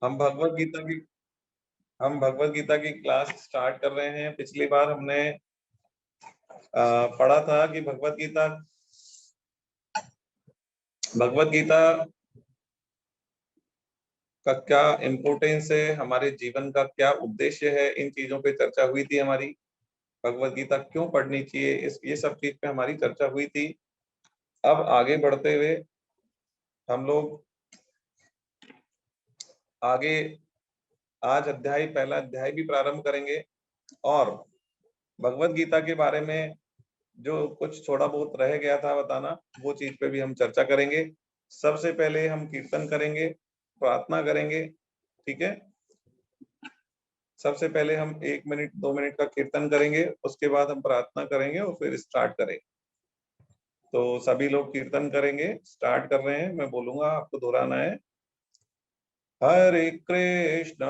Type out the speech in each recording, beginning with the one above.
हम भगवत गीता की हम भगवत गीता की क्लास स्टार्ट कर रहे हैं। पिछली बार हमने पढ़ा था कि भगवत गीता का क्या इम्पोर्टेंस है, हमारे जीवन का क्या उद्देश्य है, इन चीजों पे चर्चा हुई थी हमारी। भगवत गीता क्यों पढ़नी चाहिए, इस ये सब चीज पे हमारी चर्चा हुई थी। अब आगे बढ़ते हुए हम लोग आगे आज पहला अध्याय भी प्रारंभ करेंगे और भगवत गीता के बारे में जो कुछ थोड़ा बहुत रह गया था बताना, वो चीज पे भी हम चर्चा करेंगे। सबसे पहले हम कीर्तन करेंगे, प्रार्थना करेंगे। ठीक है, सबसे पहले हम 1 मिनट 2 मिनट का कीर्तन करेंगे, उसके बाद हम प्रार्थना करेंगे और फिर स्टार्ट करेंगे। तो सभी लोग कीर्तन करेंगे। स्टार्ट कर रहे हैं, मैं बोलूंगा, आपको दोहराना है। हरे कृष्ण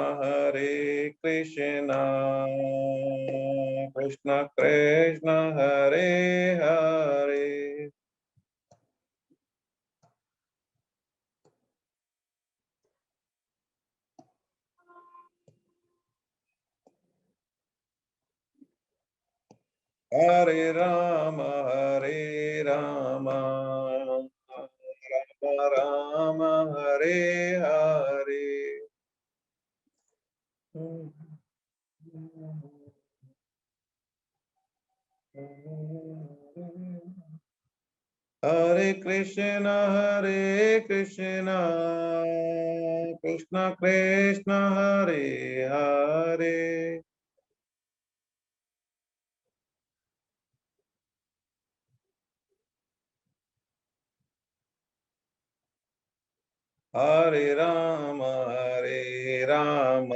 कृष्ण कृष्ण हरे हरे। हरे राम राम राम हरे हरे। हरे कृष्ण कृष्ण कृष्ण हरे हरे। हरे राम राम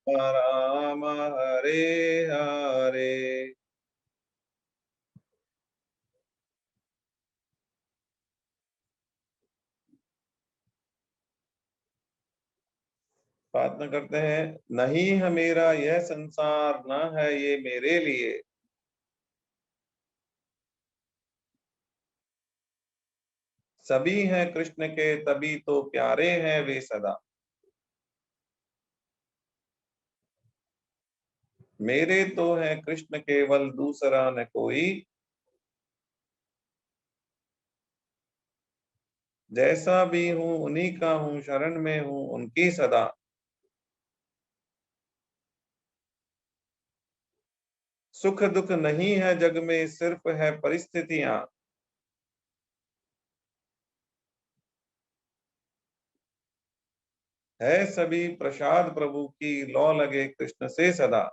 राम हरे हरे। प्रार्थना करते हैं। नहीं है मेरा यह संसार, न है ये मेरे लिए। सभी हैं कृष्ण के, तभी तो प्यारे हैं वे सदा। मेरे तो है कृष्ण केवल, दूसरा न कोई। जैसा भी हूँ उन्हीं का हूँ, शरण में हूँ उनकी सदा। सुख दुख नहीं है जग में, सिर्फ है परिस्थितियां। है सभी प्रसाद प्रभु की, लौ लगे कृष्ण से सदा।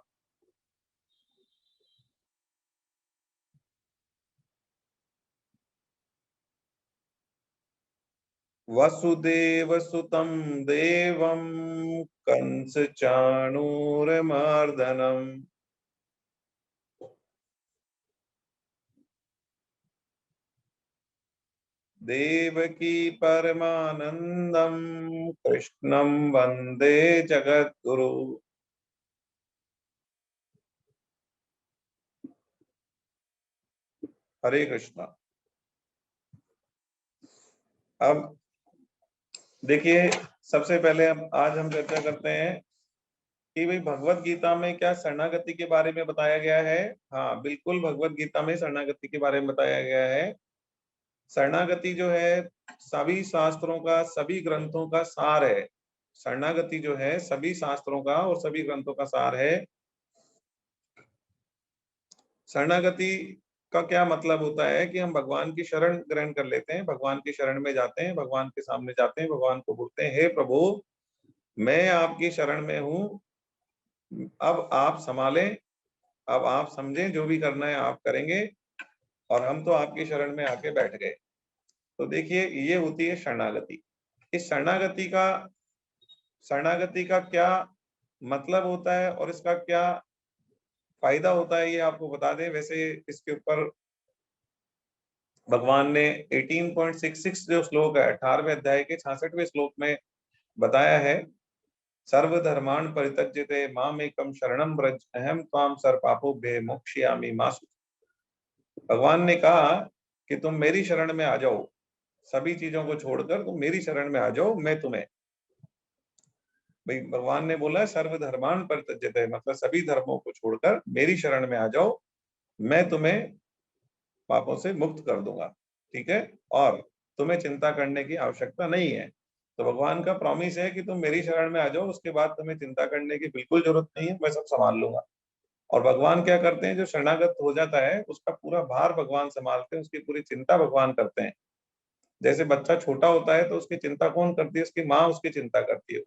वसुदेव सुतं देवं, कंस चाणूरमर्दनम। देवकी परमानंदम, कृष्णं वंदे जगद्गुरु। हरे कृष्णा। अब देखिए, सबसे पहले आज हम चर्चा करते हैं कि भाई भगवत गीता में क्या शरणागति के बारे में बताया गया है। हाँ बिल्कुल, भगवत गीता में शरणागति के बारे में बताया गया है। शरणागति जो है सभी शास्त्रों का, सभी ग्रंथों का सार है। शरणागति जो है सभी शास्त्रों का और सभी ग्रंथों का सार है। शरणागति का क्या मतलब होता है कि हम भगवान की शरण ग्रहण कर लेते हैं, भगवान की शरण में जाते हैं, भगवान के सामने जाते हैं, भगवान को बोलते हैं, हे प्रभु मैं आपकी शरण में हूँ, अब आप संभालें, अब आप समझें, जो भी करना है आप करेंगे। और हम तो आपकी शरण में आके बैठ गए। तो देखिए, ये होती है शरणागति। इस शरणागति का क्या मतलब होता है और इसका क्या फायदा होता है, ये आपको बता दें। वैसे इसके ऊपर भगवान ने 18.66 जो श्लोक है 18वें अध्याय के 66वें श्लोक में बताया है। सर्वधर्मान् परित्यज्यते माम एकम शरणम व्रज, अहम त्वाम सर्व पापोभ्य मोक्षयामि मा शुचि। भगवान ने कहा कि तुम मेरी शरण में आ जाओ, सभी चीजों को छोड़कर तुम मेरी शरण में आ जाओ, मैं तुम्हें भाई भगवान ने बोला सर्वधर्मान परित्यज्यते, मतलब सभी धर्मों को छोड़कर मेरी शरण में आ जाओ, मैं तुम्हें पापों से मुक्त कर दूंगा, ठीक है, और तुम्हें चिंता करने की आवश्यकता नहीं है। तो भगवान का प्रॉमिस है कि तुम मेरी शरण में आ जाओ, उसके बाद तुम्हें चिंता करने की बिल्कुल जरूरत नहीं है, मैं सब संभाल लूंगा। और भगवान क्या करते हैं, जो शरणागत हो जाता है उसका पूरा भार भगवान संभालते हैं, उसकी पूरी चिंता भगवान करते हैं। जैसे बच्चा छोटा होता है तो उसकी चिंता कौन करती है, उसकी माँ उसकी चिंता करती है,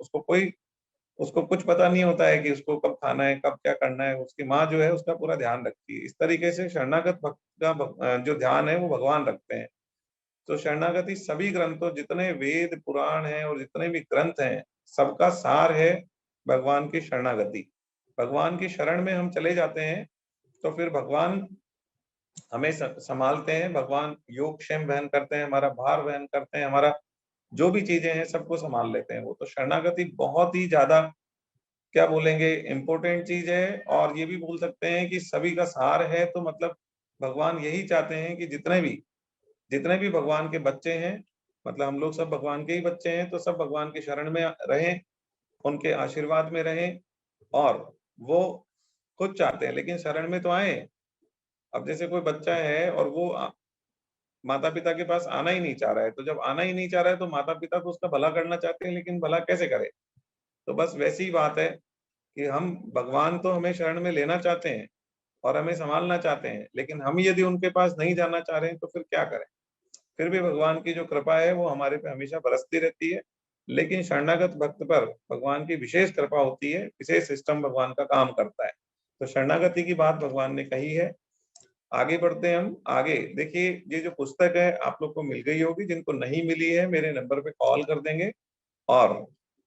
उसको कुछ पता नहीं होता है कि उसको कब खाना है, कब क्या करना है, उसकी माँ जो है उसका पूरा ध्यान रखती है। इस तरीके से शरणागत भक्त का जो ध्यान है वो भगवान रखते हैं। तो शरणागति सभी ग्रंथों, जितने वेद पुराण हैं और जितने भी ग्रंथ हैं, सबका सार है भगवान की शरणागति। भगवान की शरण में हम चले जाते हैं तो फिर भगवान हमें संभालते हैं, भगवान योग क्षेम वहन करते हैं, हमारा भार वहन करते हैं, हमारा जो भी चीजें हैं सबको संभाल लेते हैं वो। तो शरणागति बहुत ही ज्यादा, क्या बोलेंगे, इम्पोर्टेंट चीज है। और ये भी बोल सकते हैं कि सभी का सार है। तो मतलब भगवान यही चाहते हैं कि जितने भी भगवान के बच्चे हैं, मतलब हम लोग सब भगवान के ही बच्चे हैं, तो सब भगवान की शरण में रहें, उनके आशीर्वाद में रहें। और वो खुद चाहते हैं, लेकिन शरण में तो आए। अब जैसे कोई बच्चा है और वो माता पिता के पास आना ही नहीं चाह रहा है, तो जब आना ही नहीं चाह रहा है तो माता पिता तो उसका भला करना चाहते हैं, लेकिन भला कैसे करे। तो बस वैसी ही बात है कि हम, भगवान तो हमें शरण में लेना चाहते हैं और हमें संभालना चाहते हैं, लेकिन हम यदि उनके पास नहीं जाना चाह रहे हैं तो फिर क्या करें। फिर भी भगवान की जो कृपा है वो हमारे पे हमेशा बरसती रहती है। लेकिन शरणागत भक्त पर भगवान की विशेष कृपा होती है, विशेष सिस्टम भगवान का काम करता है। तो शरणागति की बात भगवान ने कही है। आगे बढ़ते हैं हम आगे। देखिए, ये जो पुस्तक है आप लोग को मिल गई होगी, जिनको नहीं मिली है मेरे नंबर पे कॉल कर देंगे और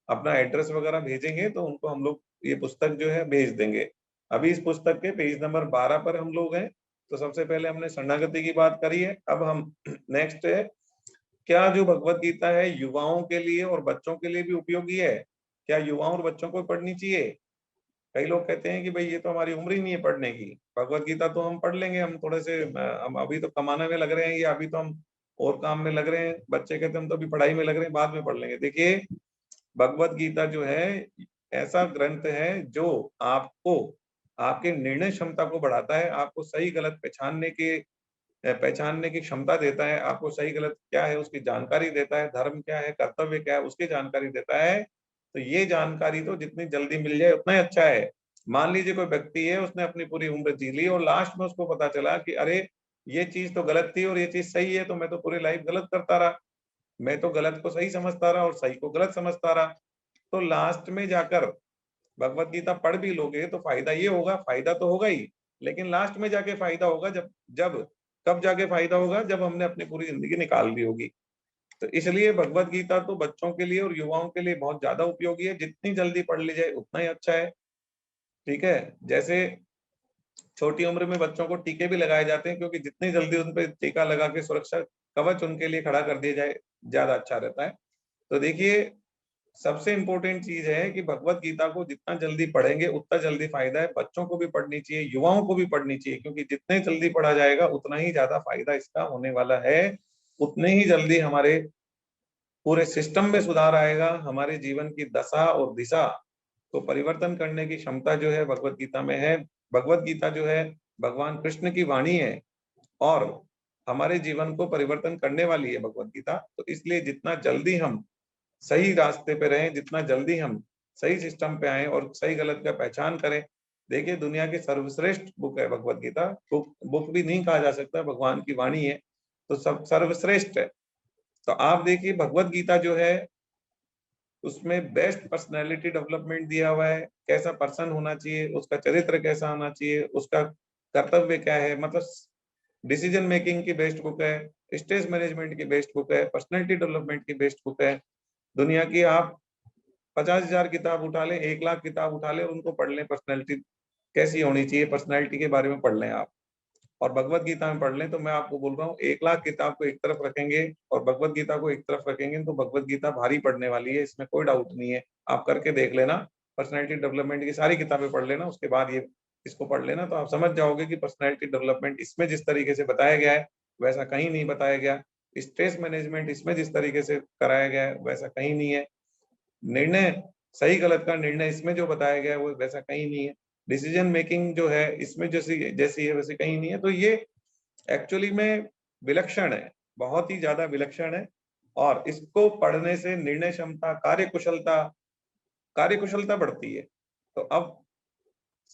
अपना एड्रेस वगैरह भेजेंगे तो उनको हम लोग ये पुस्तक जो है भेज देंगे। अभी इस पुस्तक के पेज नंबर 12 पर हम लोग हैं। तो सबसे पहले हमने शरणागति की बात करी है। अब हम नेक्स्ट है, क्या जो भगवत गीता है युवाओं के लिए और बच्चों के लिए भी उपयोगी है? क्या युवाओं और बच्चों को पढ़नी चाहिए? कई लोग कहते हैं कि भाई ये तो हमारी उम्र ही नहीं है पढ़ने की, भगवत गीता तो हम पढ़ लेंगे, हम थोड़े से हम अभी तो कमाने में लग रहे हैं, या अभी तो हम और काम में लग रहे हैं। बच्चे कहते हैं हम तो अभी पढ़ाई में लग रहे हैं, बाद में पढ़ लेंगे। देखिए, भगवत गीता जो है ऐसा ग्रंथ है जो आपको, आपके निर्णय क्षमता को बढ़ाता है, आपको सही गलत पहचानने की क्षमता देता है, आपको सही गलत क्या है उसकी जानकारी देता है, धर्म क्या है, कर्तव्य क्या है उसकी जानकारी देता है। तो ये जानकारी तो जितनी जल्दी मिल जाए उतना ही अच्छा है। मान लीजिए कोई व्यक्ति है, उसने अपनी पूरी उम्र जी ली और लास्ट में उसको पता चला कि अरे ये चीज तो गलत थी और ये चीज सही है, तो मैं तो पूरी लाइफ गलत करता रहा, मैं तो गलत को सही समझता रहा और सही को गलत समझता रहा। तो लास्ट में जाकर भगवत गीता पढ़ भी लोगे तो फायदा ये होगा, फायदा तो होगा ही, लेकिन लास्ट में जाके फायदा होगा जब जब कब जाके फायदा होगा, जब हमने अपनी पूरी जिंदगी निकाल ली होगी। तो इसलिए भगवत गीता तो बच्चों के लिए और युवाओं के लिए बहुत ज्यादा उपयोगी है, जितनी जल्दी पढ़ ली जाए उतना ही अच्छा है। ठीक है, जैसे छोटी उम्र में बच्चों को टीके भी लगाए जाते हैं, क्योंकि जितनी जल्दी उन पर टीका लगा के सुरक्षा कवच उनके लिए खड़ा कर दिया जाए ज्यादा अच्छा रहता है। तो देखिए, सबसे इंपॉर्टेंट चीज है कि भगवत गीता को जितना जल्दी पढ़ेंगे उतना जल्दी फायदा है। बच्चों को भी पढ़नी चाहिए, युवाओं को भी पढ़नी चाहिए, क्योंकि जितने जल्दी पढ़ा जाएगा उतना ही ज्यादा फायदा इसका होने वाला है। उतने ही जल्दी हमारे पूरे सिस्टम में सुधार आएगा, हमारे जीवन की दशा और दिशा को परिवर्तन करने की क्षमता जो है भगवत गीता में है। भगवत गीता जो है भगवान कृष्ण की वाणी है और हमारे जीवन को परिवर्तन करने वाली है भगवत गीता। तो इसलिए जितना जल्दी हम सही रास्ते पे रहें, जितना जल्दी हम सही सिस्टम पे आए और सही गलत का पहचान करें। देखिए, दुनिया की सर्वश्रेष्ठ बुक है भगवत गीता। बुक भी नहीं कहा जा सकता, भगवान की वाणी है, तो सब सर्वश्रेष्ठ है। तो आप देखिए, भगवत गीता जो है उसमें बेस्ट पर्सनैलिटी डेवलपमेंट दिया हुआ है, कैसा पर्सन होना चाहिए, उसका चरित्र कैसा होना चाहिए, उसका कर्तव्य क्या है, मतलब डिसीजन मेकिंग की बेस्ट बुक है, स्ट्रेस मैनेजमेंट की बेस्ट बुक है, पर्सनैलिटी डेवलपमेंट की बेस्ट बुक है। दुनिया की आप 50,000 किताब उठा लें, 1 लाख किताब उठा लें और उनको पढ़ लें, पर्सनैलिटी कैसी होनी चाहिए, पर्सनैलिटी के बारे में पढ़ लें आप, और भगवत गीता में पढ़ लें। तो मैं आपको बोल रहा हूँ, 1 लाख किताब को एक तरफ रखेंगे और भगवत गीता को एक तरफ रखेंगे तो भगवत गीता भारी पढ़ने वाली है, इसमें कोई डाउट नहीं है। आप करके देख लेना, पर्सनैलिटी डेवलपमेंट की सारी किताबें पढ़ लेना, उसके बाद ये इसको पढ़ लेना, तो आप समझ जाओगे कि पर्सनैलिटी डेवलपमेंट इसमें जिस तरीके से बताया गया है वैसा कहीं नहीं बताया गया। स्ट्रेस मैनेजमेंट इसमें जिस तरीके से कराया गया है वैसा कहीं नहीं है। निर्णय सही गलत का निर्णय इसमें जो बताया गया है वो वैसा कहीं नहीं है। डिसीजन मेकिंग जो है इसमें जैसी जैसी है वैसे कहीं नहीं है। तो ये एक्चुअली में विलक्षण है, बहुत ही ज्यादा विलक्षण है। और इसको पढ़ने से निर्णय क्षमता, कार्यकुशलता बढ़ती है। तो अब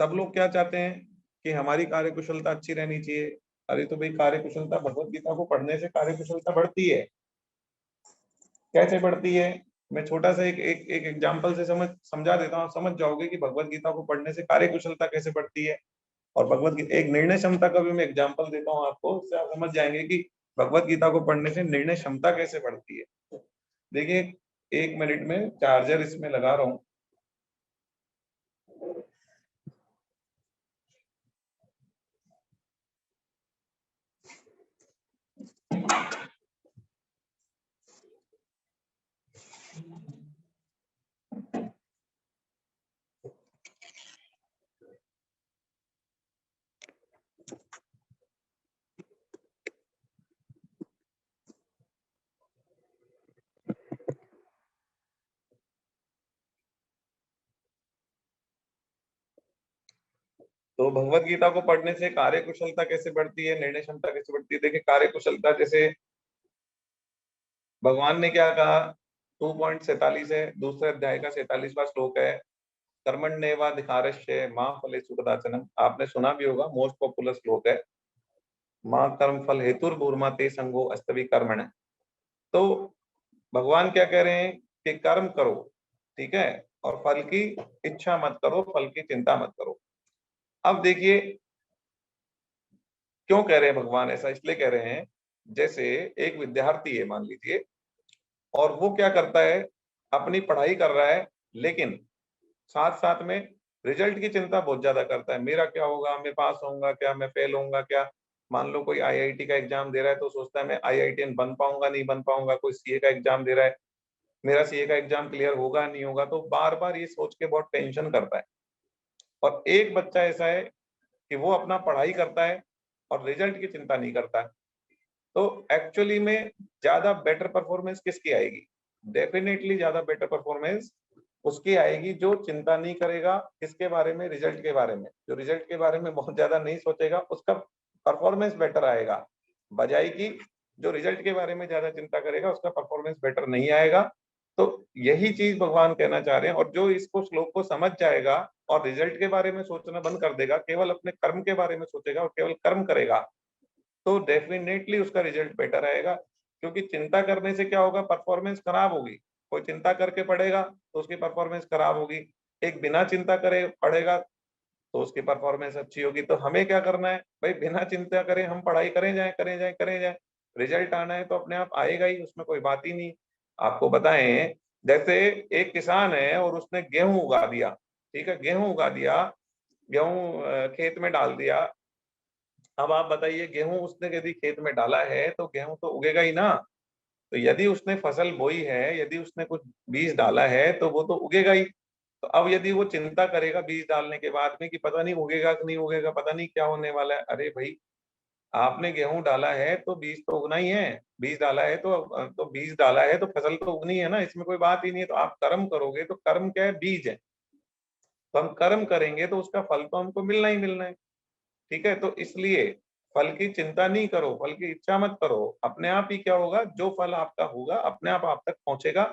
सब लोग क्या चाहते हैं कि हमारी कार्यकुशलता अच्छी रहनी चाहिए। अरे तो भाई, कार्यकुशलता भगवत गीता को पढ़ने से कार्यकुशलता बढ़ती है। कैसे बढ़ती है? मैं छोटा सा एक एग्जांपल से समझा देता हूँ, समझ जाओगे कि भगवत गीता को पढ़ने से कार्यकुशलता कैसे बढ़ती है। और भगवत गीता, एक निर्णय क्षमता का भी मैं एग्जांपल देता हूँ आपको, उससे आप समझ जाएंगे कि भगवत गीता को पढ़ने से निर्णय क्षमता कैसे बढ़ती है। देखिए, 1 मिनट में चार्जर इसमें लगा रहा हूँ। तो भगवत गीता को पढ़ने से कार्यकुशलता कैसे बढ़ती है, निर्णय क्षमता कैसे बढ़ती है? देखिए, कार्यकुशलता जैसे भगवान ने क्या कहा, 2.47 है, दूसरे अध्याय का 47वां श्लोक है। कर्मण्येवाधिकारस्य मां फलेषु कदाचन। आपने सुना भी होगा, मोस्ट पॉपुलर श्लोक है। मां कर्म फल हेतुर्भूर्मा ते संगो अस्तवि कर्मण। तो भगवान क्या कह रहे हैं कि कर्म करो, ठीक है, और फल की इच्छा मत करो, फल की चिंता मत करो। अब देखिए, क्यों कह रहे हैं भगवान ऐसा? इसलिए कह रहे हैं, जैसे एक विद्यार्थी है मान लीजिए, और वो क्या करता है, अपनी पढ़ाई कर रहा है, लेकिन साथ साथ में रिजल्ट की चिंता बहुत ज्यादा करता है। मेरा क्या होगा, मैं पास होऊंगा क्या, मैं फेल होऊंगा क्या? मान लो कोई आईआईटी का एग्जाम दे रहा है तो सोचता है मैं आईआईटीएन बन पाऊंगा नहीं बन पाऊंगा। कोई सीए का एग्जाम दे रहा है, मेरा सीए का एग्जाम क्लियर होगा नहीं होगा। तो बार बार ये सोच के बहुत टेंशन करता है। और एक बच्चा ऐसा है कि वो अपना पढ़ाई करता है और रिजल्ट की चिंता नहीं करता है। तो एक्चुअली में ज्यादा बेटर परफॉर्मेंस किसकी आएगी? डेफिनेटली ज्यादा बेटर परफॉर्मेंस उसकी आएगी जो चिंता नहीं करेगा किसके बारे में, रिजल्ट के बारे में। जो रिजल्ट के बारे में बहुत ज्यादा नहीं सोचेगा उसका परफॉर्मेंस बेटर आएगा, बजाय कि जो रिजल्ट के बारे में ज्यादा चिंता करेगा उसका परफॉर्मेंस बेटर नहीं आएगा। तो यही चीज भगवान कहना चाह रहे हैं। और जो इसको श्लोक को समझ जाएगा और रिजल्ट के बारे में सोचना बंद कर देगा, केवल अपने कर्म के बारे में सोचेगा और केवल कर्म करेगा, तो डेफिनेटली उसका रिजल्ट बेटर आएगा। क्योंकि चिंता करने से क्या होगा, परफॉर्मेंस खराब होगी। कोई चिंता करके पढ़ेगा तो उसकी परफॉर्मेंस खराब होगी, एक बिना चिंता करे पढ़ेगा तो उसकी परफॉर्मेंस अच्छी होगी। तो हमें क्या करना है भाई, बिना चिंता करें हम पढ़ाई करें जाए करें जाए करें जाए, रिजल्ट आना है तो अपने आप आएगा ही, उसमें कोई बात ही नहीं। आपको बताएं, जैसे एक किसान है और उसने गेहूं उगा दिया, ठीक है, गेहूं उगा दिया, गेहूं खेत में डाल दिया। अब आप बताइए, गेहूं उसने यदि खेत में डाला है तो गेहूं तो उगेगा ही ना। तो यदि उसने फसल बोई है, यदि उसने कुछ बीज डाला है तो वो तो उगेगा ही। तो अब यदि वो चिंता करेगा बीज डालने के बाद में कि पता नहीं उगेगा कि नहीं उगेगा, पता नहीं क्या होने वाला है, अरे भाई, आपने गेहूं डाला है तो बीज तो उगना ही है। बीज डाला है तो बीज डाला है तो फसल तो उगनी है ना, इसमें कोई बात ही नहीं है। तो आप कर्म करोगे तो कर्म क्या है, बीज है। तो हम कर्म करेंगे तो उसका फल तो हमको मिलना ही मिलना है, ठीक है। तो इसलिए फल की चिंता नहीं करो, फल की इच्छा मत करो। अपने आप ही क्या होगा, जो फल आपका होगा अपने आप तक पहुंचेगा।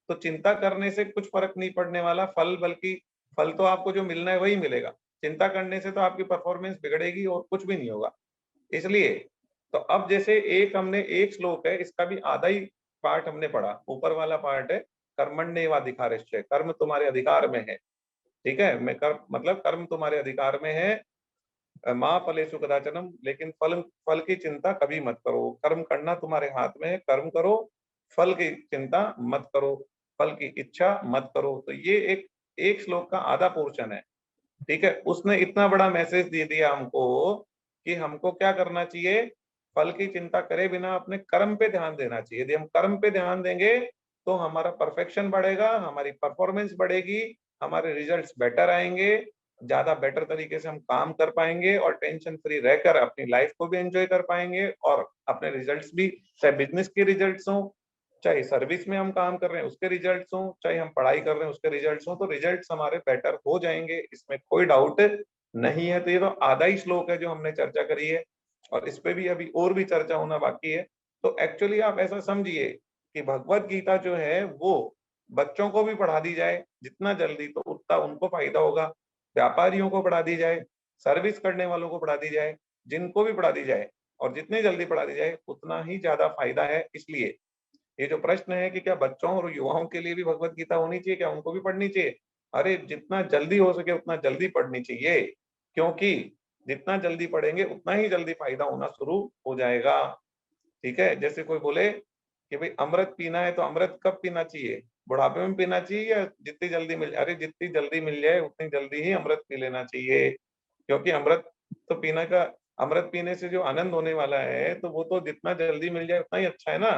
तो चिंता करने से कुछ फर्क नहीं पड़ने वाला फल, बल्कि फल तो आपको जो मिलना है वही मिलेगा। चिंता करने से तो आपकी परफॉर्मेंस बिगड़ेगी और कुछ भी नहीं होगा। इसलिए तो अब जैसे एक हमने एक श्लोक है, इसका भी आधा ही पार्ट हमने पढ़ा, ऊपर वाला पार्ट है कर्मण्येवाधिकारस्य, कर्म तुम्हारे अधिकार में है, ठीक है। मैं कर्म मतलब कर्म तुम्हारे अधिकार में है, माँ फलेषु कदाचनम, लेकिन फल फल की चिंता कभी मत करो। कर्म करना तुम्हारे हाथ में है, कर्म करो, फल की चिंता मत करो, फल की इच्छा मत करो। तो ये एक एक श्लोक का आधा पोर्शन है, ठीक है। उसने इतना बड़ा मैसेज दे दिया हमको कि हमको क्या करना चाहिए, फल की चिंता करे बिना अपने कर्म पे ध्यान देना चाहिए। यदि हम कर्म पे ध्यान देंगे तो हमारा परफेक्शन बढ़ेगा, हमारी परफॉर्मेंस बढ़ेगी, हमारे रिजल्ट्स बेटर आएंगे, ज्यादा बेटर तरीके से हम काम कर पाएंगे और टेंशन फ्री रहकर अपनी लाइफ को भी एंजॉय कर पाएंगे और अपने रिजल्ट्स भी, चाहे बिजनेस के रिजल्ट्स हो, चाहे सर्विस में हम काम कर रहे हैं उसके रिजल्ट्स हों, चाहे हम पढ़ाई कर रहे हैं उसके रिजल्ट्स हों, तो रिजल्ट्स हमारे बेटर हो जाएंगे, इसमें कोई डाउट नहीं है। तो ये तो आधा ही श्लोक है जो हमने चर्चा करी है, और इस पे भी अभी और भी चर्चा होना बाकी है। तो एक्चुअली आप ऐसा समझिए कि भगवत गीता जो है वो बच्चों को भी पढ़ा दी जाए जितना जल्दी, तो उतना उनको फायदा होगा। व्यापारियों को पढ़ा दी जाए, सर्विस करने वालों को पढ़ा दी जाए, जिनको भी पढ़ा दी जाए, और जितनी जल्दी पढ़ा दी जाए उतना ही ज्यादा फायदा है। इसलिए ये जो प्रश्न है कि क्या बच्चों और युवाओं के लिए भी भगवत गीता होनी चाहिए, क्या उनको भी पढ़नी चाहिए? अरे जितना जल्दी हो सके उतना जल्दी पढ़नी चाहिए, क्योंकि जितना जल्दी पढ़ेंगे उतना ही जल्दी फायदा होना शुरू हो जाएगा। ठीक है, जैसे कोई बोले कि भाई अमृत पीना है, तो अमृत कब पीना चाहिए? बुढ़ापे में पीना चाहिए या जितनी जल्दी मिल जाए? अरे जितनी जल्दी मिल जाए उतनी जल्दी ही अमृत पी लेना चाहिए, क्योंकि अमृत तो पीना का, अमृत पीने से जो आनंद होने वाला है तो वो तो जितना जल्दी मिल जाए उतना ही अच्छा है ना।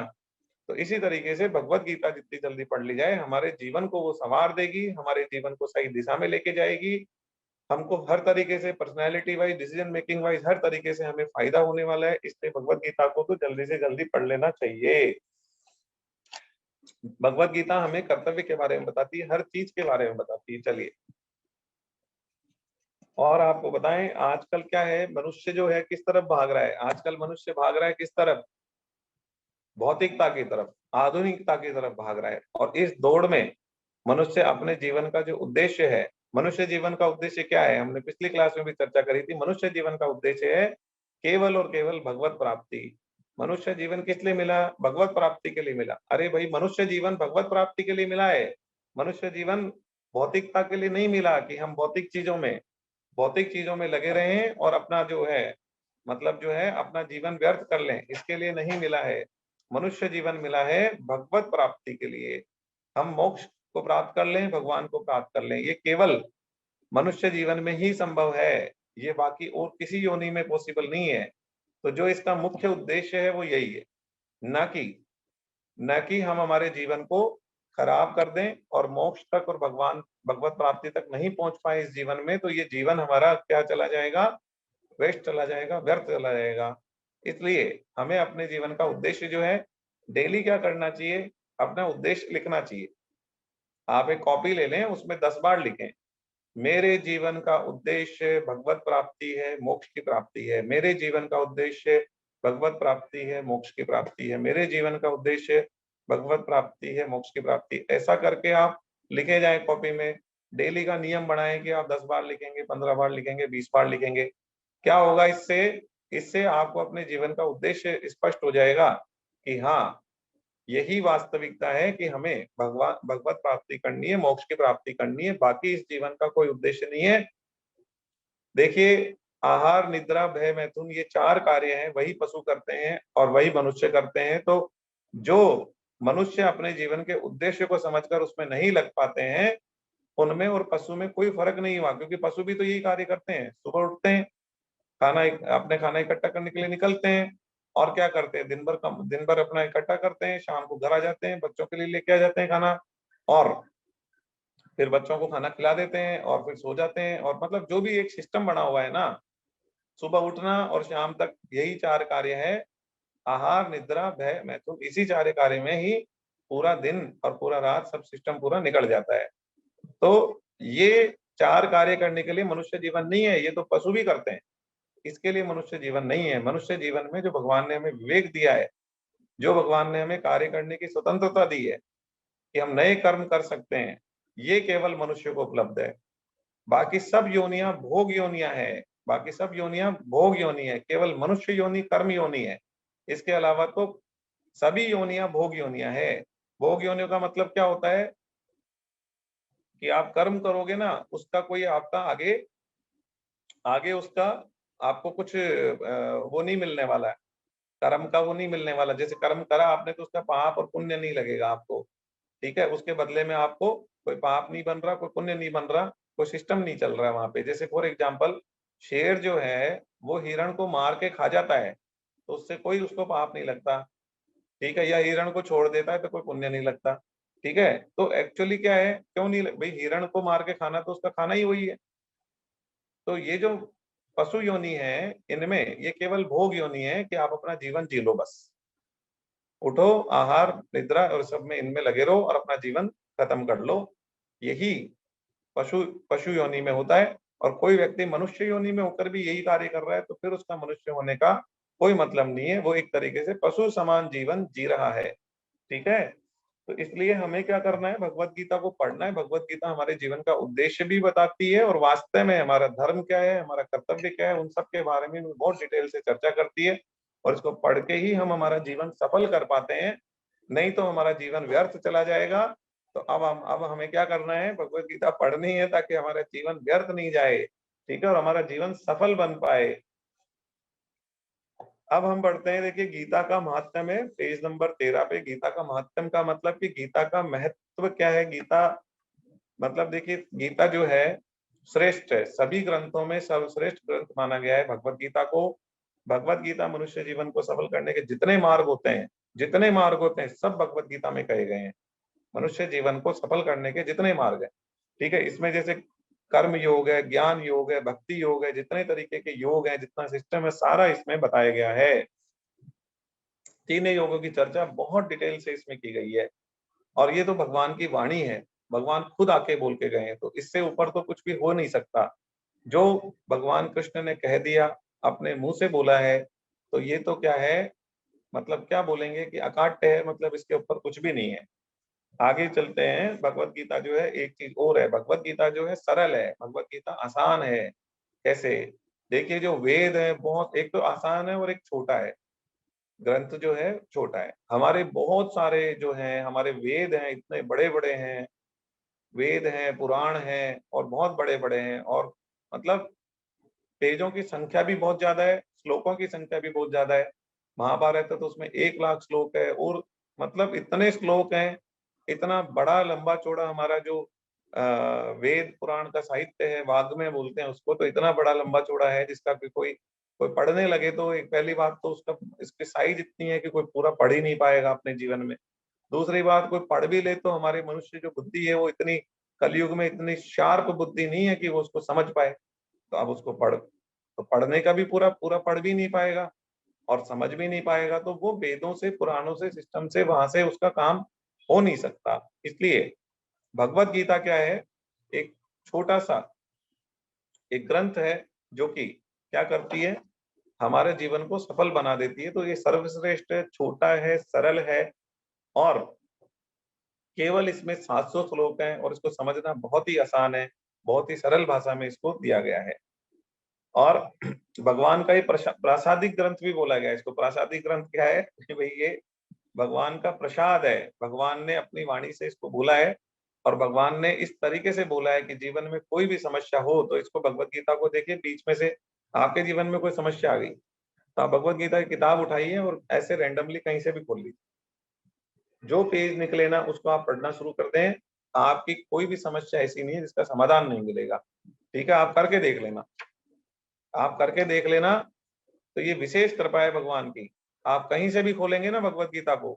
तो इसी तरीके से भगवत गीता जितनी जल्दी पढ़ ली जाए हमारे जीवन को वो संवार देगी, हमारे जीवन को सही दिशा में लेके जाएगी। हमको हर तरीके से personality wise, decision making wise हर तरीके से हमें फायदा होने वाला है। इसलिए भगवत गीता को तो जल्दी से जल्दी पढ़ लेना चाहिए। भगवत गीता हमें कर्तव्य के बारे में बताती है, हर चीज के बारे में बताती है। चलिए और आपको बताएं आजकल क्या है, मनुष्य जो है किस तरफ भाग रहा है? आजकल मनुष्य भाग रहा है किस तरफ? भौतिकता की तरफ, आधुनिकता की तरफ भाग रहा है। और इस दौड़ में मनुष्य अपने जीवन का जो उद्देश्य है, मनुष्य जीवन का उद्देश्य क्या है? हमने पिछली क्लास में भी चर्चा करी थी। मनुष्य जीवन का उद्देश्य है केवल और केवल भगवत प्राप्ति। मनुष्य जीवन किस लिए मिला? भगवत प्राप्ति के लिए मिला। अरे भाई, मनुष्य जीवन भगवत प्राप्ति के लिए मिला है। मनुष्य जीवन भौतिकता के लिए नहीं मिला कि हम भौतिक चीजों में लगे रहें और अपना जो है मतलब जो है अपना जीवन व्यर्थ कर लें, इसके लिए नहीं मिला है। मनुष्य जीवन मिला है भगवत प्राप्ति के लिए। हम मोक्ष को प्राप्त कर लें, भगवान को प्राप्त कर लें, ये केवल मनुष्य जीवन में ही संभव है। ये बाकी और किसी योनि में पॉसिबल नहीं है। तो जो इसका मुख्य उद्देश्य है वो यही है, न कि हम हमारे जीवन को खराब कर दें और मोक्ष तक और भगवान भगवत प्राप्ति तक नहीं पहुंच पाए इस जीवन में, तो ये जीवन हमारा क्या चला जाएगा? वेस्ट चला जाएगा, व्यर्थ चला जाएगा। इसलिए हमें अपने जीवन का उद्देश्य जो है डेली क्या करना चाहिए? अपना उद्देश्य लिखना चाहिए। आप एक कॉपी ले लें, उसमें 10 बार लिखें, मेरे जीवन का उद्देश्य भगवत प्राप्ति है, मोक्ष की प्राप्ति है। मेरे जीवन का उद्देश्य भगवत प्राप्ति है, मोक्ष की प्राप्ति है। मेरे जीवन का उद्देश्य भगवत प्राप्ति है, मोक्ष की प्राप्ति। ऐसा करके आप लिखे जाए कॉपी में। डेली का नियम बनाएं कि आप 10 बार लिखेंगे, 15 बार लिखेंगे, 20 बार लिखेंगे। क्या होगा इससे? इससे आपको अपने जीवन का उद्देश्य स्पष्ट हो जाएगा कि हाँ, यही वास्तविकता है कि हमें भगवान भगवत प्राप्ति करनी है, मोक्ष की प्राप्ति करनी है, बाकी इस जीवन का कोई उद्देश्य नहीं है। देखिए, आहार, निद्रा, भय, मैथुन, ये 4 कार्य हैं, वही पशु करते हैं और वही मनुष्य करते हैं। तो जो मनुष्य अपने जीवन के उद्देश्य को समझकर उसमें नहीं लग पाते हैं, उनमें और पशु में कोई फर्क नहीं हुआ, क्योंकि पशु भी तो यही कार्य करते हैं। सुबह उठते हैं, अपने खाना इकट्ठा करने के लिए निकलते हैं, और क्या करते हैं? दिन भर अपना इकट्ठा करते हैं, शाम को घर आ जाते हैं, बच्चों के लिए लेके आ जाते हैं खाना, और फिर बच्चों को खाना खिला देते हैं और फिर सो जाते हैं। और मतलब जो भी एक सिस्टम बना हुआ है ना, सुबह उठना और शाम तक यही 4 कार्य है। आहार, निद्रा, भय, मैथुन, इसी 4 कार्य में ही पूरा दिन और पूरा रात सब सिस्टम पूरा निकल जाता है। तो ये 4 कार्य करने के लिए मनुष्य जीवन नहीं है, ये तो पशु भी करते हैं। इसके लिए मनुष्य जीवन नहीं है। मनुष्य जीवन में जो भगवान ने हमें विवेक दिया है, जो भगवान ने हमें कार्य करने की स्वतंत्रता दी है कि हम नए कर्म कर सकते हैं, ये केवल मनुष्य को उपलब्ध है। बाकी सब योनियां भोग योनियां है, बाकी सब योनियां भोग योनि है। केवल मनुष्य योनि कर्म योनि है। इसके अलावा तो सभी योनियां भोग योनियां है। भोग योनियों का मतलब क्या होता है कि आप कर्म करोगे ना, उसका कोई आपका आगे आगे उसका आपको कुछ वो नहीं मिलने वाला है, कर्म का वो नहीं मिलने वाला। जैसे कर्म करा आपने तो उसका पाप और पुण्य नहीं लगेगा आपको। ठीक है, उसके बदले में आपको कोई पाप नहीं बन रहा, कोई पुण्य नहीं बन रहा, कोई सिस्टम नहीं चल रहा है वहां पे। जैसे फॉर एग्जाम्पल, शेर जो है वो हिरण को मार के खा जाता है, तो उससे कोई उसको पाप नहीं लगता। ठीक है, या हिरण को छोड़ देता है तो कोई पुण्य नहीं लगता। ठीक है, तो एक्चुअली क्या है, क्यों नहीं भाई, हिरण को मार के खाना तो उसका खाना ही वही है। तो ये जो पशु योनि है, इनमें ये केवल भोग योनि है कि आप अपना जीवन जी लो बस। उठो, आहार, निद्रा और सब में इनमें लगे रहो और अपना जीवन खत्म कर लो। यही पशु पशु योनि में होता है। और कोई व्यक्ति मनुष्य योनि में होकर भी यही कार्य कर रहा है तो फिर उसका मनुष्य होने का कोई मतलब नहीं है, वो एक तरीके से पशु समान जीवन जी रहा है। ठीक है। तो इसलिए हमें क्या करना है, भगवत गीता को पढ़ना है। भगवत गीता हमारे जीवन का उद्देश्य भी बताती है और वास्तव में हमारा धर्म क्या है, हमारा कर्तव्य क्या है, उन सब के बारे में भी बहुत डिटेल से चर्चा करती है। और इसको पढ़ के ही हम हमारा जीवन सफल कर पाते हैं, नहीं तो हमारा जीवन व्यर्थ चला जाएगा। तो अब हमें क्या करना है, भगवत गीता पढ़नी है ताकि हमारा जीवन व्यर्थ नहीं जाए, ठीक है, और हमारा जीवन सफल बन पाए। अब हम बढ़ते हैं, देखिए गीता का महात्म्य है, पेज नंबर 13 पे। गीता का महात्म्य का मतलब कि गीता का महत्व क्या है। गीता मतलब देखिए, गीता जो है श्रेष्ठ है, सभी ग्रंथों में सर्वश्रेष्ठ ग्रंथ माना गया है भगवत गीता को। भगवत गीता मनुष्य जीवन को सफल करने के जितने मार्ग होते हैं, जितने मार्ग होते हैं, सब भगवत गीता में कहे गए हैं। मनुष्य जीवन को सफल करने के जितने मार्ग हैं, ठीक है, इसमें जैसे कर्म योग है, ज्ञान योग है, भक्ति योग है, जितने तरीके के योग हैं, जितना सिस्टम है, सारा इसमें बताया गया है। तीनों योगों की चर्चा बहुत डिटेल से इसमें की गई है। और ये तो भगवान की वाणी है, भगवान खुद आके बोल के गए हैं, तो इससे ऊपर तो कुछ भी हो नहीं सकता। जो भगवान कृष्ण ने कह दिया, अपने मुंह से बोला है, तो ये तो क्या है, मतलब क्या बोलेंगे कि अकाट्य है, मतलब इसके ऊपर कुछ भी नहीं है। आगे चलते हैं। भगवत गीता जो है, एक चीज और है, भगवत गीता जो है सरल है, भगवत गीता आसान है। कैसे? देखिए, जो वेद है बहुत, एक तो आसान है और एक छोटा है। ग्रंथ जो है छोटा है। हमारे बहुत सारे जो हैं, हमारे वेद हैं, इतने बड़े बड़े हैं, वेद हैं, पुराण हैं, और बहुत बड़े बड़े हैं, और मतलब पेजों की संख्या भी बहुत ज्यादा है, श्लोकों की संख्या भी बहुत ज्यादा है। महाभारत है तो उसमें 1 लाख श्लोक है, और मतलब इतने श्लोक हैं, इतना बड़ा लंबा चौड़ा हमारा जो वेद पुराण का साहित्य है, वाग्मय बोलते हैं उसको, तो इतना बड़ा लंबा चौड़ा है जिसका कि कोई कोई पढ़ने लगे तो, एक पहली बात तो उसका इसकी साइज इतनी है कि कोई पूरा पढ़ ही नहीं पाएगा अपने जीवन में। दूसरी बात, कोई पढ़ भी ले तो हमारे मनुष्य जो बुद्धि है वो इतनी, कलयुग में इतनी शार्प बुद्धि नहीं है कि वो उसको समझ पाए। तो अब उसको तो पढ़ने का भी पूरा पूरा पढ़ भी नहीं पाएगा और समझ भी नहीं पाएगा, तो वो वेदों से, पुराणों से, सिस्टम से, वहां से उसका काम हो नहीं सकता। इसलिए भगवत गीता क्या है, एक छोटा सा एक ग्रंथ है जो कि क्या करती है, हमारे जीवन को सफल बना देती है। तो ये सर्वश्रेष्ठ है, छोटा है, सरल है, और केवल इसमें 700 श्लोक हैं, और इसको समझना बहुत ही आसान है, बहुत ही सरल भाषा में इसको दिया गया है। और भगवान का ये प्रासादिक ग्रंथ भी बोला गया है इसको। प्रासादिक ग्रंथ क्या है कि भाई ये भगवान का प्रसाद है, भगवान ने अपनी वाणी से इसको बोला है, और भगवान ने इस तरीके से बोला है कि जीवन में कोई भी समस्या हो तो इसको, भगवत गीता को देखिए, बीच में से आपके जीवन में कोई समस्या आ गई तो आप भगवत गीता की किताब उठाइए और ऐसे रैंडमली कहीं से भी खोल लीजिए, जो पेज निकले ना उसको आप पढ़ना शुरू कर दें। आपकी कोई भी समस्या ऐसी नहीं है जिसका समाधान नहीं मिलेगा। ठीक है, आप करके देख लेना, आप करके देख लेना। तो ये विशेष कृपा है भगवान की। आप कहीं से भी खोलेंगे ना भगवत गीता को,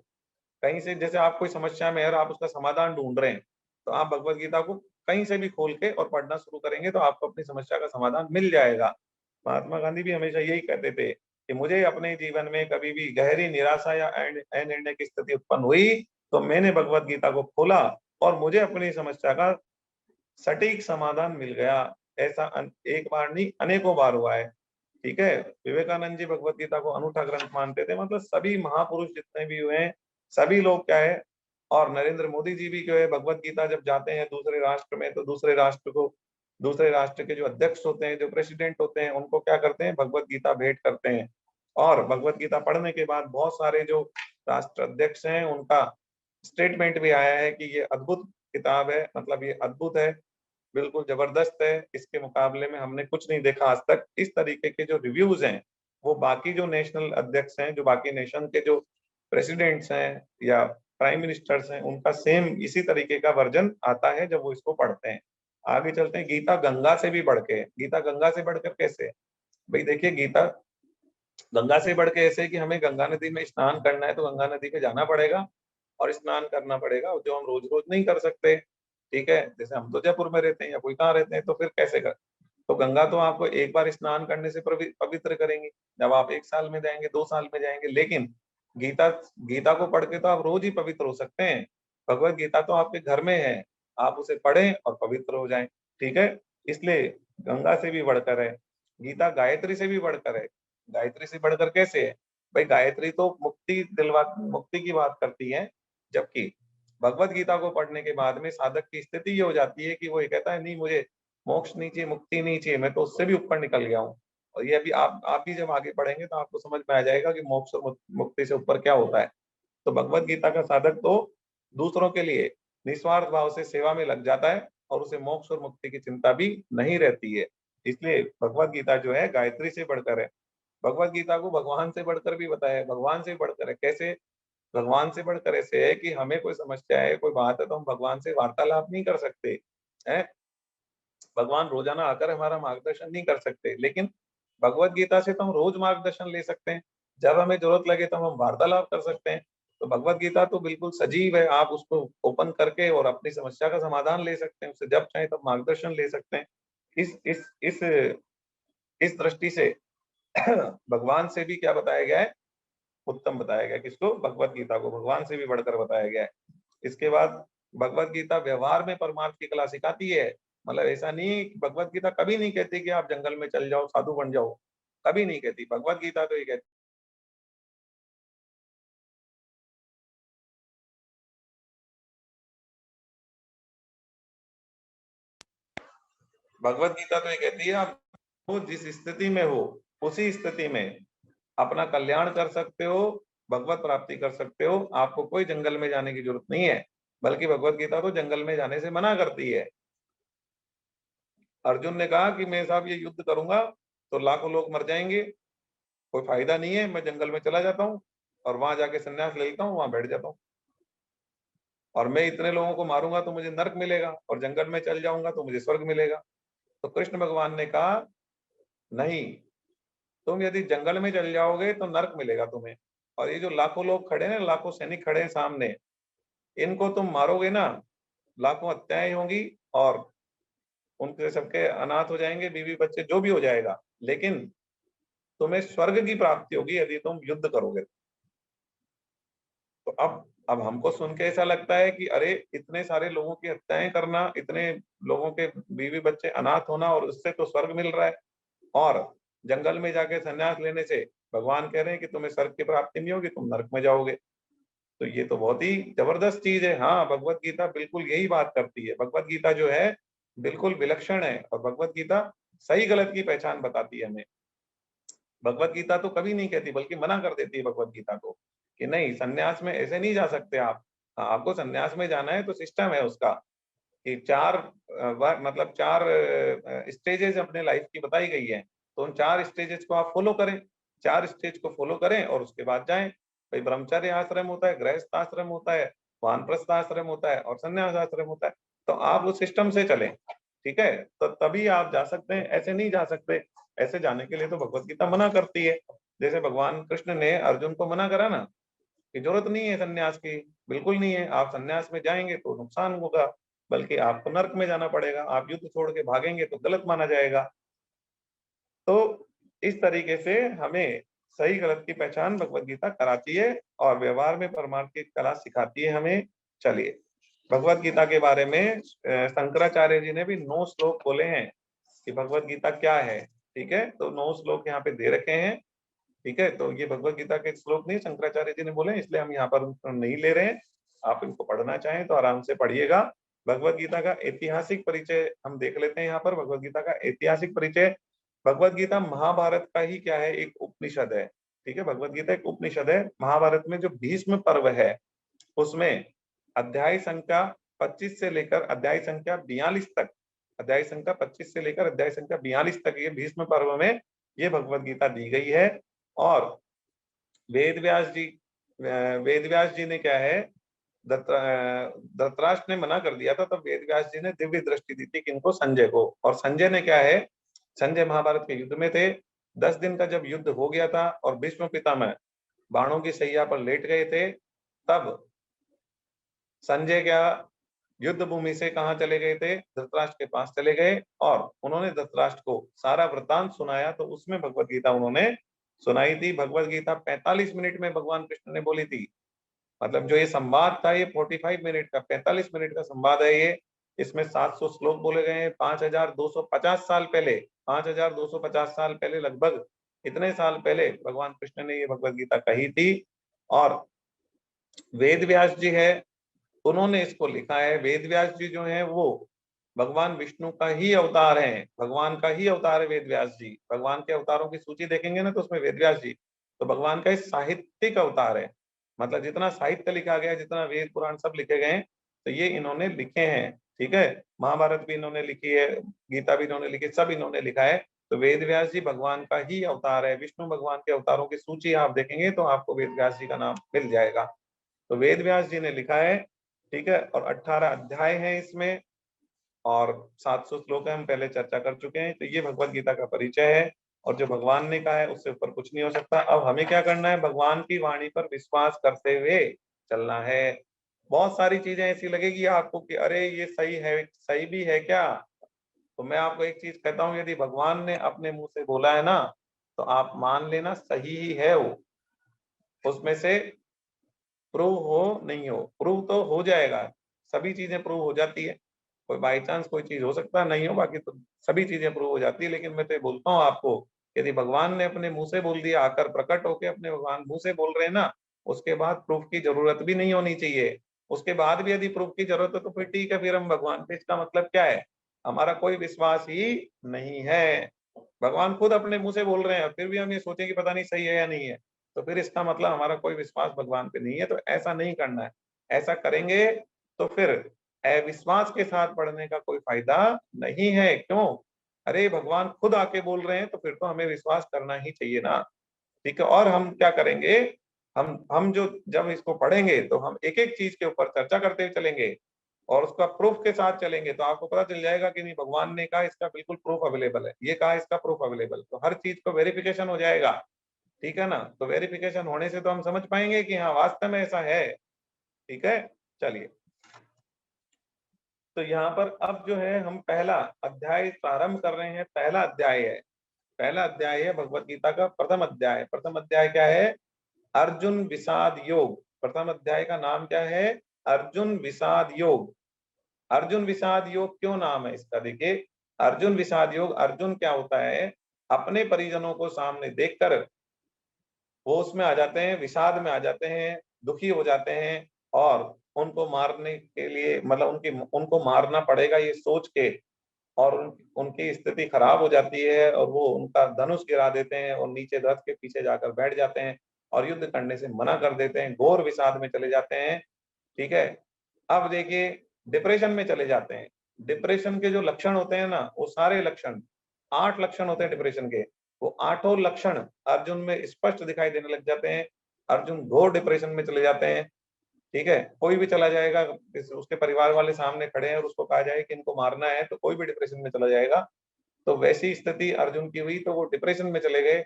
कहीं से, जैसे आप कोई समस्या में है और आप उसका समाधान ढूंढ रहे हैं, तो आप भगवत गीता को कहीं से भी खोल के और पढ़ना शुरू करेंगे तो आपको अपनी समस्या का समाधान मिल जाएगा। महात्मा गांधी भी हमेशा यही कहते थे कि मुझे अपने जीवन में कभी भी गहरी निराशा या अनिर्णय की स्थिति उत्पन्न हुई तो मैंने भगवत गीता को खोला और मुझे अपनी समस्या का सटीक समाधान मिल गया। ऐसा एक बार नहीं, अनेकों बार हुआ है। ठीक है। विवेकानंद जी भगवत गीता को अनूठा ग्रंथ मानते थे। मतलब सभी महापुरुष जितने भी हुए हैं, सभी लोग क्या है, और नरेंद्र मोदी जी भी जो है, भगवत गीता जब जाते हैं दूसरे राष्ट्र में तो दूसरे राष्ट्र के जो अध्यक्ष होते हैं, जो प्रेसिडेंट होते हैं, उनको क्या करते हैं, भगवत गीता भेंट करते हैं। और भगवत गीता पढ़ने के बाद बहुत सारे जो राष्ट्र अध्यक्ष हैं उनका स्टेटमेंट भी आया है कि ये अद्भुत किताब है, मतलब ये अद्भुत है, बिल्कुल जबरदस्त है, इसके मुकाबले में हमने कुछ नहीं देखा आज तक। इस तरीके के जो रिव्यूज हैं वो बाकी जो नेशनल अध्यक्ष हैं, जो बाकी नेशन के जो प्रेसिडेंट्स हैं या प्राइम मिनिस्टर्स हैं, उनका सेम इसी तरीके का वर्जन आता है जब वो इसको पढ़ते हैं। आगे चलते हैं। गीता गंगा से भी बढ़ के, गीता गंगा से बढ़कर कैसे? भाई देखिए, गीता गंगा से बढ़ के ऐसे कि हमें गंगा नदी में स्नान करना है तो गंगा नदी पे जाना पड़ेगा और स्नान करना पड़ेगा, जो हम रोज रोज नहीं कर सकते। ठीक है, जैसे हम तो जयपुर में रहते हैं या कोई कहाँ रहते हैं, तो फिर कैसे कर? तो गंगा तो आपको एक बार स्नान करने से पवित्र करेंगी, जब आप 1 साल में जाएंगे, 2 साल में जाएंगे, लेकिन गीता गीता को पढ़ के तो आप रोज ही पवित्र हो सकते हैं। भगवत गीता तो आपके घर में है, आप उसे पढ़ें और पवित्र हो जाएं। ठीक है, इसलिए गंगा से भी बढ़कर है, गीता गायत्री से भी बढ़कर है। गायत्री से बढ़कर कैसे है भाई? गायत्री तो मुक्ति की बात करती है, जबकि भगवत गीता को पढ़ने के बाद में साधक की स्थिति ये हो जाती है कि वो ये कहता है नहीं, मुझे मोक्ष नहीं चाहिए, मुक्ति नहीं चाहिए, मैं तो उससे भी ऊपर निकल गया हूँ। और ये अभी आप भी जब आगे पढ़ेंगे तो आपको समझ में आ जाएगा कि मोक्ष और मुक्ति से ऊपर क्या होता है। तो भगवत गीता का साधक तो दूसरों के लिए निस्वार्थ भाव से सेवा में लग जाता है और उसे मोक्ष और मुक्ति की चिंता भी नहीं रहती है। इसलिए भगवत गीता जो है गायत्री से बढ़कर है। भगवत गीता को भगवान से बढ़कर भी बताया है, भगवान से बढ़कर है। कैसे भगवान से बढ़कर? ऐसे है कि हमें कोई समस्या है, कोई बात है, तो हम भगवान से वार्तालाप नहीं कर सकते हैं। भगवान रोजाना आकर हमारा मार्गदर्शन नहीं कर सकते, लेकिन भगवत गीता से तो हम रोज मार्गदर्शन ले सकते हैं। जब हमें जरूरत लगे तब हम वार्तालाप कर सकते हैं। तो भगवत गीता तो बिल्कुल सजीव है, आप उसको ओपन करके और अपनी समस्या का समाधान ले सकते हैं, उससे जब चाहे तब मार्गदर्शन ले सकते हैं। इस इस दृष्टि से भगवान से भी क्या बताया गया है? उत्तम बताया गया है। किसको? भगवत गीता को भगवान से भी बढ़कर बताया गया है। इसके बाद भगवत गीता व्यवहार में परमार्थ की कला सिखाती है। मतलब ऐसा नहीं, भगवत गीता कभी नहीं कहती कि आप जंगल में चल जाओ, साधु बन जाओ, कभी नहीं कहती। भगवत गीता तो ये कहती, भगवत गीता तो ये कहती है आप वो जिस स्थिति में हो उसी स्थिति में अपना कल्याण कर सकते हो, भगवत प्राप्ति कर सकते हो। आपको कोई जंगल में जाने की जरूरत नहीं है, बल्कि भगवत गीता तो जंगल में जाने से मना करती है। अर्जुन ने कहा कि मैं साहब ये युद्ध करूंगा तो लाखों लोग मर जाएंगे, कोई फायदा नहीं है, मैं जंगल में चला जाता हूँ और वहां जाके संन्यास ले लेता हूँ, वहां बैठ जाता हूँ। और मैं इतने लोगों को मारूंगा तो मुझे नरक मिलेगा, और जंगल में चल जाऊंगा तो मुझे स्वर्ग मिलेगा। तो कृष्ण भगवान ने कहा नहीं, तुम यदि जंगल में चल जाओगे तो नरक मिलेगा तुम्हें। और ये जो लाखों लोग खड़े हैं, लाखों सैनिक खड़े हैं सामने, इनको तुम मारोगे ना, लाखों हत्याएं होंगी और उनके सबके अनाथ हो जाएंगे, बीवी बच्चे जो भी हो जाएगा, लेकिन तुम्हें स्वर्ग की प्राप्ति होगी यदि तुम युद्ध करोगे। तो अब हमको सुन के ऐसा लगता है कि अरे इतने सारे लोगों की हत्याएं करना, इतने लोगों के बीवी बच्चे अनाथ होना, और उससे तो स्वर्ग मिल रहा है, और जंगल में जाके संन्यास लेने से भगवान कह रहे हैं कि तुम्हें स्वर्ग की प्राप्ति नहीं होगी, तुम नरक में जाओगे। तो ये तो बहुत ही जबरदस्त चीज है। हाँ, भगवत गीता बिल्कुल यही बात करती है। भगवत गीता जो है बिल्कुल विलक्षण है, और भगवत गीता सही गलत की पहचान बताती है हमें। भगवत गीता तो कभी नहीं कहती, बल्कि मना कर देती है भगवत गीता को कि नहीं, सन्यास में ऐसे नहीं जा सकते आप। हाँ, आपको सन्यास में जाना है तो सिस्टम है उसका कि मतलब चार स्टेजेस अपने लाइफ की बताई गई है। तो उन चार स्टेजेस को आप फॉलो करें, चार स्टेज को फॉलो करें और उसके बाद जाएं। भाई ब्रह्मचर्य आश्रम होता है, गृहस्थ आश्रम होता है, वानप्रस्थ आश्रम होता है, और संन्यास आश्रम होता है। तो आप उस सिस्टम से चलें, ठीक है, तो तभी आप जा सकते हैं, ऐसे नहीं जा सकते। ऐसे जाने के लिए तो भगवत गीता मना करती है। जैसे भगवान कृष्ण ने अर्जुन को मना करा ना कि जरूरत नहीं है सन्यास की, बिल्कुल नहीं है, आप सन्यास में जाएंगे तो नुकसान होगा, बल्कि आपको नरक में जाना पड़ेगा, आप युद्ध छोड़ के भागेंगे तो गलत माना जाएगा। तो इस तरीके से हमें सही गलत की पहचान भगवत गीता कराती है और व्यवहार में परमार्थ की कला सिखाती है हमें। चलिए, भगवत गीता के बारे में शंकराचार्य जी ने भी 9 श्लोक बोले हैं कि भगवत गीता क्या है। ठीक है, तो 9 श्लोक यहाँ पे दे रखे हैं। ठीक है, तो ये भगवत गीता के श्लोक नहीं, शंकराचार्य जी ने बोले, इसलिए हम यहाँ पर उनको नहीं ले रहे हैं। आप इनको पढ़ना चाहें तो आराम से पढ़िएगा। भगवत गीता का ऐतिहासिक परिचय हम देख लेते हैं। यहाँ पर भगवत गीता का ऐतिहासिक परिचय, भगवत गीता महाभारत का ही क्या है, एक उपनिषद है। ठीक है, भगवत गीता एक उपनिषद है। महाभारत में जो भीष्म पर्व है उसमें अध्याय संख्या 25 से लेकर अध्याय संख्या 42 तक, अध्याय संख्या 25 से लेकर अध्याय संख्या 42 तक ये भीष्म पर्व में ये भगवत गीता दी गई है। और वेद व्यास जी वेद व्यास जी ने क्या है, धृतराष्ट्र ने मना कर दिया था, तब वेद व्यास जी ने दिव्य दृष्टि दी थी किनको, संजय को। और संजय ने क्या है, संजय महाभारत के युद्ध में थे। 10 दिन का जब युद्ध हो गया था और भीष्म पितामह बाणों की सैया पर लेट गए थे, तब संजय क्या युद्ध भूमि से कहाँ चले गए थे, धृतराष्ट्र के पास चले गए और उन्होंने धृतराष्ट्र को सारा वृत्तांत सुनाया। तो उसमें भगवत गीता उन्होंने सुनाई थी। भगवत गीता 45 मिनट में भगवान कृष्ण ने बोली थी। मतलब जो ये संवाद था ये 45 मिनट का, 45 मिनट का संवाद है ये। इसमें 700 श्लोक बोले गए हैं। 5250 साल पहले, 5250 साल पहले, लगभग इतने साल पहले भगवान कृष्ण ने ये भगवत गीता कही थी। और वेद व्यास जी है, उन्होंने इसको लिखा है। वेद व्यास जी जो है वो भगवान विष्णु का ही अवतार है, भगवान का ही अवतार है वेद व्यास जी। भगवान के अवतारों की सूची देखेंगे ना तो उसमें वेद व्यास जी तो भगवान का साहित्यिक अवतार है। मतलब जितना साहित्य लिखा गया, जितना वेद पुराण सब लिखे गए तो ये इन्होंने लिखे हैं। ठीक है, महाभारत भी इन्होंने लिखी है, गीता भी इन्होंने लिखी, सब इन्होंने लिखा है। तो वेद व्यास जी भगवान का ही अवतार है। विष्णु भगवान के अवतारों की सूची आप देखेंगे तो आपको वेद व्यास जी का नाम मिल जाएगा। तो वेद व्यास जी ने लिखा है। ठीक है, और 18 अध्याय हैं इसमें और 700 श्लोक है, हम पहले चर्चा कर चुके हैं। तो ये भगवत गीता का परिचय है और जो भगवान ने कहा है उससे ऊपर कुछ नहीं हो सकता। अब हमें क्या करना है, भगवान की वाणी पर विश्वास करते हुए चलना है। बहुत सारी चीजें ऐसी लगेगी आपको कि अरे ये सही है, सही भी है क्या? तो मैं आपको एक चीज कहता हूँ, यदि भगवान ने अपने मुंह से बोला है ना तो आप मान लेना सही ही है वो। उसमें से प्रूव हो नहीं हो, प्रूव तो हो जाएगा। सभी चीजें प्रूव हो जाती है। कोई बाई चांस कोई चीज हो सकता है नहीं हो, बाकी तो सभी चीजें प्रूव हो जाती है। लेकिन मैं तो ये बोलता हूँ आपको, यदि भगवान ने अपने मुंह से बोल दिया, आकर प्रकट होके अपने भगवान मुंह से बोल रहे हैं ना, उसके बाद प्रूफ की जरूरत भी नहीं होनी चाहिए। उसके बाद भी यदि प्रूफ की जरूरत है तो फिर ठीक है, फिर हम भगवान पे, इसका मतलब क्या है, हमारा कोई विश्वास ही नहीं है। भगवान खुद अपने मुंह से बोल रहे हैं फिर भी हम ये सोचें कि पता नहीं सही है या नहीं है, तो फिर इसका मतलब हमारा कोई विश्वास भगवान पे नहीं है। तो ऐसा नहीं करना है। ऐसा करेंगे तो फिर अविश्वास के साथ पढ़ने का कोई फायदा नहीं है। क्यों? अरे भगवान खुद आके बोल रहे हैं तो फिर तो हमें विश्वास करना ही चाहिए ना। ठीक है, और हम क्या करेंगे, हम जो जब इसको पढ़ेंगे तो हम एक एक चीज के ऊपर चर्चा करते हुए चलेंगे और उसका प्रूफ के साथ चलेंगे तो आपको पता चल जाएगा कि नहीं, भगवान ने कहा इसका बिल्कुल प्रूफ अवेलेबल है, ये कहा इसका प्रूफ अवेलेबल, तो हर चीज को वेरिफिकेशन हो जाएगा। ठीक है ना, तो वेरिफिकेशन होने से तो हम समझ पाएंगे कि हाँ वास्तव में ऐसा है। ठीक है, चलिए। तो यहाँ पर अब जो है हम पहला अध्याय प्रारंभ कर रहे हैं। पहला अध्याय है, पहला अध्याय है भगवत गीता का प्रथम अध्याय। प्रथम अध्याय क्या है? अर्जुन विषाद योग। प्रथम अध्याय का नाम क्या है? अर्जुन विषाद योग। अर्जुन विषाद योग क्यों नाम है इसका? देखिए, अर्जुन विषाद योग, अर्जुन क्या होता है, अपने परिजनों को सामने देखकर वो उसमें आ जाते हैं, विषाद में आ जाते हैं, दुखी हो जाते हैं और उनको मारने के लिए, मतलब उनको मारना पड़ेगा ये सोच के, और उनकी स्थिति खराब हो जाती है और वो उनका धनुष गिरा देते हैं और नीचे रथ के पीछे जाकर बैठ जाते हैं और युद्ध करने से मना कर देते हैं, घोर विषाद में चले जाते हैं। ठीक है, अब देखिए, डिप्रेशन में चले जाते हैं। डिप्रेशन के जो लक्षण होते हैं ना, वो सारे लक्षण, 8 लक्षण होते हैं डिप्रेशन के, वो आठों लक्षण अर्जुन में स्पष्ट दिखाई देने लग जाते हैं। अर्जुन घोर डिप्रेशन में चले जाते हैं। ठीक है, कोई भी चला जाएगा, उसके परिवार वाले सामने खड़े हैं और उसको कहा जाए कि इनको मारना है तो कोई भी डिप्रेशन में चला जाएगा। तो वैसी स्थिति अर्जुन की हुई तो वो डिप्रेशन में चले गए।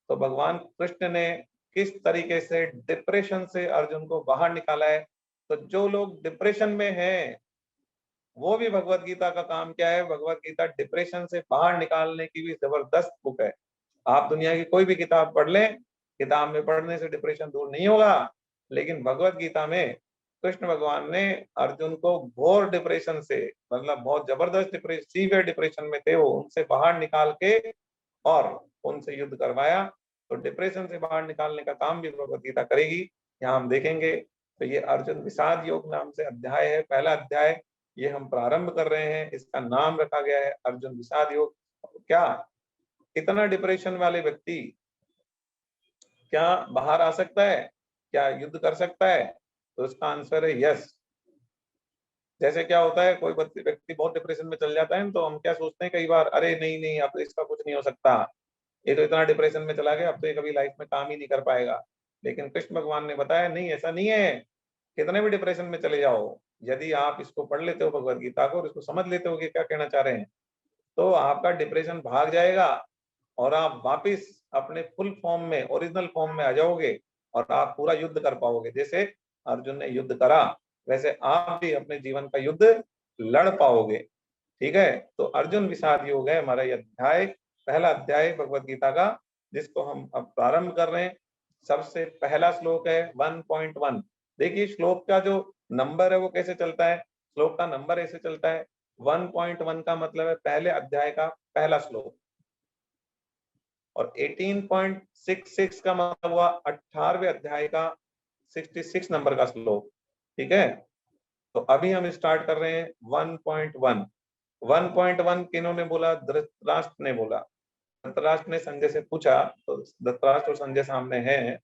तो भगवान कृष्ण ने किस तरीके से डिप्रेशन से अर्जुन को बाहर निकाला है? तो जो लोग डिप्रेशन में हैं वो भी, भगवत गीता का काम क्या है, भगवत गीता डिप्रेशन से बाहर निकालने की भी जबरदस्त बुक है। आप दुनिया की कोई भी किताब पढ़ लें, किताब में पढ़ने से डिप्रेशन दूर नहीं होगा, लेकिन भगवत गीता में कृष्ण भगवान ने अर्जुन को घोर डिप्रेशन से, मतलब बहुत जबरदस्त डिप्रेशन, सीवियर डिप्रेशन में थे वो, उनसे बाहर निकाल के और उनसे युद्ध करवाया। तो डिप्रेशन से बाहर निकालने का काम भी भगवत गीता करेगी, यहाँ हम देखेंगे। तो ये अर्जुन विषाद योग नाम से अध्याय है, पहला अध्याय ये हम प्रारंभ कर रहे हैं। इसका नाम रखा गया है अर्जुन विषाद योग। क्या इतना डिप्रेशन वाले व्यक्ति क्या बाहर आ सकता है? क्या युद्ध कर सकता है? तो इसका आंसर है यस। जैसे क्या होता है, कोई व्यक्ति बहुत डिप्रेशन में चल जाता है तो हम क्या सोचते हैं कई बार, अरे नहीं नहीं अब इसका कुछ नहीं हो सकता, ये तो इतना डिप्रेशन में चला गया, अब तो ये कभी लाइफ में काम ही नहीं कर पाएगा। लेकिन कृष्ण भगवान ने बताया नहीं, ऐसा नहीं है। कितने भी डिप्रेशन में चले जाओ, यदि आप इसको पढ़ लेते हो भगवत गीता को और इसको समझ लेते हो कि क्या कहना चाह रहे हैं, तो आपका डिप्रेशन भाग जाएगा और आप वापिस अपने फुल फॉर्म में, ओरिजिनल फॉर्म में आ जाओगे और आप पूरा युद्ध कर पाओगे। जैसे अर्जुन ने युद्ध करा वैसे आप भी अपने जीवन का युद्ध लड़ पाओगे। ठीक है, तो अर्जुन विषाद योग है हमारा ये अध्याय, पहला अध्याय भगवत गीता का। जिसको हम अब प्रारंभ कर रहे हैं। सबसे पहला श्लोक है 1.1। देखिए श्लोक का जो नंबर है वो कैसे चलता है, श्लोक का नंबर ऐसे चलता है। 1.1 का मतलब है पहले अध्याय का पहला श्लोक, और 18.66 का मतलब हुआ 18वें अध्याय का 66 नंबर का श्लोक। ठीक है, तो अभी हम स्टार्ट कर रहे हैं 1.1। 1.1 किन्होंने बोला? धृतराष्ट्र ने बोला। धृतराष्ट्र ने संजय से पूछा, तो धृतराष्ट्र और संजय सामने हैं,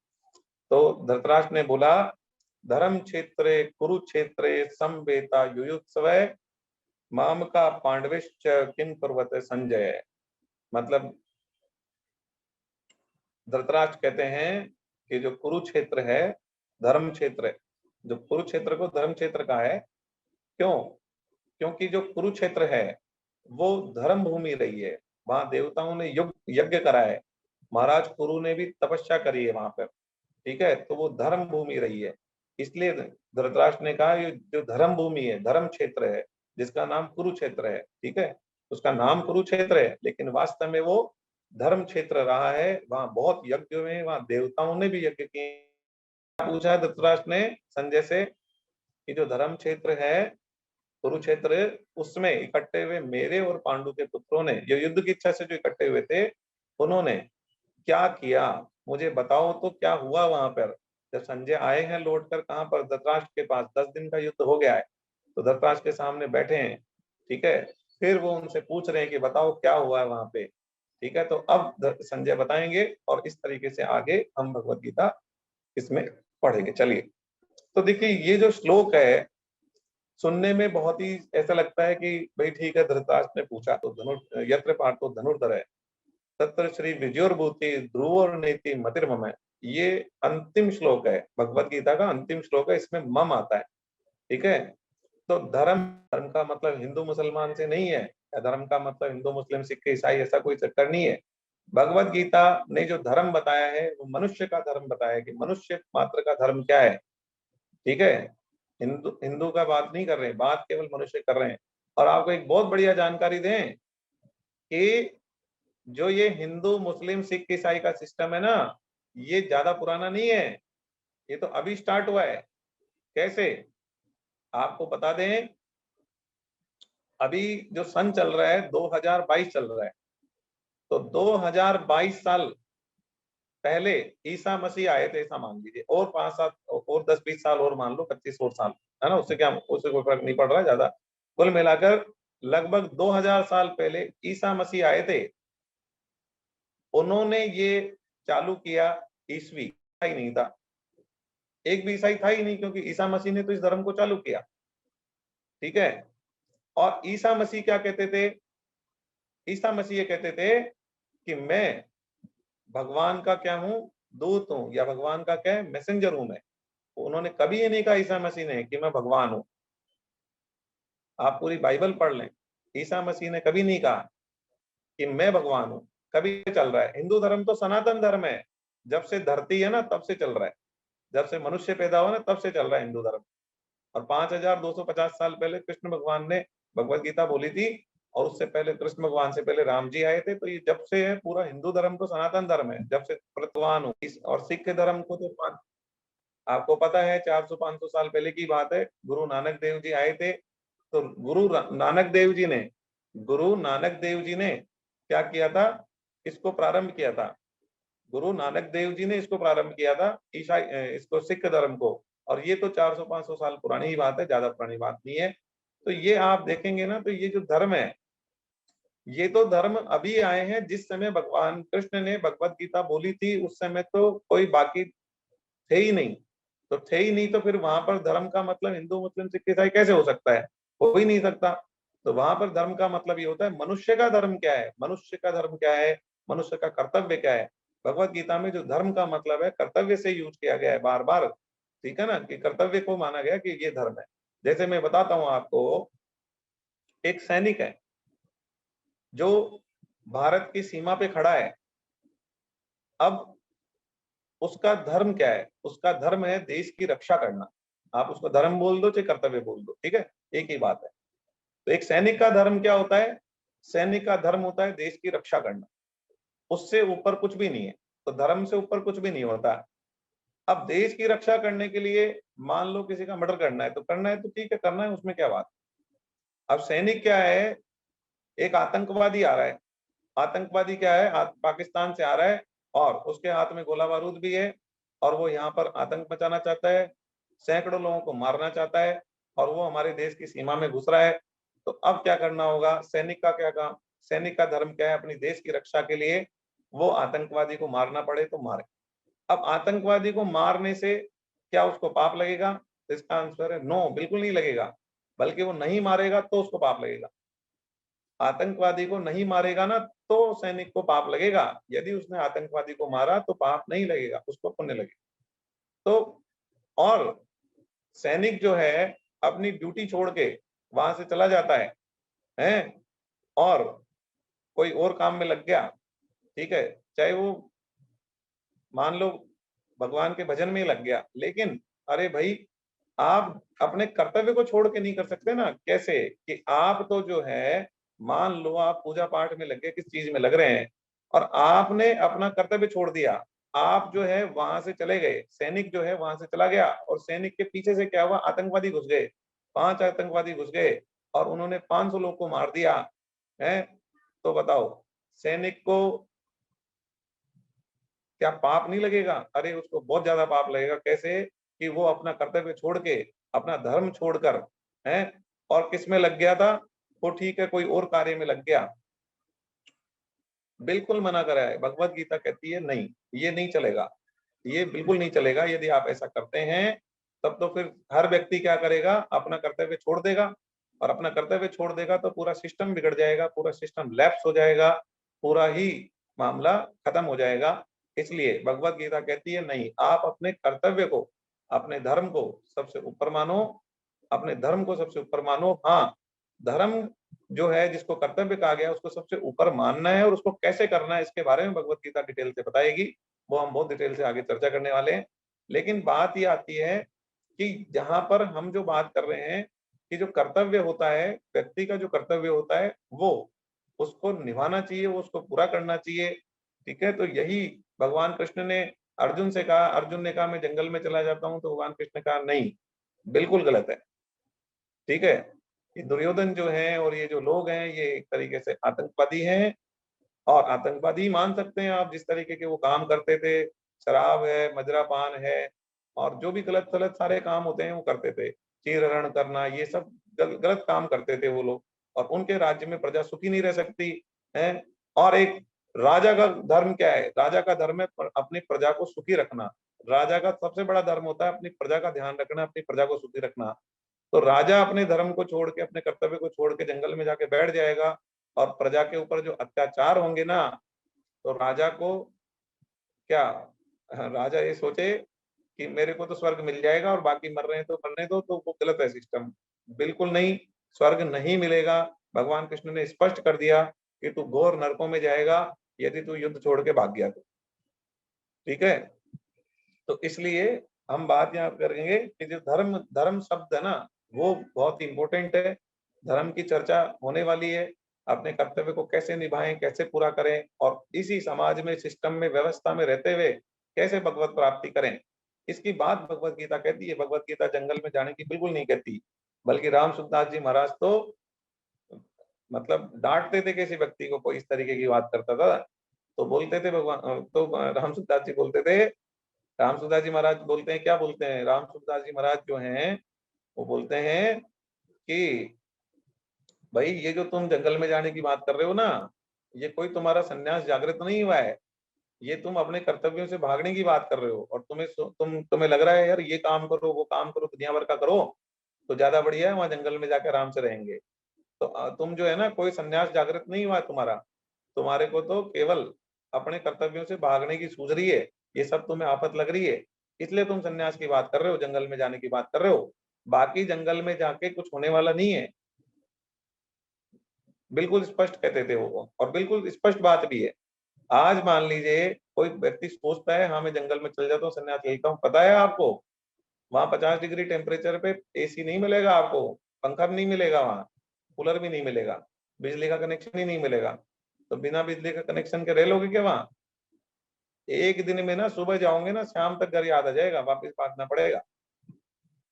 तो धृतराष्ट्र ने बोला धर्म क्षेत्रे कुरुक्षेत्रे समवेता युयुत्सवे माम का पांडविश्च किम कुर्वते संजय। मतलब धृतराष्ट्र कहते हैं कि जो कुरुक्षेत्र है धर्म क्षेत्र है, जो कुरुक्षेत्र को धर्म क्षेत्र का है। क्यों? क्योंकि जो कुरुक्षेत्र है वो धर्म भूमि रही है, वहां देवताओं ने यज्ञ करा है, महाराज कुरु ने भी तपस्या करी है वहां पर। ठीक है, तो वो धर्म भूमि रही है, इसलिए धृतराष्ट्र ने कहा ये जो धर्म भूमि है, धर्म क्षेत्र है, जिसका नाम कुरुक्षेत्र है। ठीक है, उसका नाम कुरुक्षेत्र है लेकिन वास्तव में वो धर्म क्षेत्र रहा है, वहां बहुत यज्ञ हुए, वहां देवताओं ने भी यज्ञ किए। पूछा धृतराष्ट्र ने संजय से कि जो धर्म क्षेत्र है कुरुक्षेत्र, उसमें इकट्ठे हुए मेरे और पांडु के पुत्रों ने, जो युद्ध की इच्छा से जो इकट्ठे हुए थे, उन्होंने क्या किया मुझे बताओ तो, क्या हुआ वहां पर? जब संजय आए हैं लौटकर कहां पर? धृतराष्ट्र के पास। 10 दिन का युद्ध हो गया है, तो धृतराष्ट्र के सामने बैठे हैं। ठीक है, फिर वो उनसे पूछ रहे हैं कि बताओ क्या हुआ है वहां पे। ठीक है, तो अब संजय बताएंगे और इस तरीके से आगे हम भगवत गीता इसमें पढ़ेंगे। चलिए, तो देखिए ये जो श्लोक है सुनने में बहुत ही ऐसा लगता है कि भाई ठीक है, धृतराष्ट्र ने पूछा तो यत्र पार्थो धनुर्धर है तत्र श्री विजयोर्भूति ध्रुवोर नीति मतिर्मम है। ये अंतिम श्लोक है, भगवत गीता का अंतिम श्लोक है, इसमें मम आता है। ठीक है, तो धर्म, धर्म का मतलब हिंदू मुसलमान से नहीं है, या धर्म का मतलब हिंदू मुस्लिम सिख ईसाई, ऐसा कोई चक्कर नहीं है। भगवत गीता ने जो धर्म बताया है वो मनुष्य का धर्म बताया है, कि मनुष्य मात्र का धर्म क्या है। ठीक है, हिंदू हिंदू का बात नहीं कर रहे हैं, बात केवल मनुष्य कर रहे हैं। और आपको एक बहुत बढ़िया जानकारी दें कि जो ये हिंदू मुस्लिम सिख ईसाई का सिस्टम है ना, ये ज्यादा पुराना नहीं है, ये तो अभी स्टार्ट हुआ है। कैसे? आपको बता दें, अभी जो सन चल रहा है 2022 चल रहा है, तो 2022 साल पहले ईसा मसीह आए थे, ऐसा मान लीजिए, और 5-7 और 10-20 साल और मान लो, 25 और साल, है ना, उससे क्या, उससे कोई फर्क नहीं पड़ रहा ज्यादा। कुल मिलाकर लगभग 2000 साल पहले ईसा मसीह आए थे, उन्होंने ये चालू किया। ईसवी ही नहीं था, एक भी ईसाई था ही नहीं, क्योंकि ईसा मसीह ने तो इस धर्म को चालू किया। ठीक है, और ईसा मसीह क्या कहते थे? ईसा मसीह ये कहते थे कि मैं भगवान का क्या हूं? दूत हूं, या भगवान का क्या है? मैसेंजर हूं मैं। उन्होंने कभी ये नहीं कहा ईसा मसीह ने कि मैं भगवान हूं। आप पूरी बाइबल पढ़ लें, ईसा मसीह ने कभी नहीं कहा कि मैं भगवान हूं, कभी। चल रहा है हिंदू धर्म तो सनातन धर्म है, जब से धरती है ना तब से चल रहा है, जब से मनुष्य पैदा हुआ ना तब से चल रहा है हिंदू धर्म। और 5250 साल पहले कृष्ण भगवान ने भगवत गीता बोली थी, और उससे पहले कृष्ण भगवान से पहले राम जी आए थे। तो ये जब से है पूरा हिंदू धर्म तो सनातन धर्म है, जब से प्रतवान हूँ। और सिख धर्म को तो आपको पता है 400-500 साल पहले की बात है, गुरु नानक देव जी आए थे। तो गुरु नानक देव जी ने क्या किया था? इसको प्रारंभ किया था। गुरु नानक देव जी ने इसको प्रारंभ किया था, ईसाई इसको, सिख धर्म को। और ये तो 400-500 साल पुरानी ही बात है, ज्यादा पुरानी बात नहीं है। तो ये आप देखेंगे ना, तो ये जो धर्म है, ये तो धर्म अभी आए हैं। जिस समय भगवान कृष्ण ने भगवत गीता बोली थी उस समय तो कोई बाकी थे ही नहीं। तो थे ही नहीं, तो फिर वहां पर धर्म का मतलब हिंदू मुस्लिम सिख ईसाई कैसे हो सकता है? हो ही नहीं सकता। तो वहां पर धर्म का मतलब ये होता है मनुष्य का धर्म क्या है, मनुष्य का धर्म क्या है, मनुष्य का कर्तव्य क्या है। भगवत गीता में जो धर्म का मतलब है कर्तव्य से यूज किया गया है बार बार। ठीक है ना, कि कर्तव्य को माना गया कि ये धर्म है। जैसे मैं बताता हूं आपको, एक सैनिक है जो भारत की सीमा पे खड़ा है। अब उसका धर्म क्या है? उसका धर्म है देश की रक्षा करना। आप उसको धर्म बोल दो चाहे कर्तव्य बोल दो, ठीक है, एक ही बात है। तो एक सैनिक का धर्म क्या होता है? सैनिक का धर्म होता है देश की रक्षा करना। उससे ऊपर कुछ भी नहीं है। तो धर्म से ऊपर कुछ भी नहीं होता। अब देश की रक्षा करने के लिए मान लो किसी का मर्डर करना है तो ठीक है, करना है, उसमें क्या बात। अब सैनिक क्या है, एक आतंकवादी आ रहा है, आतंकवादी क्या है, पाकिस्तान से आ रहा है और उसके हाथ में गोला बारूद भी है और वो यहाँ पर आतंक मचाना चाहता है, सैकड़ों लोगों को मारना चाहता है और वो हमारे देश की सीमा में घुस रहा है। तो अब क्या करना होगा, सैनिक का क्या काम, सैनिक का धर्म क्या है, अपनी देश की रक्षा के लिए वो आतंकवादी को मारना पड़े तो मारे। अब आतंकवादी को मारने से क्या उसको पाप लगेगा, तो इसका आंसर है नो, बिल्कुल नहीं लगेगा। बल्कि वो नहीं मारेगा तो उसको पाप लगेगा। आतंकवादी को नहीं मारेगा ना तो सैनिक को पाप लगेगा, यदि उसने आतंकवादी को मारा तो पाप नहीं लगेगा, उसको पुण्य लगेगा। तो और सैनिक जो है अपनी ड्यूटी छोड़ के वहां से चला जाता है और कोई और काम में लग गया, ठीक है, चाहे वो मान लो भगवान के भजन में ही लग गया, लेकिन अरे भाई आप अपने कर्तव्य को छोड़ के नहीं कर सकते ना। कैसे कि आप तो जो है मान लो आप पूजा पाठ में लग गए, किस चीज में लग रहे हैं और आपने अपना कर्तव्य छोड़ दिया, आप जो है वहां से चले गए, सैनिक जो है वहां से चला गया और सैनिक के पीछे से क्या हुआ, आतंकवादी घुस गए, 5 आतंकवादी घुस गए और उन्होंने 500 लोग को मार दिया है। तो बताओ सैनिक को क्या पाप नहीं लगेगा? अरे उसको बहुत ज्यादा पाप लगेगा। कैसे कि वो अपना कर्तव्य छोड़ के, अपना धर्म छोड़कर है और किस में लग गया था, वो ठीक है कोई और कार्य में लग गया। बिल्कुल मना करा है, भगवत गीता कहती है नहीं, ये नहीं चलेगा, ये बिल्कुल नहीं चलेगा। यदि आप ऐसा करते हैं तब तो फिर हर व्यक्ति क्या करेगा, अपना कर्तव्य छोड़ देगा और अपना कर्तव्य छोड़ देगा तो पूरा सिस्टम बिगड़ जाएगा, पूरा सिस्टम लैप्स हो जाएगा, पूरा ही मामला खत्म हो जाएगा। इसलिए भगवत गीता कहती है नहीं, आप अपने कर्तव्य को, अपने धर्म को सबसे ऊपर मानो, अपने धर्म को सबसे ऊपर मानो। हाँ, धर्म जो है जिसको कर्तव्य कहा गया उसको सबसे ऊपर मानना है और उसको कैसे करना है इसके बारे में भगवत गीता डिटेल से बताएगी, वो हम बहुत डिटेल से आगे चर्चा करने वाले हैं। लेकिन बात ये आती है कि जहां पर हम जो बात कर रहे हैं कि जो कर्तव्य होता है, व्यक्ति का जो कर्तव्य होता है वो उसको निभाना चाहिए, वो उसको पूरा करना चाहिए। ठीक है, तो यही भगवान कृष्ण ने अर्जुन से कहा, अर्जुन ने कहा मैं जंगल में चला जाता हूँ, तो भगवान कृष्ण ने कहा नहीं, बिल्कुल गलत है। ठीक है, ये दुर्योधन जो है और ये जो लोग हैं ये एक तरीके से आतंकवादी हैं और आतंकवादी मान सकते हैं आप, जिस तरीके के वो काम करते थे, शराब है, मदिरापान है और जो भी गलत गलत सारे काम होते हैं वो करते थे, चीर हरण करना, ये सब गलत काम करते थे वो लोग और उनके राज्य में प्रजा सुखी नहीं रह सकती है। और एक राजा का धर्म क्या है, राजा का धर्म है अपनी प्रजा को सुखी रखना। राजा का सबसे बड़ा धर्म होता है अपनी प्रजा का ध्यान रखना, अपनी प्रजा को सुखी रखना। तो राजा अपने धर्म को छोड़ के, अपने कर्तव्य को छोड़ के जंगल में जाके बैठ जाएगा और प्रजा के ऊपर जो अत्याचार होंगे ना, तो राजा को क्या, राजा ये सोचे कि मेरे को तो स्वर्ग मिल जाएगा और बाकी मर रहे हैं तो मरने दो, तो वो गलत है सिस्टम। बिल्कुल नहीं, स्वर्ग नहीं मिलेगा। भगवान कृष्ण ने स्पष्ट कर दिया कि तू घोर नरकों में जाएगा यदि तू युद्ध छोड़ के भाग गया तो। ठीक है, तो इसलिए हम बात यहाँ करेंगे कि जो धर्म, धर्म शब्द है ना वो बहुत इंपॉर्टेंट है। धर्म की चर्चा होने वाली है, अपने कर्तव्य को कैसे निभाएं, कैसे पूरा करें और इसी समाज में, सिस्टम में, व्यवस्था में रहते हुए कैसे भगवत प्राप्ति करें, इसकी बात भगवत गीता कहती है। भगवत गीता जंगल में जाने की बिल्कुल नहीं कहती, बल्कि राम सुखदास जी महाराज तो मतलब डांटते थे किसी व्यक्ति को कोई इस तरीके की बात करता था, तो बोलते थे भगवान, तो राम सुखदास जी बोलते थे, राम सुखदास जी महाराज बोलते हैं, क्या बोलते हैं राम सुखदास जी महाराज जो हैं, वो बोलते हैं कि भाई ये जो तुम जंगल में जाने की बात कर रहे हो ना, ये कोई तुम्हारा संन्यास जागृत नहीं हुआ है, ये तुम अपने कर्तव्यों से भागने की बात कर रहे हो और तुम्हें लग रहा है यार ये काम करो वो काम करो दुनिया भर का करो तो ज्यादा बढ़िया है, वहां जंगल में जाकर आराम से रहेंगे। तो तुम जो है ना, कोई संन्यास जागृत नहीं हुआ है तुम्हारा, तुम्हारे को तो केवल अपने कर्तव्यों से भागने की सूझ रही है, ये सब तुम्हें आफत लग रही है, इसलिए तुम संन्यास की बात कर रहे हो, जंगल में जाने की बात कर रहे हो। बाकी जंगल में जाके कुछ होने वाला नहीं है, बिल्कुल स्पष्ट कहते थे वो और बिल्कुल स्पष्ट बात भी है। आज मान लीजिए कोई व्यक्ति सोचता है हाँ मैं जंगल में चल जाता हूँ, संन्यास लेता हूँ, पता है आपको वहां 50 डिग्री टेम्परेचर पे एसी नहीं मिलेगा आपको, पंखा भी नहीं मिलेगा वहां, कूलर भी नहीं मिलेगा, बिजली का कनेक्शन ही नहीं मिलेगा। तो बिना बिजली का कनेक्शन के रह लोगे क्या वहां? एक दिन में ना सुबह जाओगे ना, शाम तक घर याद आ जाएगा, वापस भागना पड़ेगा।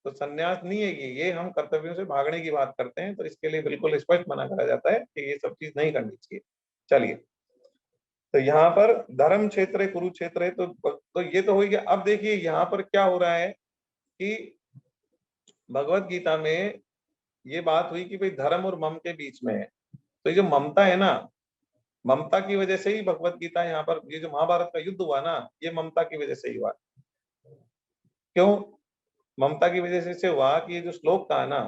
तो संन्यास नहीं है ये हम कर्तव्यों से भागने की बात करते हैं, तो इसके लिए बिल्कुल स्पष्ट मना करा जाता है कि ये सब चीज नहीं करनी चाहिए। चलिए, तो यहाँ पर धर्म क्षेत्र है, कुरुक्षेत्र है, तो ये तो हो गया। अब देखिए यहाँ पर क्या हो रहा है कि भगवत गीता में ये बात हुई कि भाई धर्म और मम के बीच में है। तो ये जो ममता है ना, ममता की वजह से ही भगवत गीता यहाँ पर, ये जो महाभारत का युद्ध हुआ ना, ये ममता की वजह से ही हुआ। क्यों ममता की वजह से हुआ? कि ये जो श्लोक था ना,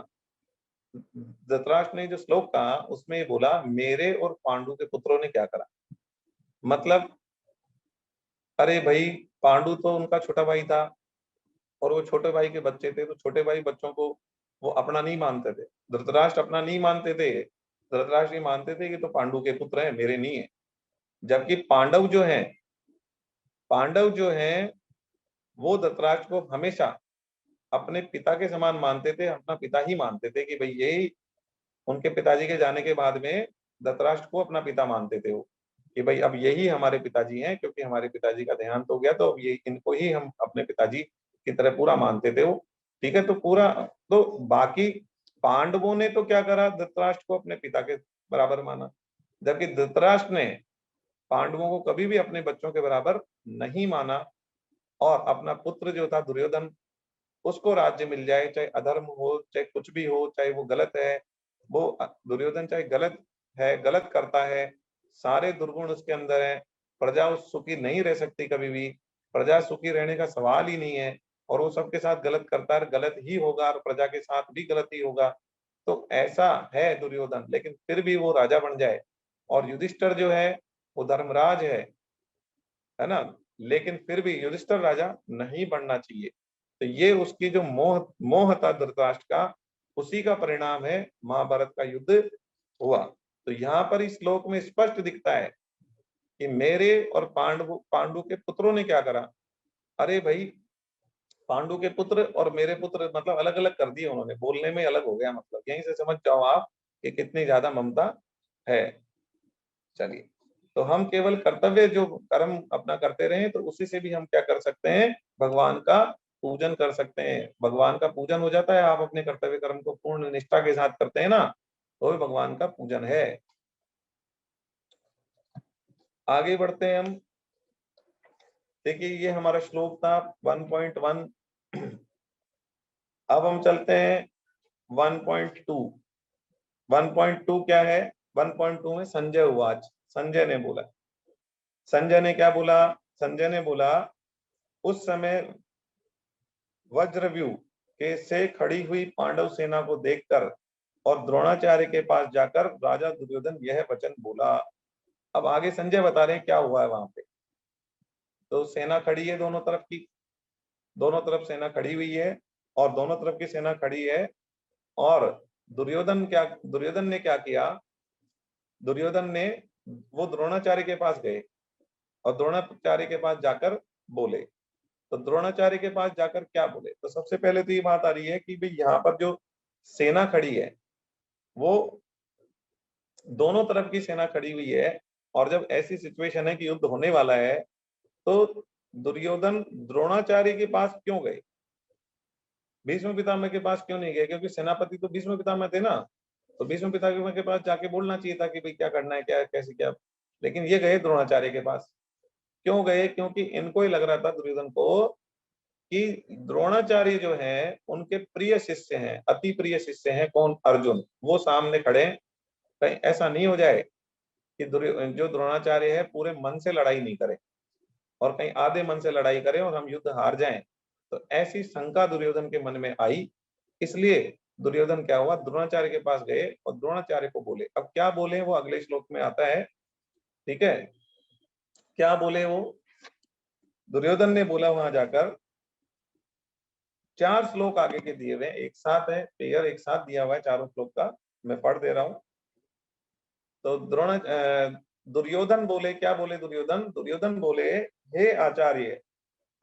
धृतराष्ट्र ने जो श्लोक कहा उसमें ये बोला, मेरे और पांडु के पुत्रों ने क्या करा। मतलब अरे भाई, पांडु तो उनका छोटा भाई था और वो छोटे भाई के बच्चे थे, तो छोटे भाई बच्चों को वो अपना नहीं मानते थे। धृतराष्ट्र अपना नहीं मानते थे, धृतराष्ट्र ये मानते थे कि तो पांडु के पुत्र हैं, मेरे नहीं है। जबकि पांडव जो हैं वो धृतराष्ट्र को हमेशा अपने पिता के समान मानते थे, अपना पिता ही मानते थे कि भाई यही, उनके पिताजी के जाने के बाद में धृतराष्ट्र को अपना पिता मानते थे वो, कि भाई अब यही हमारे पिताजी हैं, क्योंकि हमारे पिताजी का देहांत हो गया, तो अब ये इनको ही हम अपने पिताजी की तरह पूरा मानते थे वो। ठीक है, तो पूरा, तो बाकी पांडवों ने तो क्या करा, धृतराष्ट्र को अपने पिता के बराबर माना। जबकि धृतराष्ट्र ने पांडवों को कभी भी अपने बच्चों के बराबर नहीं माना, और अपना पुत्र जो था दुर्योधन, उसको राज्य मिल जाए, चाहे अधर्म हो, चाहे कुछ भी हो, चाहे वो गलत है, वो दुर्योधन चाहे गलत है, गलत करता है, सारे दुर्गुण उसके अंदर है, प्रजा उस सुखी नहीं रह सकती कभी भी, प्रजा सुखी रहने का सवाल ही नहीं है, और वो सबके साथ गलत करता है, गलत ही होगा, और प्रजा के साथ भी गलत ही होगा। तो ऐसा है दुर्योधन, लेकिन फिर भी वो राजा बन जाए। और युधिष्ठिर जो है वो धर्मराज है ना, लेकिन फिर भी युधिष्ठिर राजा नहीं बनना चाहिए। तो ये उसकी जो मोह था धृतराष्ट्र का, उसी का परिणाम है महाभारत का युद्ध हुआ। तो यहाँ पर इस श्लोक में स्पष्ट दिखता है कि मेरे और पांडु के पुत्रों ने क्या करा। अरे भाई, पांडु के पुत्र और मेरे पुत्र मतलब अलग अलग कर दिए उन्होंने, बोलने में अलग हो गया, मतलब यहीं से समझ जाओ आप कि कितनी ज्यादा ममता है। चलिए, तो हम केवल कर्तव्य जो कर्म अपना करते रहे, तो उसी से भी हम क्या कर सकते हैं, भगवान का पूजन कर सकते हैं। भगवान का पूजन हो जाता है, आप अपने कर्तव्य कर्म को पूर्ण निष्ठा के साथ करते हैं ना, तो भगवान का पूजन है। आगे बढ़ते हैं हम। देखिए, ये हमारा श्लोक था 1.1। अब हम चलते हैं 1.2। 1.2 क्या है? 1.2 में संजय उवाच, संजय ने बोला। संजय ने क्या बोला? संजय ने बोला, उस समय वज्रव्यूह के से खड़ी हुई पांडव सेना को देखकर और द्रोणाचार्य के पास जाकर राजा दुर्योधन यह वचन बोला। अब आगे संजय बता रहे हैं क्या हुआ है वहां पे। तो सेना खड़ी है दोनों तरफ की, दोनों तरफ सेना खड़ी हुई है, और दोनों तरफ की सेना खड़ी है, और दुर्योधन ने क्या किया? दुर्योधन ने, वो द्रोणाचार्य के पास गए और द्रोणाचार्य के पास जाकर बोले। तो द्रोणाचार्य के पास जाकर क्या बोले? तो सबसे पहले तो ये बात आ रही है कि भाई यहाँ पर जो सेना खड़ी है वो दोनों तरफ की सेना खड़ी हुई है, और जब ऐसी सिचुएशन है कि युद्ध होने वाला है, तो दुर्योधन द्रोणाचार्य के पास क्यों गए? भीष्म पितामह के पास क्यों नहीं गए? क्योंकि सेनापति तो भीष्म पितामह थे ना, तो भीष्म पितामह के पास जाके बोलना चाहिए था कि भाई क्या करना है, क्या कैसे क्या। लेकिन ये गए द्रोणाचार्य के पास। क्यों गए? क्योंकि इनको ही लग रहा था, दुर्योधन को, कि द्रोणाचार्य जो है उनके प्रिय शिष्य हैं, अति प्रिय शिष्य हैं। कौन? अर्जुन। वो सामने खड़े हैं, कहीं ऐसा नहीं हो जाए कि जो द्रोणाचार्य है पूरे मन से लड़ाई नहीं करे, और कहीं आधे मन से लड़ाई करे और हम युद्ध हार जाएं। तो ऐसी शंका दुर्योधन के मन में आई, इसलिए दुर्योधन क्या हुआ, द्रोणाचार्य के पास गए और द्रोणाचार्य को बोले। अब क्या बोले वो अगले श्लोक में आता है। ठीक है, क्या बोले वो? दुर्योधन ने बोला वहां जाकर, 4 श्लोक आगे के दिए हुए, एक साथ है, पेयर एक साथ दिया हुआ है चारों श्लोक का, मैं पढ़ दे रहा हूं। तो दुर्योधन बोले, क्या बोले दुर्योधन? दुर्योधन बोले, हे आचार्य,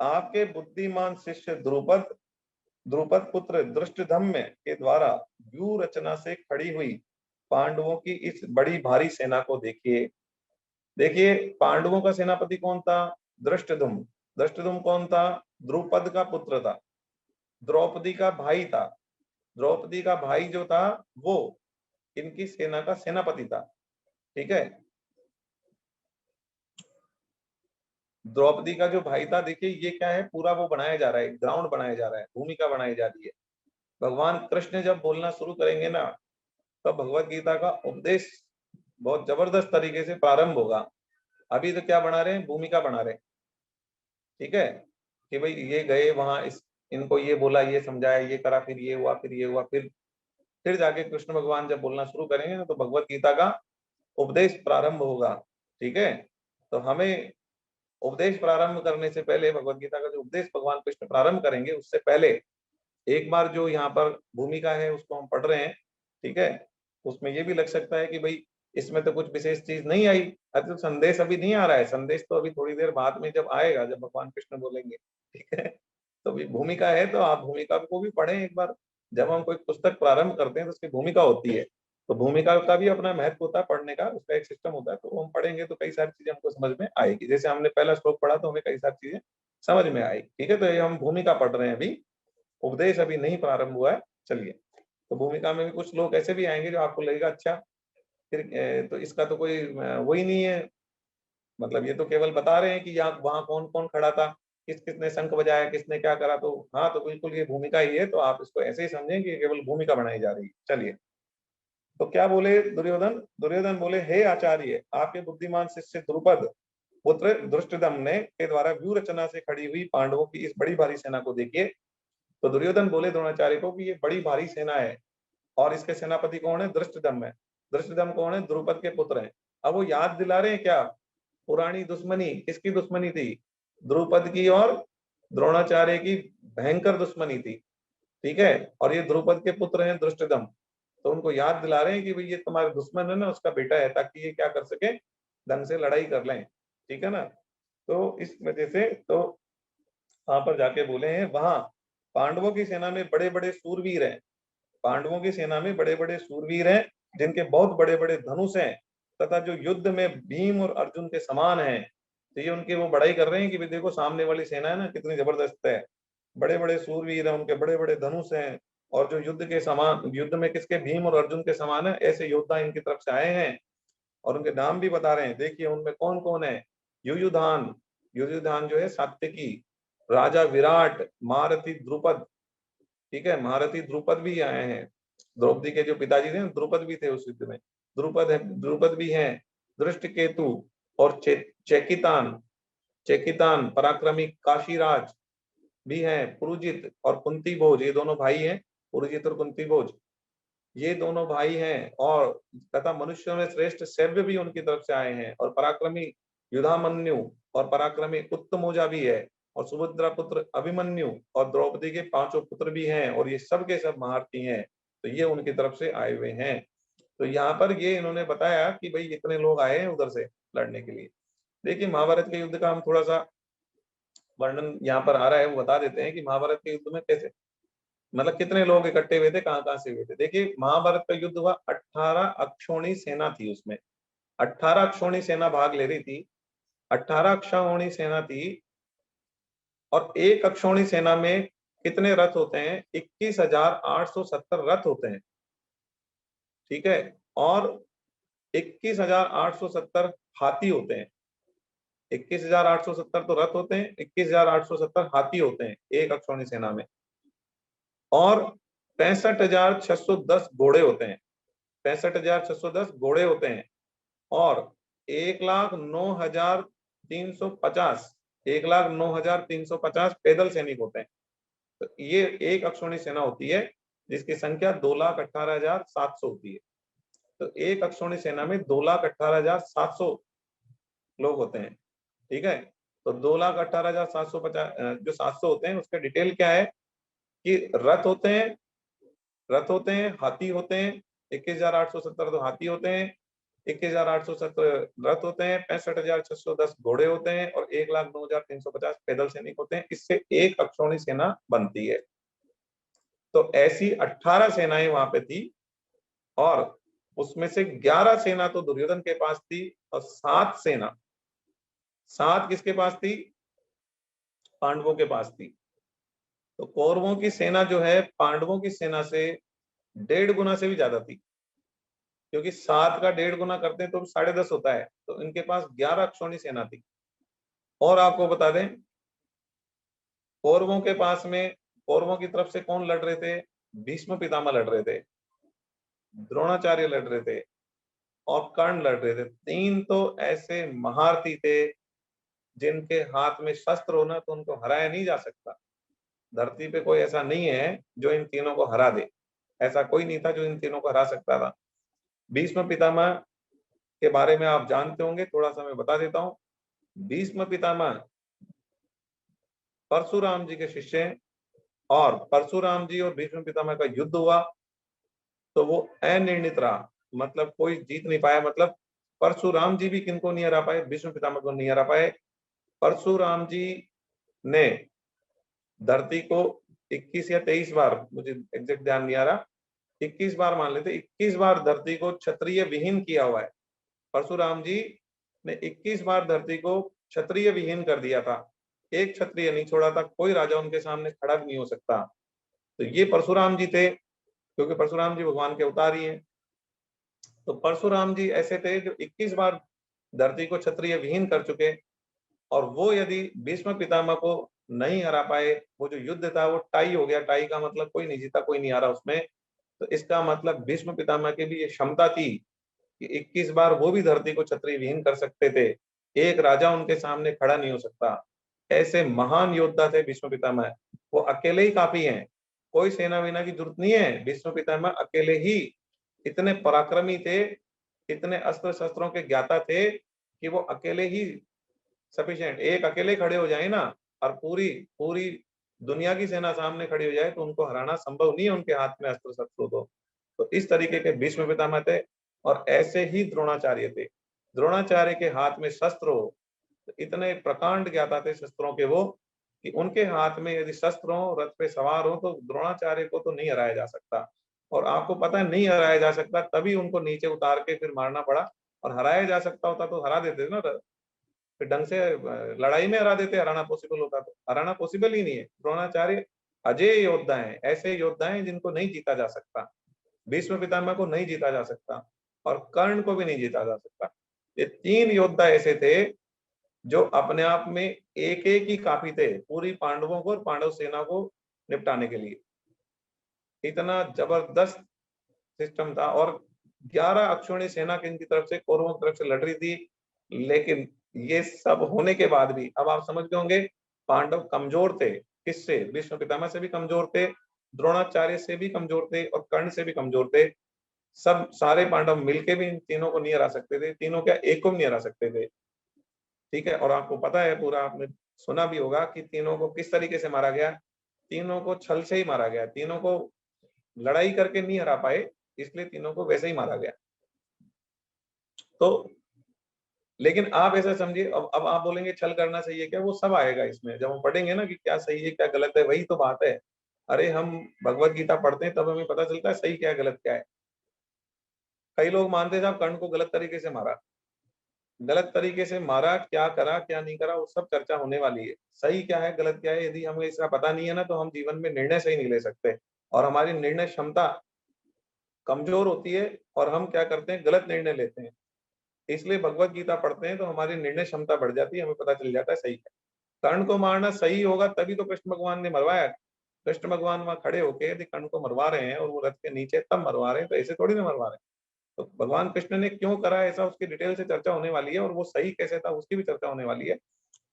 आपके बुद्धिमान शिष्य द्रुपद द्रुपद पुत्र धृष्टद्युम्न के द्वारा व्यूह रचना से खड़ी हुई पांडवों की इस बड़ी भारी सेना को देखिए। देखिए पांडवों का सेनापति कौन था? धृष्टद्युम्न। धृष्टद्युम्न कौन था? द्रुपद का पुत्र था, द्रौपदी का भाई था। द्रौपदी का भाई जो था वो इनकी सेना का सेनापति था। ठीक है, द्रौपदी का जो भाई था, देखिए ये क्या है, पूरा वो बनाया जा रहा है, ग्राउंड बनाया जा रहा है, भूमिका बनाई जा रही है। भगवान कृष्ण जब बोलना शुरू करेंगे ना, तो भगवत गीता का उपदेश बहुत जबरदस्त तरीके से प्रारंभ होगा। अभी तो क्या बना रहे हैं? भूमिका बना रहे हैं। ठीक है, कि भाई ये गए वहां, इस इनको ये बोला, ये समझाया, ये करा, फिर ये हुआ, फिर ये हुआ, फिर जाके कृष्ण भगवान जब बोलना शुरू करेंगे ना, तो भगवत गीता का उपदेश प्रारंभ होगा। ठीक है, तो हमें उपदेश प्रारंभ करने से पहले, भगवत गीता का जो उपदेश भगवान कृष्ण प्रारंभ करेंगे उससे पहले एक बार जो यहाँ पर भूमिका है उसको हम पढ़ रहे हैं। ठीक है, उसमें ये भी लग सकता है कि भाई इसमें तो कुछ विशेष चीज नहीं आई, अरे तो संदेश अभी नहीं आ रहा है, संदेश तो अभी थोड़ी देर बाद में जब आएगा, जब भगवान कृष्ण बोलेंगे। ठीक है, तो भी भूमिका है, तो आप भूमिका को भी पढ़ें एक बार। जब हम कोई पुस्तक प्रारंभ करते हैं तो उसकी भूमिका होती है, तो भूमिका का भी अपना महत्व होता है पढ़ने का, उसका एक सिस्टम होता है, तो हम पढ़ेंगे तो कई सारी चीजें हमको समझ में आएगी। जैसे हमने पहला श्लोक पढ़ा तो हमें कई सारी चीजें समझ में आई। ठीक है, तो ये हम भूमिका पढ़ रहे हैं अभी, उपदेश अभी नहीं प्रारंभ हुआ है। चलिए, तो भूमिका में भी कुछ लोग ऐसे भी आएंगे जो आपको लगेगा अच्छा, फिर तो इसका तो कोई वही नहीं है, मतलब ये तो केवल बता रहे हैं कि यहाँ वहां कौन कौन खड़ा था, किसने शंख बजाया, किसने क्या करा, तो हाँ, तो बिल्कुल ये भूमिका ही है, तो आप इसको ऐसे ही समझें कि केवल भूमिका बनाई जा रही है। चलिए, तो क्या बोले दुर्योधन? दुर्योधन बोले, हे आचार्य, आपके बुद्धिमान शिष्य द्रुपद पुत्र धृष्टद्युम्न के द्वारा व्यू रचना से खड़ी हुई पांडवों की इस बड़ी भारी सेना को देखिए। तो दुर्योधन बोले द्रोणाचार्य को कि ये बड़ी भारी सेना है, और इसके सेनापति कौन है? धृष्टद्युम्न है। धृष्टद्युम्न कौन है? द्रुपद के पुत्र हैं। अब वो याद दिला रहे हैं क्या? पुरानी दुश्मनी, किसकी दुश्मनी थी? द्रुपद की और द्रोणाचार्य की भयंकर दुश्मनी थी। ठीक है, और ये द्रुपद के पुत्र हैं धृष्टद्युम्न, तो उनको याद दिला रहे हैं कि भाई ये तुम्हारे दुश्मन है ना, उसका बेटा है, ताकि ये क्या कर सके, ढंग से लड़ाई कर लें। ठीक है ना, तो इस वजह से तो वहां पर जाके बोले हैं, वहां पांडवों की सेना में बड़े बड़े सूरवीर हैं, पांडवों की सेना में बड़े बड़े सूरवीर हैं, जिनके बहुत बड़े बड़े धनुष हैं, तथा जो युद्ध में भीम और अर्जुन के समान हैं। तो ये उनकी वो बड़ाई कर रहे हैं कि भाई देखो सामने वाली सेना है ना, कितनी जबरदस्त है, बड़े बड़े सूरवीर हैं, उनके बड़े बड़े धनुष हैं, और जो युद्ध के समान, युद्ध में किसके, भीम और अर्जुन के समान है, ऐसे योद्धा इनकी तरफ से आए हैं। और उनके नाम भी बता रहे हैं, देखिए उनमें कौन कौन है। युयुधान, युयुधान जो है सात्यकी, राजा विराट, महारथी द्रुपद। ठीक है, महारथी द्रुपद भी आए हैं, द्रौपदी के जो पिताजी थे द्रुपद भी थे उस युद्ध में, द्रुपद है, द्रुपद भी हैं। दृष्टकेतु और चेकितान, चेकितान पराक्रमी काशीराज भी हैं। पुरुजित और कुंती भोज, ये दोनों भाई हैं, पुरुजित और कुंती भोज, ये दोनों भाई हैं। और तथा मनुष्यों में श्रेष्ठ सैव्य भी उनकी तरफ से आए हैं, और पराक्रमी युधामन्यु और पराक्रमी उत्तमोजा भी है, और सुभद्रा पुत्र अभिमन्यु और द्रौपदी के पांचों पुत्र भी हैं, और ये सब के सब महारथी हैं, तो ये उनकी तरफ से आए हुए हैं। तो यहाँ पर ये इन्होंने बताया कि भाई इतने लोग आए हैं उधर से लड़ने के लिए। देखिए महाभारत के युद्ध का हम थोड़ा सा वर्णन यहाँ पर आ रहा है, वो बता देते हैं कि महाभारत के युद्ध में कैसे, मतलब कितने लोग इकट्ठे हुए थे, कहाँ कहाँ से हुए थे। देखिए महाभारत का युद्ध हुआ, 18 अक्षौणी सेना थी उसमें, 18 अक्षौणी सेना भाग ले रही थी, 18 अक्षौणी सेना थी। और एक अक्षौणी सेना में कितने रथ होते हैं? 21,870 रथ होते हैं। ठीक है, और 21,870 हाथी होते हैं। 21,870 तो रथ होते हैं, 21,870 हाथी होते हैं एक अक्षौणी सेना में, और 65,610 घोड़े होते हैं, 65,610 घोड़े होते हैं, और 1,09,350, 1,09,350 पैदल सैनिक होते हैं। तो ये एक अक्षौणी सेना होती है जिसकी संख्या 2,18,700 होती है। तो एक अक्षौणी सेना में 2,18,700 लोग होते हैं। ठीक है, तो 2,18,750 जो 700 होते हैं, उसका डिटेल क्या है कि रथ होते हैं, रथ होते हैं, हाथी होते हैं, 21,870 तो हाथी होते हैं, 21,870 रथ होते हैं, 65,610 घोड़े होते हैं, और 1,09,350 पैदल सैनिक होते हैं। इससे एक अक्षौणी सेना बनती है। तो ऐसी 18 सेनाएं वहां पे थी, और उसमें से 11 सेना तो दुर्योधन के पास थी और 7 सेना, 7 किसके पास थी? पांडवों के पास थी। तो कौरवों की सेना जो है पांडवों की सेना से 1.5 गुना से भी ज्यादा थी, क्योंकि 7 का 1.5 गुना करते हैं तो 10.5 होता है। तो इनके पास 11 अक्षौणी सेना थी। और आपको बता दें, कौरवों के पास में, कौरवों की तरफ से कौन लड़ रहे थे? भीष्म पितामह लड़ रहे थे, द्रोणाचार्य लड़ रहे थे और कर्ण लड़ रहे थे। 3 तो ऐसे महारथी थे जिनके हाथ में शस्त्र होना तो उनको हराया नहीं जा सकता। धरती पे कोई ऐसा नहीं है जो इन तीनों को हरा दे, ऐसा कोई नहीं था जो इन तीनों को हरा सकता था। भीष्म पितामह के बारे में आप जानते होंगे, थोड़ा सा मैं बता देता हूँ। भीष्म पितामह परशुराम जी के शिष्य हैं, और परशुराम जी और भीष्म पितामह का युद्ध हुआ तो वो अनिर्णित रहा, मतलब कोई जीत नहीं पाया। मतलब परशुराम जी भी किनको नहीं हरा पाए? भीष्म पितामह को नहीं हरा पाए। परशुराम जी ने धरती को 21 या 23 बार, मुझे एग्जैक्ट ध्यान नहीं आ रहा, 21 बार मान लेते, 21 बार धरती को क्षत्रिय विहीन किया हुआ है। परशुराम जी ने 21 बार धरती को क्षत्रिय विहीन कर दिया था, एक क्षत्रिय नहीं छोड़ा था, कोई राजा उनके सामने खड़ा भी नहीं हो सकता। तो ये परशुराम जी थे, क्योंकि परशुराम जी भगवान के अवतार ही हैं। तो परशुराम जी ऐसे थे जो 21 बार धरती को क्षत्रिय विहीन कर चुके, और वो यदि भीष्म पितामह को नहीं हरा पाए, वो जो युद्ध था वो टाई हो गया। टाई का मतलब कोई नहीं जीता, कोई नहीं हारा उसमें। तो इसका मतलब भीष्म पितामह की भी ये क्षमता थी कि 21 बार वो भी धरती को क्षत्रिय विहीन कर सकते थे, एक राजा उनके सामने खड़ा नहीं हो सकता। ऐसे महान योद्धा थे भीष्म पितामह। वो अकेले ही काफी हैं, कोई सेना वेना की जरूरत नहीं है। भीष्म पितामह अकेले ही इतने पराक्रमी थे, इतने अस्त्र शस्त्रों के ज्ञाता थे कि वो अकेले ही सफिशिएंट, एक अकेले खड़े हो जाए ना, और पूरी पूरी दुनिया की सेना सामने खड़ी हो जाए तो उनको हराना संभव नहीं है, उनके हाथ में अस्त्र शस्त्र हो तो इस तरीके के भीष्म पितामह थे। और ऐसे ही द्रोणाचार्य थे। द्रोणाचार्य के हाथ में शस्त्र हो, तो इतने प्रकांड ज्ञाता थे शस्त्रों के वो, कि उनके हाथ में यदि शस्त्र हो, रथ पे सवार हो, तो द्रोणाचार्य को तो नहीं हराया जा सकता। और आपको पता है नहीं हराया जा सकता, तभी उनको नीचे उतार के फिर मारना पड़ा। और हराया जा सकता होता तो हरा देते ना, फिर ढंग से लड़ाई में हरा देते, हराना पॉसिबल होता। तो हराना पॉसिबल ही नहीं है। द्रोणाचार्य अजय योद्धा हैं, ऐसे योद्धा हैं जिनको नहीं जीता जा सकता। भीष्म पितामह को नहीं जीता जा सकता, और कर्ण को भी नहीं जीता जा सकता। ये 3 योद्धा ऐसे थे जो अपने आप में एक एक ही काफी थे पूरी पांडवों को और पांडव सेना को निपटाने के लिए। इतना जबरदस्त सिस्टम था। और 11 अक्षौणी सेना किनकी तरफ से? कौरवों की तरफ से लड़ रही थी। लेकिन ये सब होने के बाद भी, अब आप समझ गए होंगे, पांडव कमजोर थे। किससे? भीष्म पितामह से भी कमजोर थे, द्रोणाचार्य से भी कमजोर थे, और कर्ण से भी कमजोर थे। सब सारे पांडव मिलके भी इन तीनों को नहीं हरा सकते थे, तीनों क्या एक को भी नहीं हरा सकते थे। ठीक है। और आपको पता है, पूरा आपने सुना भी होगा कि तीनों को किस तरीके से मारा गया। तीनों को छल से ही मारा गया, तीनों को लड़ाई करके नहीं हरा पाए, इसलिए तीनों को वैसे ही मारा गया। तो लेकिन आप ऐसा समझिए, अब आप बोलेंगे छल करना सही है क्या? वो सब आएगा इसमें, जब हम पढ़ेंगे ना कि क्या सही है क्या गलत है, वही तो बात है। अरे हम भगवत गीता पढ़ते हैं तब हमें पता चलता है सही क्या है गलत क्या है। कई लोग मानते हैं साहब कर्ण को गलत तरीके से मारा, गलत तरीके से मारा, क्या करा क्या नहीं करा, वो सब चर्चा होने वाली है। सही क्या है गलत क्या है, यदि हमें इसका पता नहीं है ना, तो हम जीवन में निर्णय सही नहीं ले सकते, और हमारी निर्णय क्षमता कमजोर होती है, और हम क्या करते हैं, गलत निर्णय लेते हैं। इसलिए भगवत गीता पढ़ते हैं तो हमारी निर्णय क्षमता बढ़ जाती है, हमें पता चल जाता है सही है। कर्ण को मारना सही होगा तभी तो कृष्ण भगवान ने मरवाया। कृष्ण भगवान वहां खड़े होके यदि कर्ण को मरवा रहे हैं और वो रथ के नीचे तब मरवा रहे हैं, तो ऐसे थोड़ी ना मरवा रहे हैं। तो भगवान कृष्ण ने क्यों करा ऐसा, उसकी डिटेल से चर्चा होने वाली है, और वो सही कैसे था उसकी भी चर्चा होने वाली है।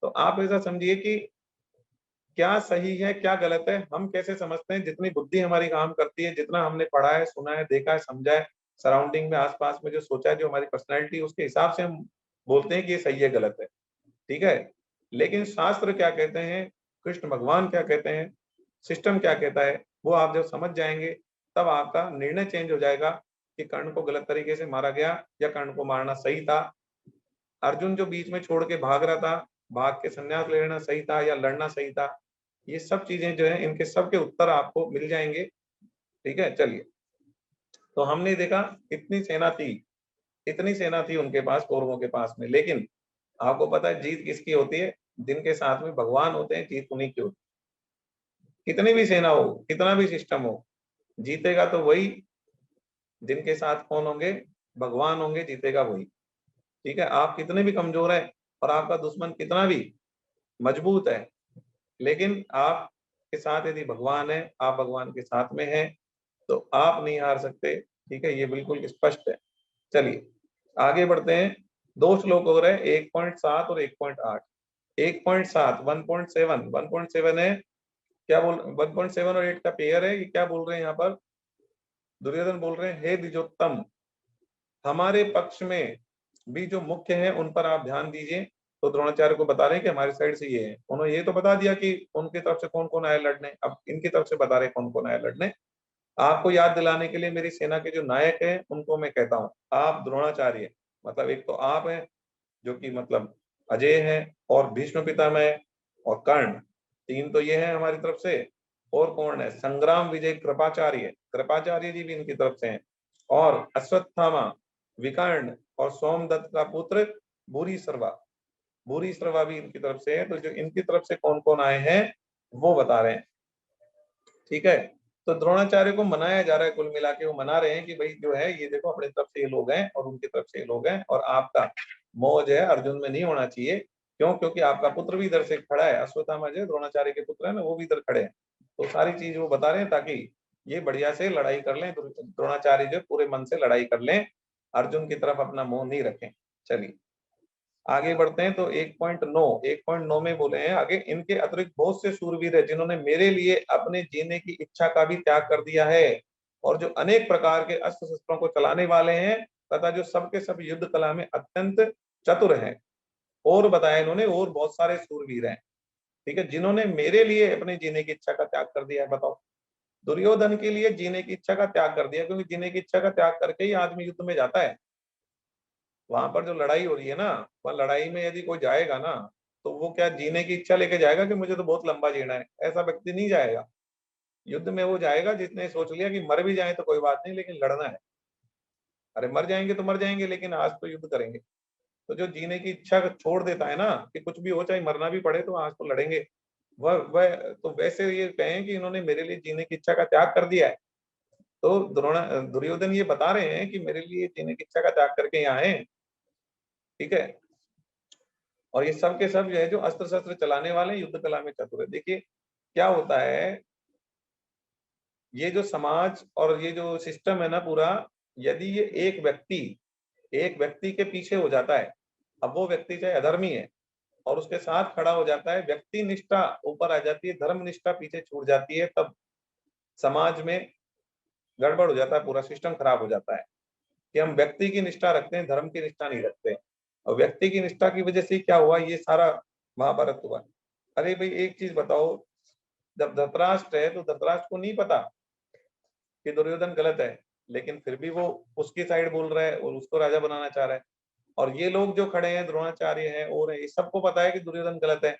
तो आप ऐसा समझिए कि क्या सही है क्या गलत है हम कैसे समझते हैं, जितनी बुद्धि हमारी काम करती है, जितना हमने पढ़ा है, सुना है, देखा है, समझा है, सराउंडिंग में आसपास में जो सोचा है, जो हमारी पर्सनैलिटी, उसके हिसाब से हम बोलते हैं कि ये सही है गलत है। ठीक है। लेकिन शास्त्र क्या कहते हैं, कृष्ण भगवान क्या कहते हैं, सिस्टम क्या कहता है, वो आप जब समझ जाएंगे तब आपका निर्णय चेंज हो जाएगा कि कर्ण को गलत तरीके से मारा गया या कर्ण को मारना सही था। अर्जुन जो बीच में छोड़ के भाग रहा था, भाग के संन्यास ले लेना सही था या लड़ना सही था, ये सब चीजें जो है इनके सब के उत्तर आपको मिल जाएंगे। ठीक है। चलिए तो हमने देखा इतनी सेना थी, इतनी सेना थी उनके पास, कौरवों के पास में, लेकिन आपको पता है जीत किसकी होती है? जिनके साथ में भगवान होते हैं, जीत उन्हीं की होती है। कितनी भी सेना हो, कितना भी सिस्टम हो, जीतेगा तो वही जिनके साथ कौन होंगे? भगवान होंगे, जीतेगा वही। ठीक है, आप कितने भी कमजोर है और आपका दुश्मन कितना भी मजबूत है, लेकिन आपके साथ यदि भगवान है, आप भगवान के साथ में हैं, तो आप नहीं हार सकते। ठीक है, ये बिल्कुल स्पष्ट है। चलिए आगे बढ़ते हैं। दो श्लोक हो रहे, 1.7 और 1.8। 1.7 1.7 1.7 है, क्या बोल 1.7 और 8 का पेयर है। ये क्या बोल रहे हैं यहाँ पर? दुर्योधन बोल रहे हैं, हे द्विजोत्तम, हमारे पक्ष में भी जो मुख्य है उन पर आप ध्यान दीजिए। तो द्रोणाचार्य को बता रहे हैं कि हमारी साइड से ये है। उन्होंने ये तो बता दिया कि उनकी तरफ से कौन कौन आया लड़ने, अब इनकी तरफ से बता रहे कौन कौन आया लड़ने। आपको याद दिलाने के लिए मेरी सेना के जो नायक हैं उनको मैं कहता हूँ, आप द्रोणाचार्य, मतलब एक तो आप हैं जो कि मतलब अजय है, और भीष्म पितामह और कर्ण, तीन तो ये है हमारी तरफ से। और कौन है? संग्राम विजय कृपाचार्य, कृपाचार्य जी भी इनकी तरफ से हैं। और अश्वत्थामा, विकर्ण और सोमदत्त का पुत्र भूरी श्रवा, भूरी श्रवा भी इनकी तरफ से है। तो जो इनकी तरफ से कौन कौन आए हैं वो बता रहे हैं। ठीक है, तो द्रोणाचार्य को मनाया जा रहा है, कुल मिला के वो मना रहे हैं कि भाई जो है ये देखो अपनी तरफ से ये लोग हैं और उनकी तरफ से ये लोग हैं, और आपका मोह जो है अर्जुन में नहीं होना चाहिए। क्यों? क्योंकि आपका पुत्र भी इधर से खड़ा है, अश्वत्थामा जो द्रोणाचार्य के पुत्र है ना, वो भी इधर खड़े हैं। तो सारी चीज वो बता रहे हैं ताकि ये बढ़िया से लड़ाई कर लें, द्रोणाचार्य जो पूरे मन से लड़ाई कर लें, अर्जुन की तरफ अपना मोह नहीं रखें। चलिए आगे बढ़ते हैं। तो 1.9 में बोले हैं आगे, इनके अतिरिक्त बहुत से शूरवीर है जिन्होंने मेरे लिए अपने जीने की इच्छा का भी त्याग कर दिया है, और जो अनेक प्रकार के अस्त्र शस्त्रों को चलाने वाले हैं, तथा जो सबके सब युद्ध कला में अत्यंत चतुर हैं। और बताया इन्होंने, और बहुत सारे शूरवीर हैं, ठीक है, जिन्होंने मेरे लिए अपने जीने की इच्छा का त्याग कर दिया है। बताओ, दुर्योधन के लिए जीने की इच्छा का त्याग कर दिया, क्योंकि जीने की इच्छा का त्याग करके ही आदमी युद्ध में जाता है। वहां पर जो लड़ाई हो रही है ना, वह लड़ाई में यदि कोई जाएगा ना, तो वो क्या जीने की इच्छा लेके जाएगा कि मुझे तो बहुत लंबा जीना है? ऐसा व्यक्ति नहीं जाएगा। युद्ध में वो जाएगा जिसने सोच लिया कि मर भी जाए तो कोई बात नहीं, लेकिन लड़ना है। अरे मर जाएंगे तो मर जाएंगे, लेकिन आज तो युद्ध करेंगे। तो जो जीने की इच्छा छोड़ देता है ना, कि कुछ भी हो चाहे मरना भी पड़े, तो आज तो लड़ेंगे, वह तो वैसे ये कहें कि इन्होंने मेरे लिए जीने की इच्छा का त्याग कर दिया है। तो दुर्योधन ये बता रहे हैं कि मेरे लिए जीने की इच्छा का त्याग करके यहाँ आए। ठीक है, और ये सब के सब जो है, जो अस्त्र शस्त्र चलाने वाले युद्ध कला में चतुर है। देखिए क्या होता है, ये जो समाज और ये जो सिस्टम है ना पूरा, यदि ये एक व्यक्ति के पीछे हो जाता है, अब वो व्यक्ति चाहे अधर्मी है, और उसके साथ खड़ा हो जाता है, व्यक्ति निष्ठा ऊपर आ जाती है, धर्म निष्ठा पीछे छूट जाती है, तब समाज में गड़बड़ हो जाता है, पूरा सिस्टम खराब हो जाता है। कि हम व्यक्ति की निष्ठा रखते हैं, धर्म की निष्ठा नहीं रखते। और व्यक्ति की निष्ठा की वजह से क्या हुआ, ये सारा महाभारत हुआ। अरे भाई एक चीज बताओ, जब धृतराष्ट्र है तो धृतराष्ट्र को नहीं पता कि दुर्योधन गलत है, लेकिन फिर भी वो उसकी साइड बोल रहा है और उसको राजा बनाना चाह रहा है। और ये लोग जो खड़े हैं, द्रोणाचार्य हैं और है, ये सबको पता है कि दुर्योधन गलत है,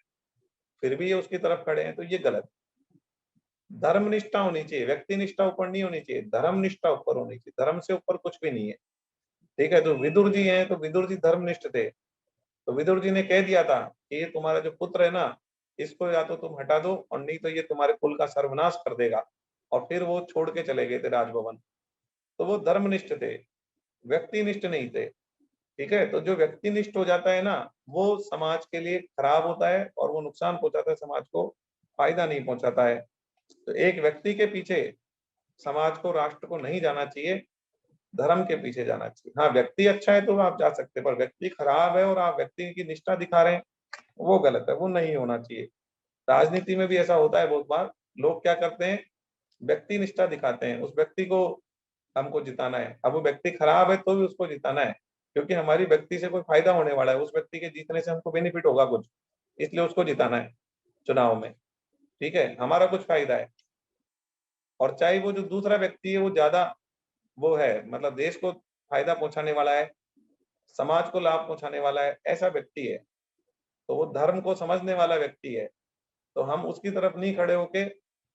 फिर भी ये उसकी तरफ खड़े हैं, तो ये गलत। धर्म निष्ठा होनी चाहिए, व्यक्ति निष्ठा ऊपर नहीं होनी चाहिए, धर्म निष्ठा ऊपर होनी चाहिए। धर्म से ऊपर कुछ भी नहीं है। ठीक है, तो विदुर जी हैं, तो विदुर जी धर्मनिष्ठ थे। तो विदुर जी ने कह दिया था कि ये तुम्हारा जो पुत्र है ना, इसको या तो तुम हटा दो, और नहीं तो ये तुम्हारे कुल का सर्वनाश कर देगा। और फिर वो छोड़ के चले गए थे राजभवन। तो वो धर्मनिष्ठ थे, व्यक्तिनिष्ठ नहीं थे। ठीक है, तो जो व्यक्तिनिष्ठ हो जाता है ना, वो समाज के लिए खराब होता है, और वो नुकसान पहुंचाता है समाज को, फायदा नहीं पहुंचाता है। तो एक व्यक्ति के पीछे समाज को, राष्ट्र को नहीं जाना चाहिए, धर्म के पीछे जाना चाहिए। हाँ, व्यक्ति अच्छा है तो आप जा सकते हैं, पर व्यक्ति खराब है और आप व्यक्ति की निष्ठा दिखा रहे हैं, वो गलत है, वो नहीं होना चाहिए। राजनीति में भी ऐसा होता है बहुत बार, लोग क्या करते हैं, व्यक्ति निष्ठा दिखाते हैं, उस व्यक्ति को हमको जिताना है। अब वो व्यक्ति खराब है तो भी उसको जिताना है, क्योंकि हमारी व्यक्ति से कोई फायदा होने वाला है, उस व्यक्ति के जीतने से हमको बेनिफिट होगा कुछ, इसलिए उसको जिताना है चुनाव में। ठीक है, हमारा कुछ फायदा है। और चाहे वो जो दूसरा व्यक्ति है वो ज्यादा वो है, मतलब देश को फायदा पहुंचाने वाला है, समाज को लाभ पहुंचाने वाला है, ऐसा व्यक्ति है, तो वो धर्म को समझने वाला व्यक्ति है, तो हम उसकी तरफ नहीं खड़े होके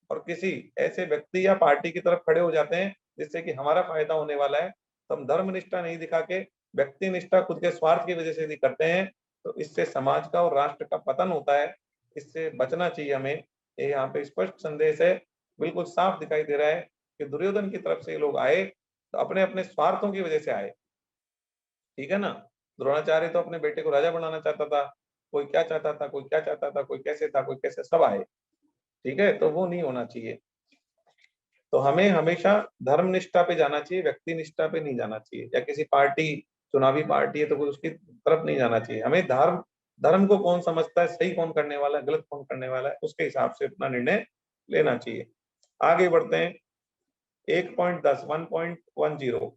और किसी ऐसे व्यक्ति या पार्टी की तरफ खड़े हो जाते हैं जिससे कि हमारा फायदा होने वाला है, तो हम धर्म निष्ठा नहीं दिखा के व्यक्ति निष्ठा खुद के स्वार्थ की वजह से यदि करते हैं तो इससे समाज का और राष्ट्र का पतन होता है। इससे बचना चाहिए हमें। ये यहाँ पे स्पष्ट संदेश है, बिल्कुल साफ दिखाई दे रहा है कि दुर्योधन की तरफ से ये लोग आए तो अपने अपने स्वार्थों की वजह से आए। ठीक है ना। द्रोणाचार्य तो अपने बेटे को राजा बनाना चाहता था, कोई क्या चाहता था, कोई क्या चाहता था, कोई कैसे था, कोई कैसे, सब आए। ठीक है, तो वो नहीं होना चाहिए। तो हमें हमेशा धर्म निष्ठा पे जाना चाहिए, व्यक्ति निष्ठा पे नहीं जाना चाहिए, या किसी पार्टी, चुनावी पार्टी है तो कोई उसकी तरफ नहीं जाना चाहिए। हमें धर्म धर्म को कौन समझता है, सही कौन करने वाला है, गलत कौन करने वाला है, उसके हिसाब से अपना निर्णय लेना चाहिए। आगे बढ़ते हैं। 1.10 1.10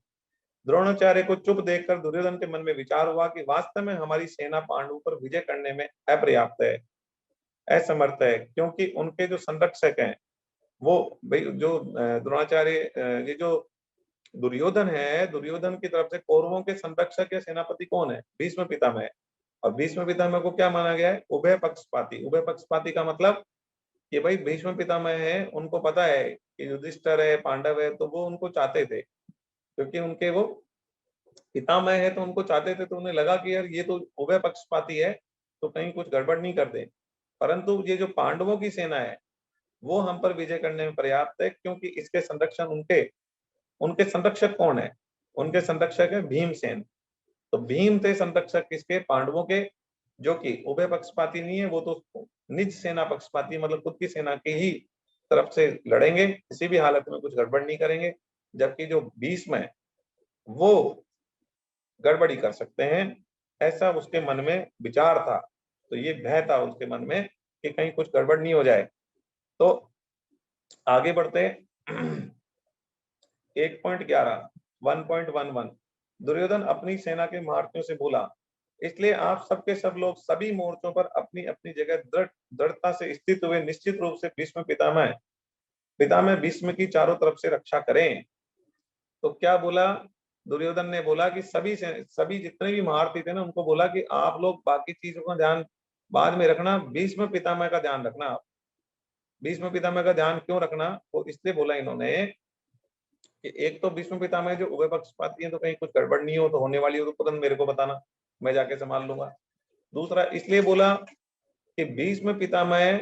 द्रोणाचार्य को चुप देखकर दुर्योधन के मन में विचार हुआ कि वास्तव में हमारी सेना पांडवों पर विजय करने में अपर्याप्त है, असमर्थ है, क्योंकि उनके जो संरक्षक हैं वो जो द्रोणाचार्य, ये जो दुर्योधन है, दुर्योधन की तरफ से कौरवों के संरक्षक या सेनापति कौन है? भीष्म पितामह। और भीष्म पितामह को क्या माना गया है? उभय पक्षपाती। उभय पक्षपाती का मतलब कि भाई भीष्म पितामह है, उनको पता है कि युधिष्ठिर है, पांडव है, तो वो उनको चाहते थे, क्योंकि उनके वो पितामह है तो उनको चाहते थे, तो उन्हें लगा कि यार ये तो उभय पक्षपाती है, तो कहीं कुछ गड़बड़ नहीं कर दे। परंतु ये जो पांडवों की सेना है वो हम पर विजय करने में पर्याप्त है, क्योंकि इसके संरक्षण उनके उनके संरक्षक कौन है? उनके संरक्षक है भीमसेन। तो भीम थे संरक्षक किसके? पांडवों के, जो कि उभय पक्षपाती नहीं है, वो तो निज सेना पक्षपाती, मतलब खुद की सेना की ही तरफ से लड़ेंगे, किसी भी हालत में कुछ गड़बड़ नहीं करेंगे। जबकि जो भीष्म है वो गड़बड़ी कर सकते हैं, ऐसा उसके मन में विचार था। तो ये भय था उसके मन में कि कहीं कुछ गड़बड़ नहीं हो जाए। तो आगे बढ़ते हैं। 1.11 1.11 दुर्योधन अपनी सेना के महारथियों से बोला, इसलिए आप सबके सब लोग सभी मोर्चों पर अपनी अपनी जगह दृढ़ता से स्थित हुए निश्चित रूप से भीष्म पितामह पितामह भीष्म की चारों तरफ से रक्षा करें। तो क्या बोला? दुर्योधन ने बोला कि सभी जितने भी महारथी थे ना, उनको बोला कि आप लोग बाकी चीजों का ध्यान बाद में रखना, भीष्म पितामह का ध्यान रखना। भीष्म पितामह का ध्यान क्यों रखना? वो इसलिए बोला इन्होंने कि एक तो भीष्म पितामह जो उभय पक्षपाती है, तो कहीं कुछ गड़बड़ नहीं हो, तो होने वाली हो तो तुरंत मेरे को बताना, मैं जाके संभाल लूंगा। दूसरा इसलिए बोला कि भीष्म पितामह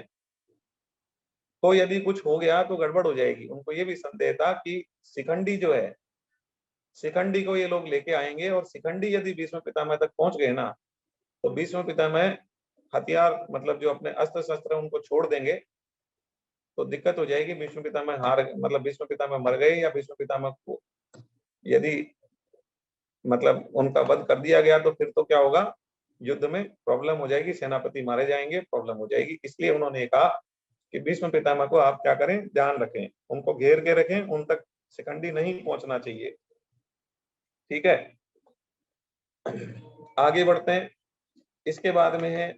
को यदि कुछ हो गया तो गड़बड़ हो जाएगी। उनको ये भी संदेह था कि शिखंडी जो है, शिखंडी को ये लोग लेके आएंगे, और शिखंडी यदि भीष्म पितामह तक पहुंच गए ना, तो भीष्म पितामह हथियार, मतलब जो अपने अस्त्र शस्त्र उनको छोड़ देंगे, तो दिक्कत हो जाएगी। भीष्म पितामह मतलब भीष्म पितामह मर गए, या भीष्म पितामह को यदि मतलब उनका वध कर दिया गया, तो फिर तो क्या होगा, युद्ध में प्रॉब्लम हो जाएगी, सेनापति मारे जाएंगे, प्रॉब्लम हो जाएगी। इसलिए उन्होंने कहा कि भीष्म पितामह को आप क्या करें, ध्यान रखें, उनको घेर के रखें, उन तक शिखंडी नहीं पहुंचना चाहिए। ठीक है, आगे बढ़ते हैं। इसके बाद में है,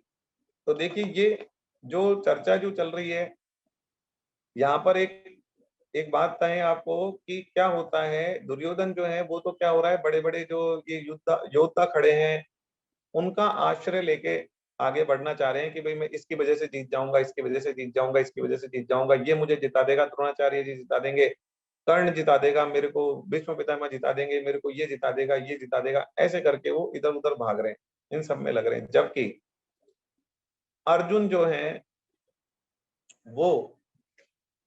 तो देखिए ये जो चर्चा जो चल रही है यहाँ पर, एक एक बात है आपको कि क्या होता है, दुर्योधन जो है वो तो क्या हो रहा है, बड़े बड़े जो ये योद्धा खड़े हैं उनका आश्रय लेके आगे बढ़ना चाह रहे हैं कि भाई मैं इसकी वजह से जीत जाऊंगा, इसकी वजह से जीत जाऊंगा, इसकी वजह से जीत जाऊंगा, ये मुझे जिता देगा, द्रोणाचार्य जी जिता देंगे, कर्ण जिता देगा मेरे को, भीष्म पितामह जिता देंगे मेरे को, ये जिता देगा, ये जिता देगा, ऐसे करके वो इधर उधर भाग रहे हैं, इन सब में लग रहे हैं। जबकि अर्जुन जो है वो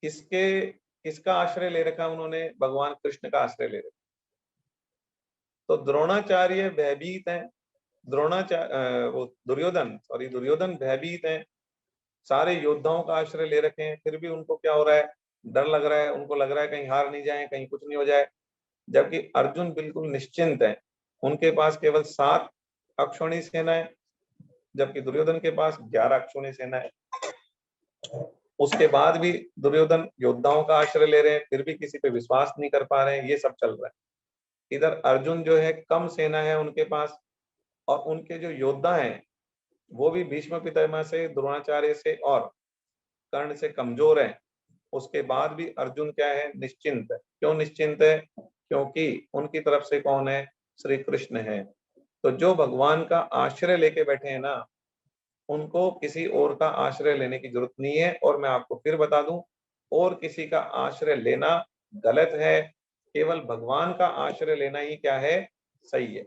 किसके किसका आश्रय ले रखा? उन्होंने भगवान कृष्ण का आश्रय ले रखा। तो द्रोणाचार्य भयभीत हैं, वो दुर्योधन भयभीत हैं, सारे योद्धाओं का आश्रय ले रखे हैं, फिर भी उनको क्या हो रहा है, डर लग रहा है, उनको लग रहा है कहीं हार नहीं जाए, कहीं कुछ नहीं हो जाए। जबकि अर्जुन बिल्कुल निश्चिंत है, उनके पास केवल 7 अक्षौणी सेना है, जबकि दुर्योधन के पास 11 अक्षौणी सेना है। उसके बाद भी दुर्योधन योद्धाओं का आश्रय ले रहे हैं, फिर भी किसी पे विश्वास नहीं कर पा रहे हैं, ये सब चल रहा है। इधर अर्जुन जो है कम सेना है उनके पास, और उनके जो योद्धा हैं वो भी भीष्म पितामह से, द्रोणाचार्य से और कर्ण से कमजोर हैं। उसके बाद भी अर्जुन क्या है, निश्चिंत है। क्यों निश्चिंत है? क्योंकि उनकी तरफ से कौन है, श्री कृष्ण है। तो जो भगवान का आश्रय लेके बैठे हैं ना, उनको किसी और का आश्रय लेने की जरूरत नहीं है। और मैं आपको फिर बता दूं, और किसी का आश्रय लेना गलत है, केवल भगवान का आश्रय लेना ही क्या है, सही है।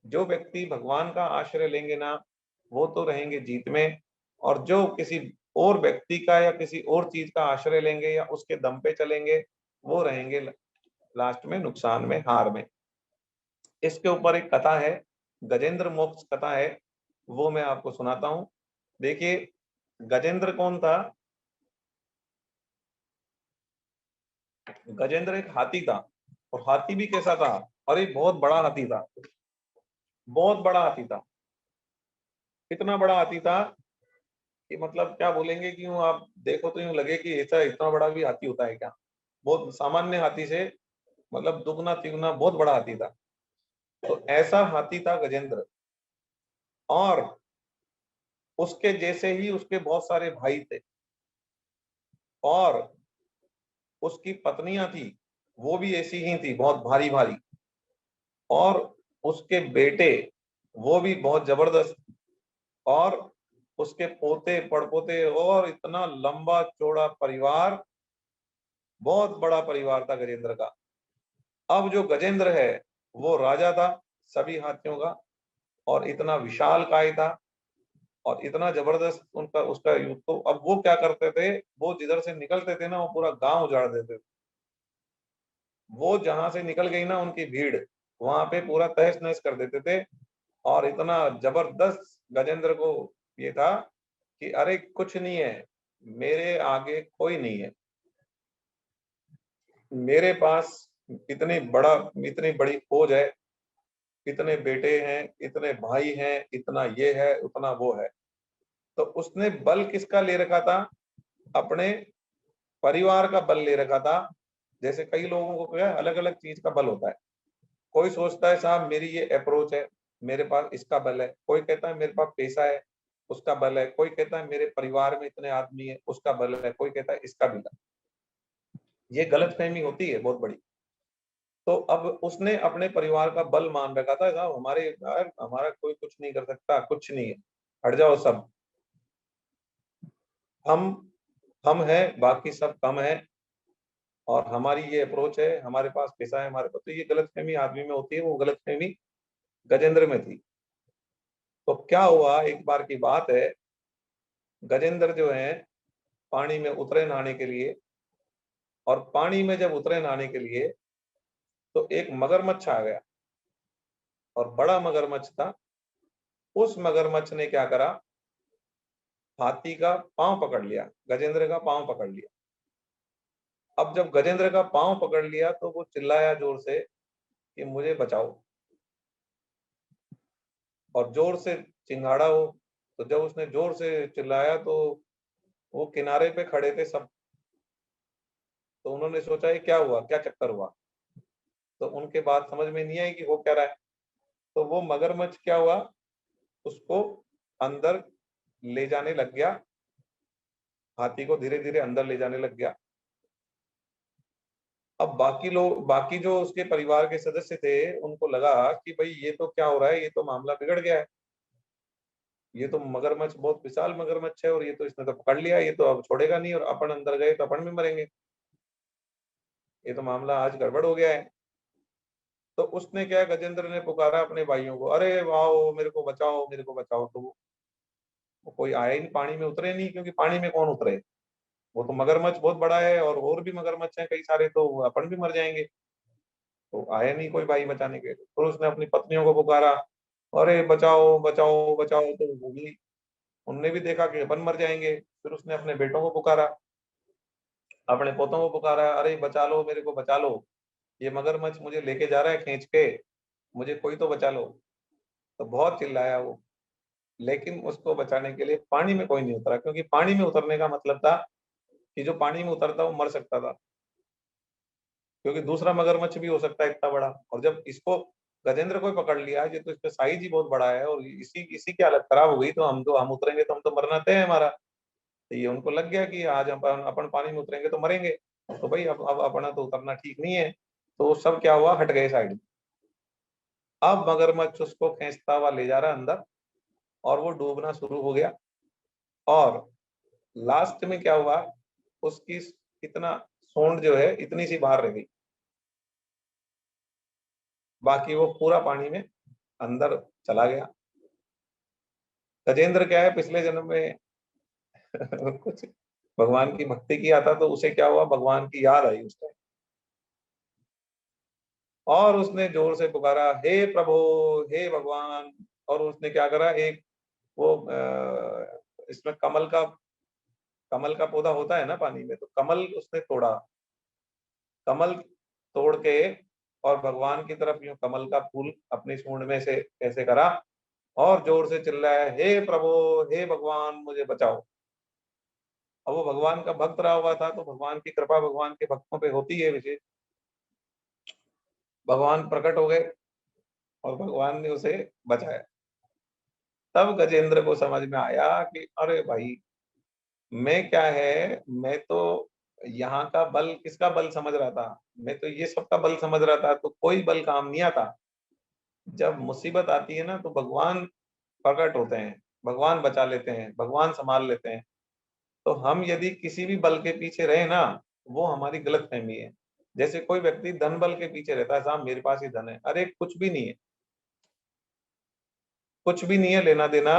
जो व्यक्ति भगवान का आश्रय लेंगे ना, वो तो रहेंगे जीत में, और जो किसी और व्यक्ति का या किसी और चीज का आश्रय लेंगे या उसके दम पे चलेंगे, वो रहेंगे लास्ट में नुकसान में, हार में। इसके ऊपर एक कथा है, गजेंद्र मोक्ष कथा है, वो मैं आपको सुनाता हूं। देखिए, गजेंद्र कौन था? गजेंद्र एक हाथी था, और हाथी भी कैसा था? अरे बहुत बड़ा हाथी था, बहुत बड़ा हाथी था। इतना बड़ा हाथी था कि मतलब क्या बोलेंगे कि यूं आप देखो तो यूं लगे कि ऐसा इतना बड़ा भी हाथी होता है क्या। बहुत सामान्य हाथी से मतलब दुगना तिगुना बहुत बड़ा हाथी था। तो ऐसा हाथी था गजेंद्र, और उसके जैसे ही उसके बहुत सारे भाई थे, और उसकी पत्नियां थी, वो भी ऐसी ही थी, बहुत भारी भारी। और उसके बेटे, वो भी बहुत जबरदस्त। और उसके पोते पड़पोते, और इतना लंबा चौड़ा परिवार, बहुत बड़ा परिवार था गजेंद्र का। अब जो गजेंद्र है, वो राजा था सभी हाथियों का, और इतना विशाल काय था, और इतना जबरदस्त उनका उसका युद्ध। तो अब वो क्या करते थे, वो जिधर से निकलते थे ना, वो पूरा गांव उजाड़ देते थे। वो जहां से निकल गई ना उनकी भीड़, वहां पे पूरा तहस नहस कर देते थे। और इतना जबरदस्त गजेंद्र को ये था कि अरे कुछ नहीं है, मेरे आगे कोई नहीं है, मेरे पास इतनी बड़ी फौज है, इतने बेटे हैं, इतने भाई हैं, इतना ये है, उतना वो है। तो उसने बल किसका ले रखा था? अपने परिवार का बल ले रखा था। जैसे कई लोगों को क्या अलग अलग चीज का बल होता है। कोई सोचता है साहब मेरी ये अप्रोच है, मेरे पास इसका बल है। कोई कहता है मेरे पास पैसा है, उसका बल है। कोई कहता है मेरे परिवार में इतने आदमी है, उसका बल है। कोई कहता है इसका बल है। ये गलतफहमी होती है बहुत बड़ी। तो अब उसने अपने परिवार का बल मान रखा था, साहब हमारे यार हमारा कोई कुछ नहीं कर सकता, कुछ नहीं है, हट जाओ सब। हम हम हैं, बाकी सब कम है, और हमारी ये अप्रोच है, हमारे पास पैसा है, हमारे पास। तो ये गलतफहमी आदमी में होती है, वो गलतफहमी गजेंद्र में थी। तो क्या हुआ, एक बार की बात है, गजेंद्र जो है पानी में उतरे नहाने के लिए। और पानी में जब उतरे नहाने के लिए, तो एक मगरमच्छ आ गया, और बड़ा मगरमच्छ था। उस मगरमच्छ ने क्या करा, हाथी का पांव पकड़ लिया, गजेंद्र का पांव पकड़ लिया। अब जब गजेंद्र का पांव पकड़ लिया, तो वो चिल्लाया जोर से कि मुझे बचाओ, और जोर से चिंगाड़ा हो। तो जब उसने जोर से चिल्लाया, तो वो किनारे पे खड़े थे सब। तो उन्होंने सोचा ये क्या हुआ, क्या चक्कर हुआ। तो उनके बात समझ में नहीं आई कि वो क्या रहा है। तो वो मगरमच्छ क्या हुआ, उसको अंदर ले जाने लग गया, हाथी को धीरे धीरे अंदर ले जाने लग गया। अब बाकी लोग, बाकी जो उसके परिवार के सदस्य थे, उनको लगा कि भाई ये तो क्या हो रहा है, ये तो मामला बिगड़ गया है। ये तो मगरमच्छ बहुत विशाल मगरमच्छ है, और ये तो इसने तो पकड़ लिया, ये तो अब छोड़ेगा नहीं, और अपन अंदर गए तो अपन भी मरेंगे। ये तो मामला आज गड़बड़ हो गया है। तो उसने क्या, गजेंद्र ने पुकारा अपने भाइयों को, अरे वाओ मेरे को बचाओ, मेरे को बचाओ। तो वो कोई आया ही नहीं, पानी में उतरे नहीं, क्योंकि पानी में कौन उतरे। वो तो मगरमच्छ बहुत बड़ा है, और भी मगरमच्छ हैं कई सारे, तो अपन भी मर जाएंगे। तो आया नहीं कोई भाई बचाने के लिए। तो उसने अपनी पत्नियों को पुकारा, अरे बचाओ बचाओ बचाओ। तो वो भी, उनने भी देखा कि अपन मर जाएंगे। फिर उसने अपने बेटों को पुकारा, अपने पोतों को पुकारा, अरे बचा लो, मेरे को बचा लो, ये मगरमच्छ मुझे लेके जा रहा है खींच के, मुझे कोई तो बचा लो। तो बहुत चिल्लाया वो, लेकिन उसको बचाने के लिए पानी में कोई नहीं उतरा, क्योंकि पानी में उतरने का मतलब था कि जो पानी में उतरता वो मर सकता था, क्योंकि दूसरा मगरमच्छ भी हो सकता है इतना बड़ा। और जब इसको गजेंद्र को ही पकड़ लिया, ये तो इसका साइज ही बहुत बड़ा है, और इसी इसी की हालत खराब हो गई, तो हम उतरेंगे तो हम तो मरना तय है हमारा। तो ये उनको लग गया कि आज हम अपन पानी में उतरेंगे तो मरेंगे। तो भाई अब अपना तो उतरना ठीक नहीं है। तो सब क्या हुआ, हट गए साइड में। अब मगरमच्छ उसको खींचता हुआ ले जा रहा है अंदर, और वो डूबना शुरू हो गया। और लास्ट में क्या हुआ, उसकी इतना सूंड जो है इतनी सी बाहर रह गई। बाकी वो पूरा पानी में अंदर चला गया। गजेंद्र क्या है, पिछले जन्म में कुछ भगवान की भक्ति किया था, तो उसे क्या हुआ, भगवान की याद आई उसको, और उसने जोर से पुकारा, हे प्रभु, हे भगवान। और उसने क्या करा, एक वो इसमें कमल का पौधा होता है ना पानी में, तो कमल उसने तोड़ा, कमल तोड़ के, और भगवान की तरफ यूं कमल का फूल अपनी सूंड में से ऐसे करा, और जोर से चिल्लाया, हे प्रभु, हे भगवान, मुझे बचाओ। अब वो भगवान का भक्त रहा हुआ था, तो भगवान की कृपा भगवान के भक्तों पे होती है विशेष। भगवान प्रकट हो गए और भगवान ने उसे बचाया। तब गजेंद्र को समझ में आया कि अरे भाई, मैं क्या है, मैं तो यहाँ का बल, किसका बल समझ रहा था, मैं तो ये सबका बल समझ रहा था, तो कोई बल काम नहीं आता। जब मुसीबत आती है ना, तो भगवान प्रकट होते हैं, भगवान बचा लेते हैं, भगवान संभाल लेते हैं। तो हम यदि किसी भी बल के पीछे रहे ना, वो हमारी गलत फहमी है। जैसे कोई व्यक्ति धन बल के पीछे रहता है, साहब मेरे पास ही धन है, अरे कुछ भी नहीं है, कुछ भी नहीं है लेना देना।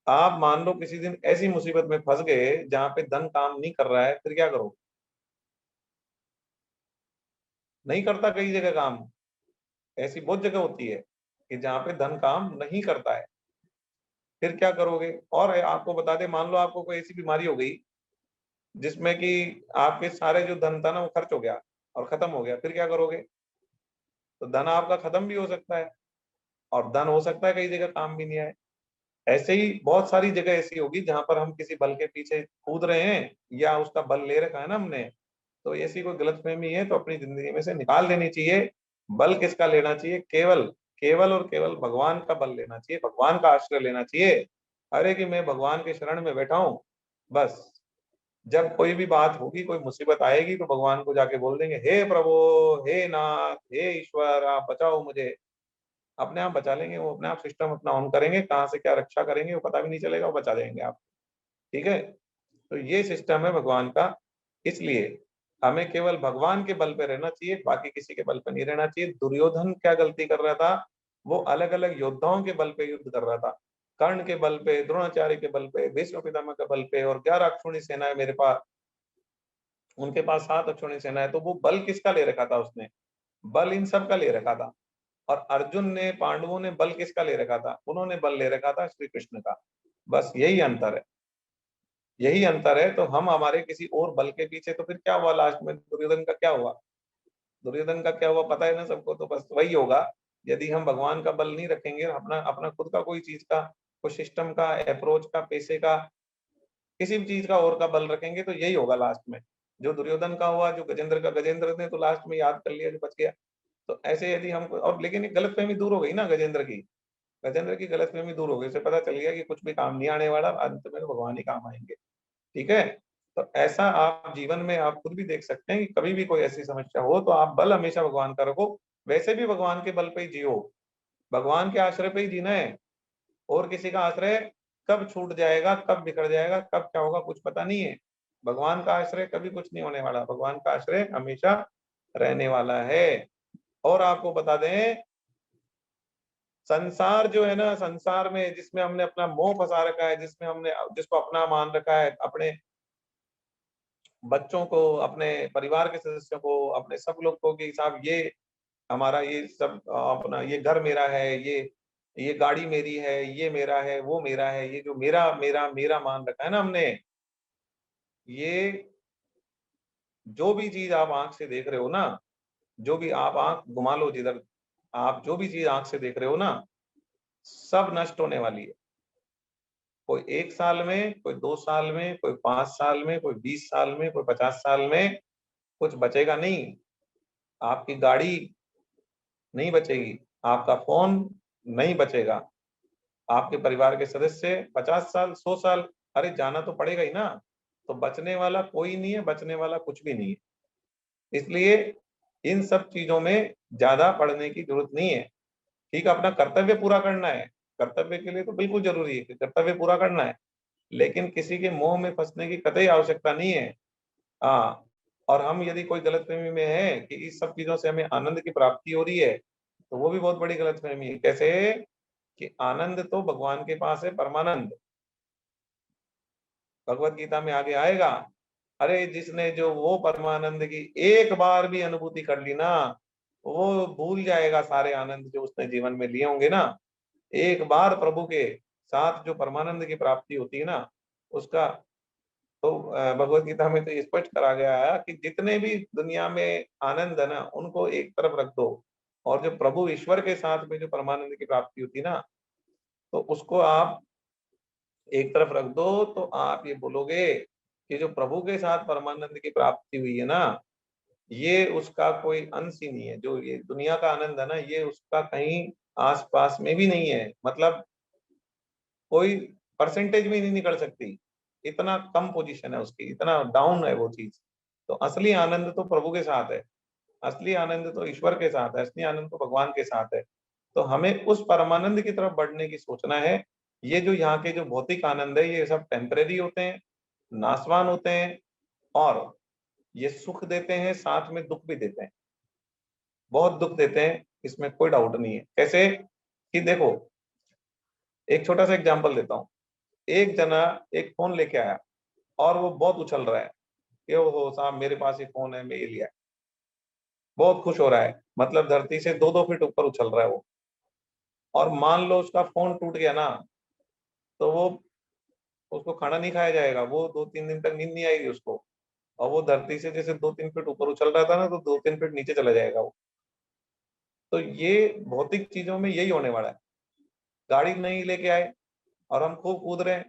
आप मान लो किसी दिन ऐसी मुसीबत में फंस गए जहां पे धन काम नहीं कर रहा है, फिर क्या करो, नहीं करता कई जगह काम, ऐसी बहुत जगह होती है कि जहाँ पे धन काम नहीं करता है, फिर क्या करोगे। और आपको बता दें, मान लो आपको कोई ऐसी बीमारी हो गई जिसमें कि आपके सारे जो धन था ना वो खर्च हो गया और खत्म हो गया, फिर क्या करोगे। तो धन आपका खत्म भी हो सकता है, और धन हो सकता है कई जगह काम भी नहीं आए। ऐसे ही बहुत सारी जगह ऐसी होगी जहां पर हम किसी बल के पीछे कूद रहे हैं, या उसका बल ले रखा है ना हमने, तो ऐसी कोई गलतफहमी है तो अपनी जिंदगी में से निकाल देनी चाहिए। बल किसका लेना चाहिए, केवल केवल और केवल भगवान का बल लेना चाहिए, भगवान का आश्रय लेना चाहिए। अरे कि मैं भगवान के शरण में बैठा हूं, बस जब कोई भी बात होगी, कोई मुसीबत आएगी, तो भगवान को जाके बोल देंगे, हे प्रभु, हे नाथ, हे ईश्वर, आप बचाओ मुझे। अपने आप बचा लेंगे, वो अपने आप सिस्टम अपना ऑन करेंगे, कहाँ से क्या रक्षा करेंगे वो पता भी नहीं चलेगा, वो बचा देंगे आप। ठीक है, तो ये सिस्टम है भगवान का। इसलिए हमें केवल भगवान के बल पे रहना चाहिए, बाकी किसी के बल पे नहीं रहना चाहिए। दुर्योधन क्या गलती कर रहा था, वो अलग अलग योद्धाओं के बल पे युद्ध कर रहा था, कर्ण के बल पे, द्रोणाचार्य के बल पे, भीष्म पितामह के बल पे, और 11 अक्षौणी सेना है मेरे पास, उनके पास 7 अक्षौणी सेना है। तो वो बल किसका ले रखा था उसने, बल इन सब का ले रखा था। और अर्जुन ने, पांडवों ने बल किसका ले रखा था, उन्होंने बल ले रखा था श्री कृष्ण का। बस यही अंतर है, यही अंतर है। तो हम हमारे किसी और बल के पीछे, तो फिर क्या हुआ लास्ट में, दुर्योधन का क्या हुआ, दुर्योधन का क्या हुआ पता है ना सबको, तो बस वही होगा। यदि हम भगवान का बल नहीं रखेंगे, अपना अपना खुद का कोई चीज का, कोई सिस्टम का, अप्रोच का, पैसे का, किसी भी चीज का और का बल रखेंगे, तो यही होगा लास्ट में। जो दुर्योधन का हुआ, जो गजेंद्र का, गजेंद्र ने तो लास्ट में याद कर लिया जो बच गया। तो ऐसे यदि हम, और लेकिन एक गलतफहमी दूर हो गई ना गजेंद्र की, गजेंद्र की गलतफहमी दूर हो गई, उसे पता चल गया कि कुछ भी काम नहीं आने वाला, अंत में तो भगवान ही काम आएंगे। ठीक है, तो ऐसा आप जीवन में आप खुद भी देख सकते हैं कि कभी भी कोई ऐसी समस्या हो, तो आप बल हमेशा भगवान का रखो। वैसे भी भगवान के बल पे ही जियो, भगवान के आश्रय पे ही जीना है। और किसी का आश्रय कब छूट जाएगा, कब बिखर जाएगा, कब क्या होगा, कुछ पता नहीं है। भगवान का आश्रय कभी कुछ नहीं होने वाला, भगवान का आश्रय हमेशा रहने वाला है। और आपको बता दें, संसार जो है ना, संसार में जिसमें हमने अपना मोह फंसा रखा है, जिसमें हमने, जिसको अपना मान रखा है, अपने बच्चों को, अपने परिवार के सदस्यों को, अपने सब लोग को, कि साहब ये हमारा, ये सब अपना, ये घर मेरा है, ये गाड़ी मेरी है, ये मेरा है, वो मेरा है, ये जो मेरा मेरा मेरा मान रखा है ना हमने, ये जो भी चीज आप आंख से देख रहे हो ना, जो भी आप आंख घुमा लो जिधर, आप जो भी चीज आंख से देख रहे हो ना, सब नष्ट होने वाली है। कोई 1 साल में, कोई 2 साल में, कोई 5 साल में, कोई 20 साल में, कोई 50 साल में, कुछ बचेगा नहीं। आपकी गाड़ी नहीं बचेगी, आपका फोन नहीं बचेगा, आपके परिवार के सदस्य 50 साल, 100 साल, अरे जाना तो पड़ेगा ही ना। तो बचने वाला कोई नहीं है, बचने वाला कुछ भी नहीं है। इसलिए इन सब चीजों में ज्यादा पढ़ने की जरूरत नहीं है। ठीक है, अपना कर्तव्य पूरा करना है, कर्तव्य के लिए तो बिल्कुल जरूरी है कि कर्तव्य पूरा करना है, लेकिन किसी के मोह में फंसने की कतई आवश्यकता नहीं है। हाँ, और हम यदि कोई गलतफहमी में है कि इस सब चीजों से हमें आनंद की प्राप्ति हो रही है, तो वो भी बहुत बड़ी गलतफहमी है। कैसे कि आनंद तो भगवान के पास है, परमानंद। भगवत गीता में आगे आएगा, अरे जिसने जो वो परमानंद की एक बार भी अनुभूति कर ली ना, वो भूल जाएगा सारे आनंद जो उसने जीवन में लिए होंगे ना। एक बार प्रभु के साथ जो परमानंद की प्राप्ति होती है ना, उसका तो भगवत गीता में तो ये स्पष्ट करा गया है कि जितने भी दुनिया में आनंद है ना, उनको एक तरफ रख दो, और जो प्रभु ईश्वर के साथ में जो परमानंद की प्राप्ति होती है ना, तो उसको आप एक तरफ रख दो, तो आप ये बोलोगे कि जो प्रभु के साथ परमानंद की प्राप्ति हुई है ना, ये उसका कोई अंश ही नहीं है। जो ये दुनिया का आनंद है ना, ये उसका कहीं आसपास में भी नहीं है, मतलब कोई परसेंटेज में नहीं निकल सकती। इतना कम पोजीशन है उसकी, इतना डाउन है वो चीज। तो असली आनंद तो प्रभु के साथ है, असली आनंद तो ईश्वर के साथ है, असली आनंद तो भगवान के साथ है। तो हमें उस परमानंद की तरफ बढ़ने की सोचना है। ये जो यहाँ के जो भौतिक आनंद है, ये सब टेम्परेरी होते हैं, नाशवान होते हैं, और ये सुख देते हैं, साथ में दुख भी देते हैं, बहुत दुख देते हैं, इसमें कोई डाउट नहीं है। कैसे कि देखो, एक छोटा सा एग्जांपल देता हूँ। एक जना एक फोन लेके आया, और वो बहुत उछल रहा है कि ओ साहब मेरे पास ये फोन है, मैं ये लिया। बहुत खुश हो रहा है, मतलब धरती से 2-2 फीट ऊपर उछल रहा है वो। और मान लो उसका फोन टूट गया ना, तो वो उसको खाना नहीं खाया जाएगा, वो 2-3 दिन तक नींद नहीं आएगी उसको। और वो धरती से जैसे 2-3 फीट ऊपर उछल रहा था ना, तो 2-3 फीट नीचे चला जाएगा वो। तो ये भौतिक चीजों में यही होने वाला है। गाड़ी नहीं लेके आए और हम खूब कूद रहे हैं,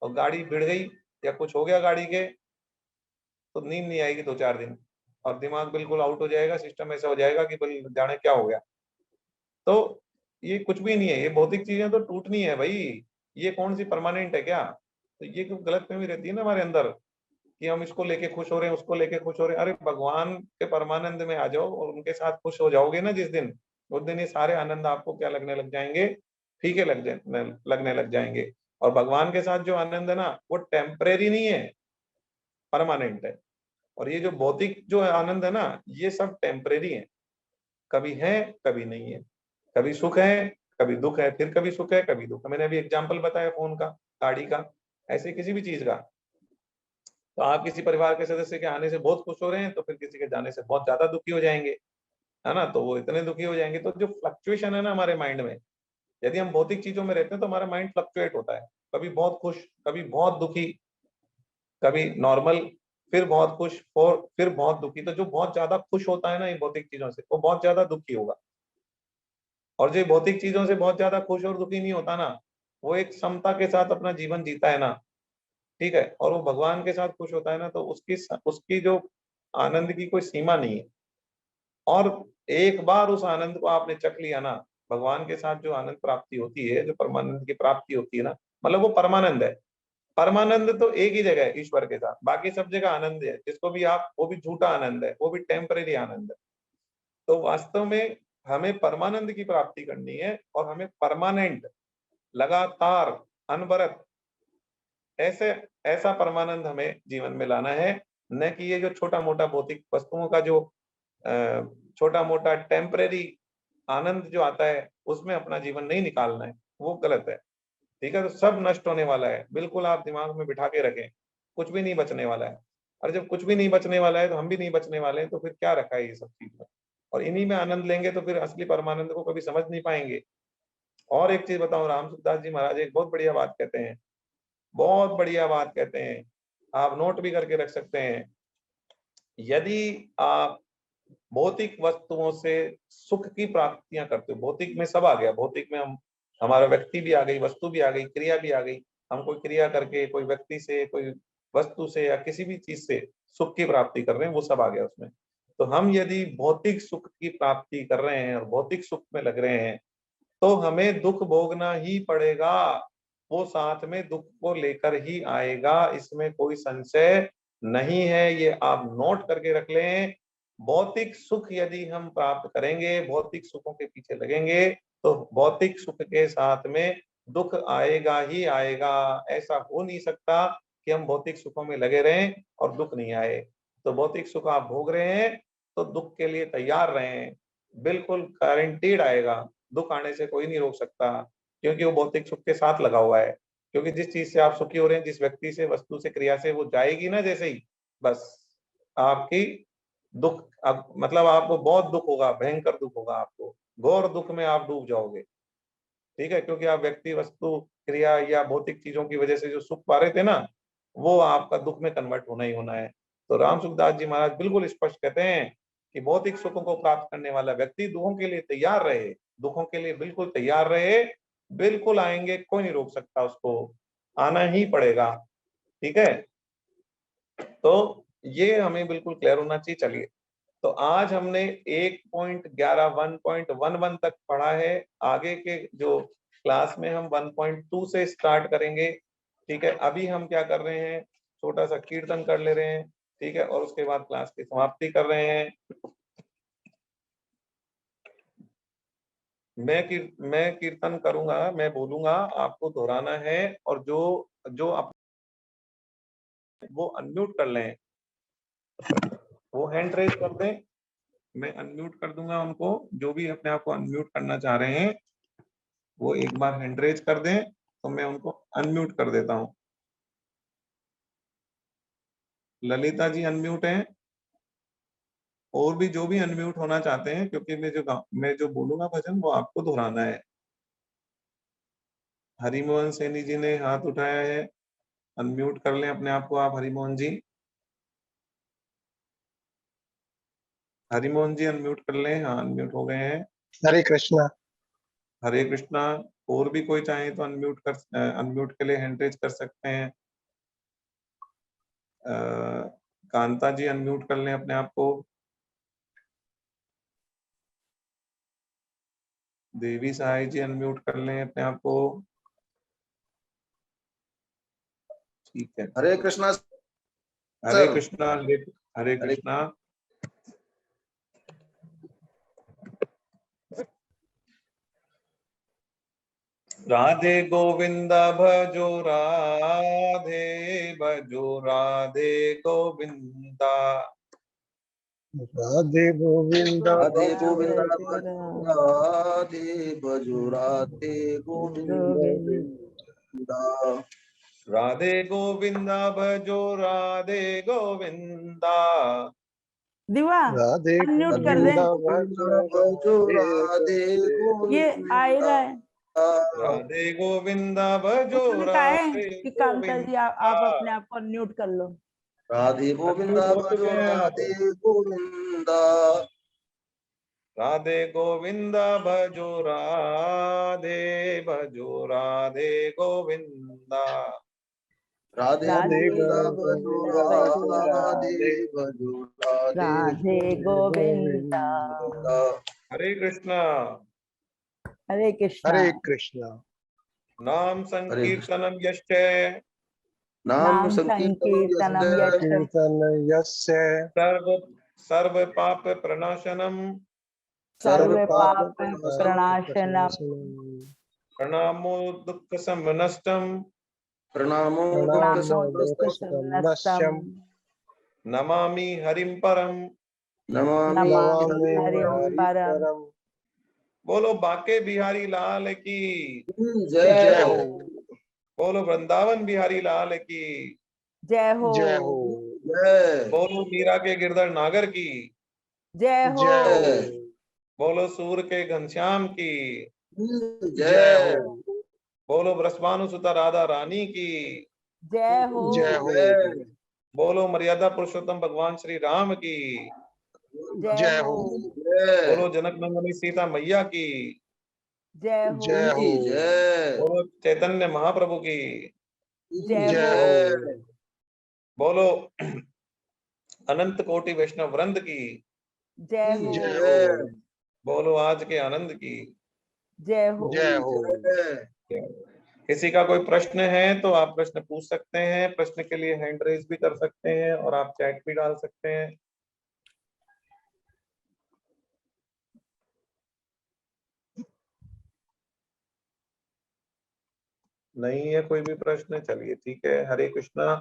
और गाड़ी भिड़ गई या कुछ हो गया गाड़ी के, तो नींद नहीं आएगी 2-4 दिन, और दिमाग बिल्कुल आउट हो जाएगा, सिस्टम ऐसा हो जाएगा कि भाई जाने क्या हो गया। तो ये कुछ भी नहीं है, ये भौतिक चीजें तो टूटनी है भाई। ये कौन सी परमानेंट है क्या? तो ये क्यों गलतफहमी रहती है ना हमारे अंदर, कि हम इसको लेके खुश हो रहे हैं, उसको लेके खुश हो रहे हैं। अरे भगवान के परमानंद में आ जाओ, और उनके साथ खुश हो जाओगे ना जिस दिन, उस दिन ये सारे आनंद आपको क्या लगने लग जाएंगे? फीके लगने लग जाएंगे। और भगवान के साथ जो आनंद है ना, वो टेम्परेरी नहीं है, परमानेंट है। और ये जो भौतिक जो आनंद है ना, ये सब टेम्परेरी है, कभी है कभी नहीं है। कभी सुख है, कभी दुख है, फिर कभी सुख है, कभी दुख है। मैंने अभी एग्जाम्पल बताया फोन का, गाड़ी का, ऐसे किसी भी चीज का। तो आप किसी परिवार के सदस्य के आने से बहुत खुश हो रहे हैं, तो फिर किसी के जाने से बहुत ज्यादा दुखी हो जाएंगे, है ना? तो वो इतने दुखी हो जाएंगे। तो जो फ्लक्चुएशन है ना हमारे माइंड में, यदि हम भौतिक चीजों में रहते हैं तो हमारा माइंड फ्लक्चुएट होता है, कभी बहुत खुश, कभी बहुत दुखी, कभी नॉर्मल, फिर बहुत खुश, और फिर बहुत दुखी। तो जो बहुत ज्यादा खुश होता है ना इन भौतिक चीजों से, वो बहुत ज्यादा दुखी होगा। और जो भौतिक चीजों से बहुत ज्यादा खुश और दुखी नहीं होता ना, वो एक समता के साथ अपना जीवन जीता है ना, ठीक है, और वो भगवान के साथ खुश होता है ना, तो उसकी उसकी जो आनंद की कोई सीमा नहीं है। और एक बार उस आनंद को आपने चख लिया ना, भगवान के साथ जो आनंद प्राप्ति होती है, जो परमानंद की प्राप्ति होती है ना, मतलब वो परमानंद है। परमानंद तो एक ही जगह है, ईश्वर के साथ। बाकी सब जगह आनंद है, जिसको भी आप, वो भी झूठा आनंद है, वो भी टेम्परेरी आनंद है। तो वास्तव में हमें परमानंद की प्राप्ति करनी है, और हमें परमानेंट, लगातार, अनवरत, ऐसे ऐसा परमानंद हमें जीवन में लाना है। न कि ये जो छोटा मोटा भौतिक वस्तुओं का जो छोटा मोटा टेम्परेरी आनंद जो आता है, उसमें अपना जीवन नहीं निकालना है, वो गलत है। ठीक है, तो सब नष्ट होने वाला है, बिल्कुल आप दिमाग में बिठा के रखें, कुछ भी नहीं बचने वाला है। और जब कुछ भी नहीं बचने वाला है, तो हम भी नहीं बचने वाले हैं, तो फिर क्या रखा है ये सब चीज में? और इन्हीं में आनंद लेंगे तो फिर असली परमानंद को कभी समझ नहीं पाएंगे। और एक चीज बताऊं, राम सुखदास जी महाराज एक बहुत बढ़िया बात कहते हैं, बहुत बढ़िया बात कहते हैं, आप नोट भी करके रख सकते हैं। यदि आप भौतिक वस्तुओं से सुख की प्राप्तियां करते हो, भौतिक में सब आ गया, भौतिक में हम, हमारा व्यक्ति भी आ गई, वस्तु भी आ गई, क्रिया भी आ गई। हम कोई क्रिया करके, कोई व्यक्ति से, कोई वस्तु से, या किसी भी चीज से सुख की प्राप्ति कर रहे हैं, वो सब आ गया उसमें। तो हम यदि भौतिक सुख की प्राप्ति कर रहे हैं और भौतिक सुख में लग रहे हैं, तो हमें दुख भोगना ही पड़ेगा। वो साथ में दुख को लेकर ही आएगा, इसमें कोई संशय नहीं है, ये आप नोट करके रख लें। भौतिक सुख यदि हम प्राप्त करेंगे, भौतिक सुखों के पीछे लगेंगे, तो भौतिक सुख के साथ में दुख आएगा ही आएगा। ऐसा हो नहीं सकता कि हम भौतिक सुखों में लगे रहें और दुख नहीं आए। तो भौतिक सुख आप भोग रहे हैं, तो दुख के लिए तैयार रहें। बिल्कुल गारंटीड आएगा, दुख आने से कोई नहीं रोक सकता, क्योंकि वो भौतिक सुख के साथ लगा हुआ है। क्योंकि जिस चीज से आप सुखी हो रहे हैं, जिस व्यक्ति से, वस्तु से, क्रिया से वो जाएगी ना जैसे ही, बस आपकी दुख, अब मतलब आपको बहुत दुख होगा, भयंकर दुख होगा, आपको घोर दुख में आप डूब जाओगे। ठीक है, क्योंकि आप व्यक्ति, वस्तु, क्रिया या भौतिक चीजों की वजह से जो सुख पा रहे थे ना, वो आपका दुख में कन्वर्ट होना ही होना है। तो राम सुखदास जी महाराज बिल्कुल स्पष्ट कहते हैं कि भौतिक सुखों को प्राप्त करने वाला व्यक्ति दुखों के लिए तैयार रहे, दुखों के लिए बिल्कुल तैयार रहे, बिल्कुल आएंगे, कोई नहीं रोक सकता उसको, आना ही पड़ेगा। ठीक है, तो ये हमें बिल्कुल क्लियर होना चाहिए। चलिए, तो आज हमने 1.11 1.11 तक पढ़ा है। आगे के जो क्लास में हम 1.2 से स्टार्ट करेंगे। ठीक है, अभी हम क्या कर रहे हैं, छोटा सा कीर्तन कर ले रहे हैं। ठीक है, और उसके बाद क्लास की समाप्ति कर रहे हैं। मैं कीर्तन करूंगा, मैं बोलूंगा, आपको दोहराना है, और जो जो आप वो अनम्यूट कर लें, वो हैंड रेज कर दें, मैं अनम्यूट कर दूंगा उनको। जो भी अपने आप को अनम्यूट करना चाह रहे हैं वो एक बार हैंड रेज कर दें, तो मैं उनको अनम्यूट कर देता हूं। ललिता जी अनम्यूट हैं, और भी जो भी अनम्यूट होना चाहते हैं, क्योंकि मैं जो बोलूंगा भजन वो आपको दोहराना है। हरिमोहन सैनी जी ने हाथ उठाया है, अनम्यूट कर लें अपने आप को आप, हरिमोहन जी। हरिमोहन जी अनम्यूट कर लें, हाँ अनम्यूट हो गए हैं। हरे कृष्णा। हरे कृष्णा। और भी कोई चाहे तो अनम्यूट के लिए हैंड रेज कर सकते हैं। कांता जी अनम्यूट कर लें अपने आप को। देवी सहाय जी अनम्यूट कर लें अपने आप को। ठीक है, हरे कृष्णा हरे सर। कृष्णा। हरे कृष्णा। राधे गोविंद भजो राधे भजो राधे गोविंदा। राधे गोविंद राधे भजो गोविंद राधे भजो राधे गोविंद। राधे गोविंद भजो राधे गोविंदा। दिवा राधे अनम्यूट कर गोविंद दे, भजो राधे ये आ ही रहा है। राधे गोविंद भजो उसने कहा है राधे कि कांता जी आप गोविंदा। अपने आप को अनम्यूट कर लो। राधे गोविंद अनम्यूट हो भजो चुके हैं आप। राधे गोविंद। राधे गोविंद भजो राधे भजो राधे गोविंदा। राधे गोविंद भजो राधे भजो राधे गोविंदा। हरे कृष्णा। हरे कृष्णा। हरे कृष्णा। नाम हरे कृष्ण। संकीर्तनम यश्च नाम नाम संकीर्तनं संकीर्तनम यस्य यश कीर्तन यस्य सर्व सर्व पाप प्रणाशनम सर्व सर्व पाप पाप प्रणाशनम प्रणामो दुख समनष्टम प्रणामो दुःख प्रणामो दुख नश्यम समनस्तम नमामि हरिम परम। नमामि नमामि हरिम हरि परम। परम। बोलो बाके बिहारी लाल की। जय जय हो। हो। बोलो वृंदावन बिहारी लाल की। जय हो। जय हो। जय बोलो मीरा के गिरधर नागर की। जय हो। जय हो। बोलो सूर के घनश्याम की। जय हो। जय बोलो ब्रजभानु सुता राधा रानी की। जय हो। जय हो। जय बोलो मर्यादा पुरुषोत्तम भगवान श्री राम की। जय जय हो। हो। बोलो जय जनक नंदनी सीता मैया की। जय हो। जय हो। जय बोलो चैतन्य महाप्रभु की। जय जय हो। हो। बोलो अनंत कोटि वैष्णव वृंद की। जय हो। जय हो। बोलो आज के आनंद की। जय हो। जय हो। किसी का कोई प्रश्न है तो आप प्रश्न पूछ सकते हैं, प्रश्न के लिए हैंड रेज भी कर सकते हैं, और आप चैट भी डाल सकते हैं। नहीं है कोई भी प्रश्न, चलिए ठीक है। हरे कृष्णा।